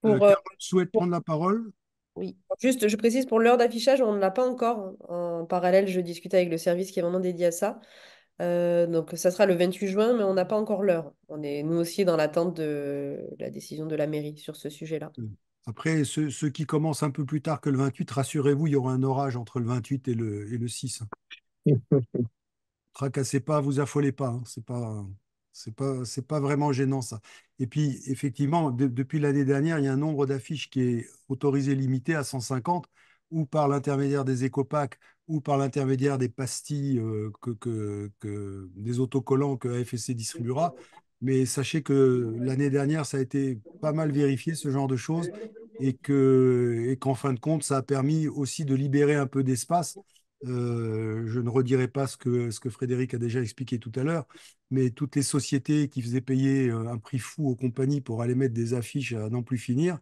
Pour, Carole souhaite prendre la parole. oui, juste, je précise, pour l'heure d'affichage, on ne l'a pas encore. En parallèle, je discute avec le service qui est vraiment dédié à ça. Donc, ça sera le 28 juin, mais on n'a pas encore l'heure. On est, nous aussi, dans l'attente de la décision de la mairie sur ce sujet-là. Après, ceux qui commencent un peu plus tard que le 28, rassurez-vous, il y aura un orage entre le 28 et le 6. Tracassez pas, vous affolez pas, hein. C'est pas vraiment gênant ça. Et puis, effectivement, depuis l'année dernière, il y a un nombre d'affiches qui est autorisé limité à 150, ou par l'intermédiaire des écopacs, ou par l'intermédiaire des pastilles des autocollants que AFSC distribuera. Mais sachez que l'année dernière, ça a été pas mal vérifié, ce genre de choses, et qu'en fin de compte, ça a permis aussi de libérer un peu d'espace. Je ne redirai pas ce que Frédéric a déjà expliqué tout à l'heure, mais toutes les sociétés qui faisaient payer un prix fou aux compagnies pour aller mettre des affiches à n'en plus finir,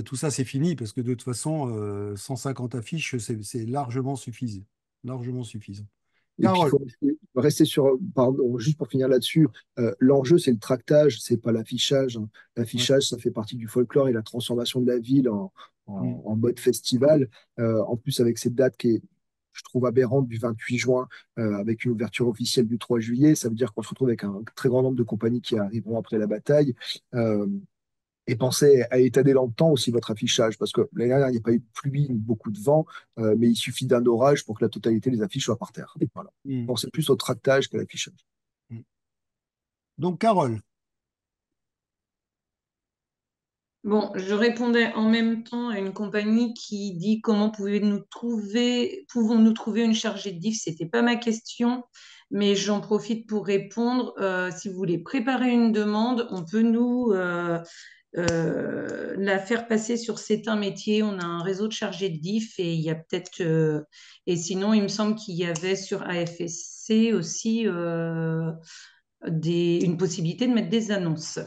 tout ça c'est fini parce que de toute façon, 150 affiches, c'est largement suffisant. Largement suffisant. Et puis, il Carole, faut rester sur, pardon, juste pour finir là-dessus, l'enjeu, c'est le tractage, c'est pas l'affichage, hein. ouais. L'affichage, ça fait partie du folklore et la transformation de la ville en mode festival. En plus, avec cette date qui est, je trouve, aberrante du 28 juin, avec une ouverture officielle du 3 juillet, ça veut dire qu'on se retrouve avec un très grand nombre de compagnies qui arriveront après la bataille. Euh, Et pensez à étaler dans le temps aussi votre affichage, parce que l'année dernière, il n'y a pas eu de pluie, ni beaucoup de vent, mais il suffit d'un orage pour que la totalité des affiches soient par terre. Voilà. Pensez plus au tractage qu'à l'affichage. Donc Carole, Bon, je répondais en même temps à une compagnie qui dit comment pouvons-nous trouver une chargée de diff. C'était pas ma question, mais j'en profite pour répondre. Si vous voulez préparer une demande, on peut nous la faire passer sur C'est un métier. On a un réseau de chargés de diff et il y a peut-être et sinon, il me semble qu'il y avait sur AFSC aussi une possibilité de mettre des annonces.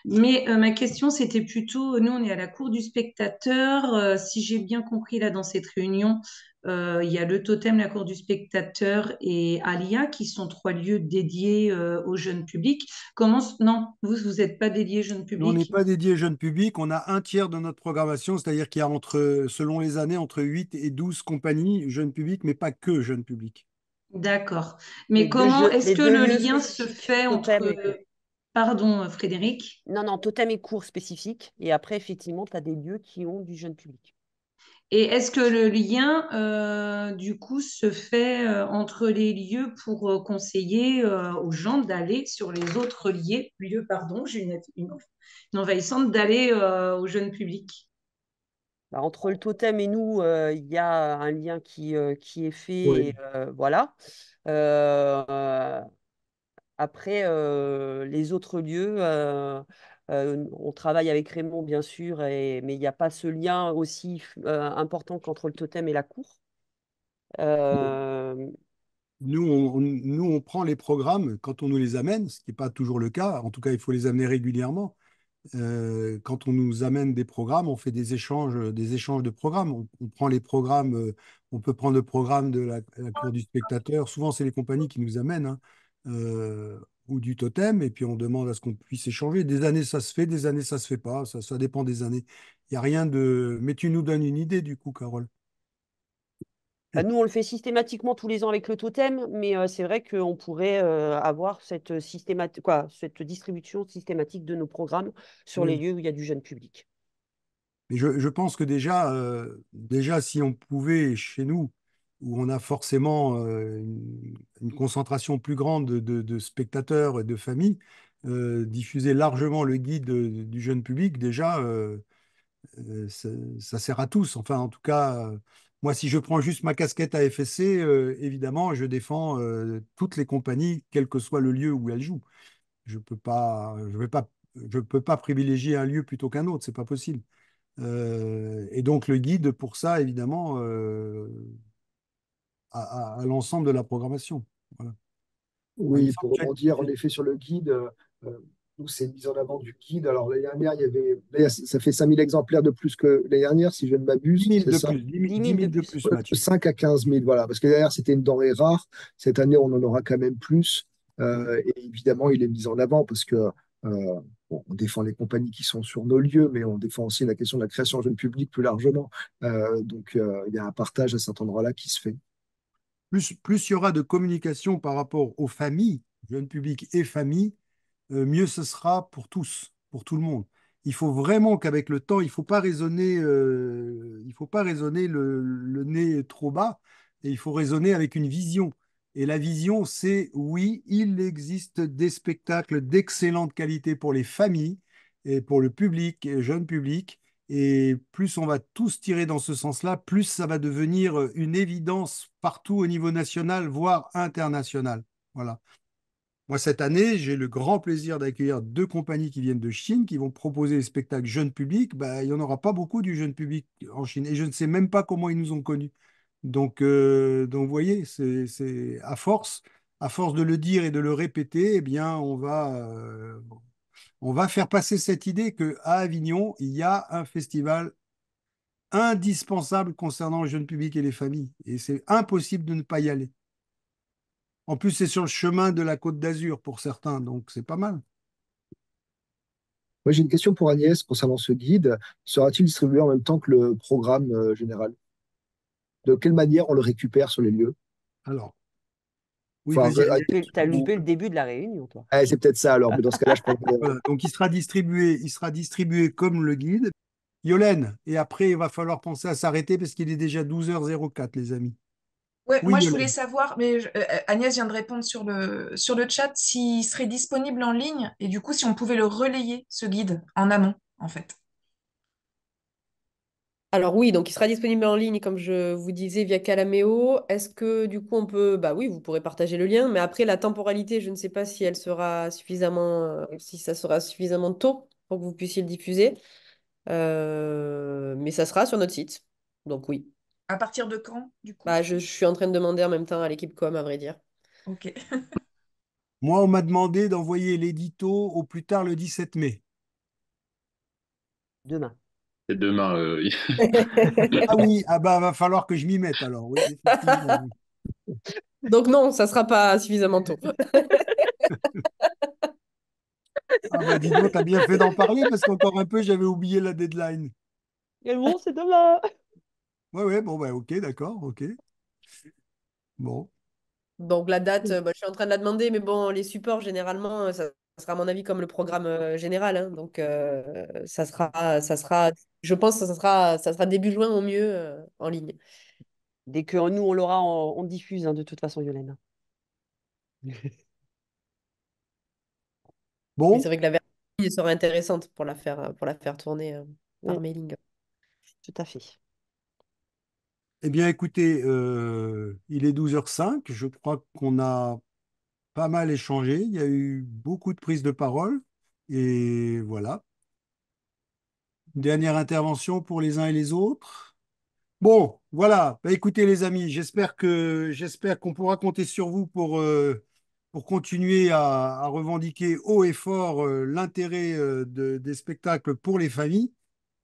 Mais ma question, c'était plutôt, nous, on est à la cour du spectateur. Si j'ai bien compris, là, dans cette réunion, il y a le Totem, la cour du spectateur et Alia, qui sont trois lieux dédiés au jeune public. Non, vous n'êtes pas dédié jeune on n'est public? pas dédié jeune public, on a un tiers de notre programmation, c'est-à-dire qu'il y a selon les années, entre 8 et 12 compagnies jeune public, mais pas que jeune public. D'accord. Mais comment est-ce Les que deux le lieux lien se spécifiques, fait Totem entre... et cours. Pardon, Frédéric? Non, non, Totem et cours spécifiques. Et après, effectivement, tu as des lieux qui ont du jeune public. Et est-ce que le lien, du coup, se fait entre les lieux pour conseiller aux gens d'aller sur les autres lieux, pardon, j'ai une envahissante, d'aller au jeune public? Bah, entre le Totem et nous, il y a un lien qui est fait. Oui. Et, voilà. Euh, Après, les autres lieux, on travaille avec Raymond, bien sûr, mais il n'y a pas ce lien aussi important qu'entre le Totem et la cour. Euh, Nous, on prend les programmes quand on nous les amène, ce qui n'est pas toujours le cas. En tout cas, il faut les amener régulièrement. Quand on nous amène des programmes, on fait des échanges de programmes. On prend les programmes, on peut prendre le programme de la cour du spectateur. Souvent, c'est les compagnies qui nous amènent, hein, ou du totem, et puis on demande à ce qu'on puisse échanger. Des années, ça se fait, des années, ça se fait pas. Ça dépend des années. Il n'y a rien de. Mais tu nous donnes une idée, du coup, Carole. Bah, nous, on le fait systématiquement tous les ans avec le totem, mais c'est vrai qu'on pourrait avoir cette distribution systématique de nos programmes sur les Oui. lieux où il y a du jeune public. Mais je pense que déjà, si on pouvait, chez nous, où on a forcément une concentration plus grande de spectateurs et de familles, diffuser largement le guide du jeune public, déjà, ça sert à tous. Enfin, en tout cas, moi, si je prends juste ma casquette à FSC, évidemment, je défends toutes les compagnies, quel que soit le lieu où elles jouent. Je peux pas privilégier un lieu plutôt qu'un autre, c'est pas possible. Et donc le guide pour ça, évidemment, à l'ensemble de la programmation. Voilà. Il me Oui, semble pour que rebondir en effet sur le guide, nous, c'est une mise en avant du guide. Alors, l'année dernière, il y avait, là, ça fait 5000 exemplaires de plus que l'année dernière, si je ne 10 m'abuse, 000 c'est de ça? plus, 10 10 000 de 000 de plus. plus, Mathieu. 5 à 15 000, voilà. Parce que derrière, c'était une denrée rare. Cette année, on en aura quand même plus. Et évidemment, il est mis en avant parce que bon, on défend les compagnies qui sont sur nos lieux, mais on défend aussi la question de la création jeune public plus largement. Donc, il y a un partage à cet endroit-là qui se fait. Plus il y aura de communication par rapport aux familles, jeunes publics et familles, mieux ce sera pour tous, pour tout le monde. Il faut vraiment qu'avec le temps, il faut pas raisonner le nez trop bas, et il faut raisonner avec une vision. Et la vision, c'est oui, il existe des spectacles d'excellente qualité pour les familles et pour le public, jeune public. Et plus on va tous tirer dans ce sens-là, plus ça va devenir une évidence partout au niveau national, voire international. Voilà. Moi, cette année, j'ai le grand plaisir d'accueillir deux compagnies qui viennent de Chine, qui vont proposer des spectacles jeunes publics. Ben, il n'y en aura pas beaucoup du jeune public en Chine. Et je ne sais même pas comment ils nous ont connus. Donc vous voyez, c'est à force de le dire et de le répéter, eh bien, on va faire passer cette idée qu'à Avignon, il y a un festival indispensable concernant le jeune public et les familles. Et c'est impossible de ne pas y aller. En plus, c'est sur le chemin de la Côte d'Azur pour certains, donc c'est pas mal. Moi, j'ai une question pour Agnès concernant ce guide. Sera-t-il distribué en même temps que le programme général? De quelle manière on le récupère sur les lieux? Alors, oui, Enfin, vas-y, Agnès. T'as loupé le début de la réunion, toi. c'est peut-être ça alors, mais dans ce cas-là, je prends. Voilà. Donc, il sera distribué comme le guide. Yolène, et après, il va falloir penser à s'arrêter parce qu'il est déjà 12h04, les amis. Ouais, Oui, moi je voulais Yolène. savoir, mais Agnès vient de répondre sur le chat, s'il serait disponible en ligne et du coup si on pouvait le relayer, ce guide, en amont, en fait. Alors oui, donc il sera disponible en ligne, comme je vous disais, via Calameo. Est-ce que du coup on peut... Bah oui, vous pourrez partager le lien, mais après la temporalité, je ne sais pas si elle sera suffisamment... si ça sera suffisamment tôt pour que vous puissiez le diffuser. Mais ça sera sur notre site. Donc oui. À partir de quand, du coup? Bah, je suis en train de demander en même temps à l'équipe com, à vrai dire. Ok. Moi, on m'a demandé d'envoyer l'édito au plus tard le 17 mai. Demain. C'est demain. Ah oui, ah bah, va falloir que je m'y mette alors. Oui, effectivement. Oui. Donc non, ça sera pas suffisamment tôt. Ah bah dis donc, t'as bien fait d'en parler parce qu'encore un peu, j'avais oublié la deadline. Et bon, c'est demain. Ouais, ouais, bon, bah ok, d'accord, ok. Bon. Donc la date, bah, je suis en train de la demander, mais bon, les supports, généralement, ça sera à mon avis comme le programme général, hein. Donc je pense que ça sera début juin au mieux en ligne. Dès que nous, on l'aura, on diffuse, hein, de toute façon, Yolène. Mais c'est Bon, vrai que la version en ligne sera intéressante pour la faire tourner par Mm, mailing. tout à fait. eh bien écoutez, il est 12h05. Je crois qu'on a pas mal échangé. Il y a eu beaucoup de prises de parole. Et voilà. Une dernière intervention pour les uns et les autres. Bon, voilà. Bah, écoutez les amis, j'espère qu'on pourra compter sur vous pour continuer à revendiquer haut et fort l'intérêt des spectacles pour les familles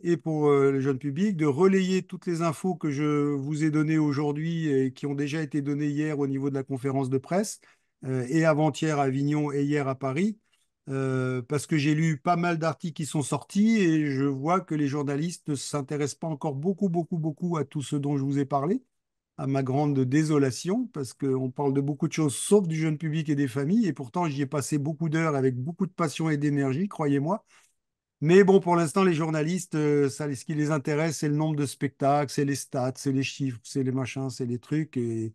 et pour le jeune public, de relayer toutes les infos que je vous ai données aujourd'hui et qui ont déjà été données hier au niveau de la conférence de presse et avant-hier à Avignon et hier à Paris, parce que j'ai lu pas mal d'articles qui sont sortis et je vois que les journalistes ne s'intéressent pas encore beaucoup, beaucoup, beaucoup à tout ce dont je vous ai parlé, à ma grande désolation, parce qu'on parle de beaucoup de choses sauf du jeune public et des familles, et pourtant j'y ai passé beaucoup d'heures avec beaucoup de passion et d'énergie, croyez-moi. Mais bon, pour l'instant, les journalistes, ce qui les intéresse, c'est le nombre de spectacles, c'est les stats, c'est les chiffres, c'est les machins, c'est les trucs. Et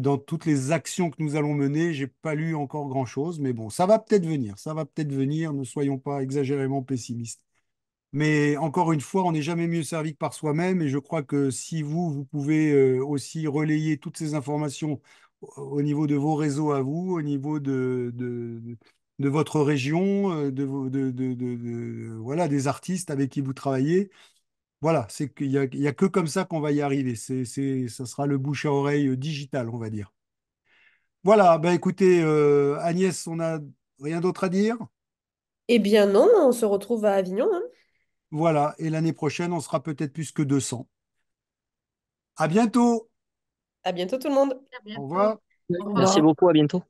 dans toutes les actions que nous allons mener, j'ai pas lu encore grand-chose. Mais bon, ça va peut-être venir. Ça va peut-être venir. Ne soyons pas exagérément pessimistes. Mais encore une fois, on n'est jamais mieux servi que par soi-même. Et je crois que si vous pouvez aussi relayer toutes ces informations au niveau de vos réseaux à vous, au niveau de votre région, voilà, des artistes avec qui vous travaillez. Voilà, c'est il y a que comme ça qu'on va y arriver. Ça sera le bouche à oreille digital, on va dire. Voilà, ben écoutez, Agnès, on n'a rien d'autre à dire. Eh bien non, on se retrouve à Avignon, hein. Voilà, et l'année prochaine, on sera peut-être plus que 200. À bientôt. À bientôt tout le monde. À Au bientôt. revoir. Au Merci revoir. beaucoup, à bientôt.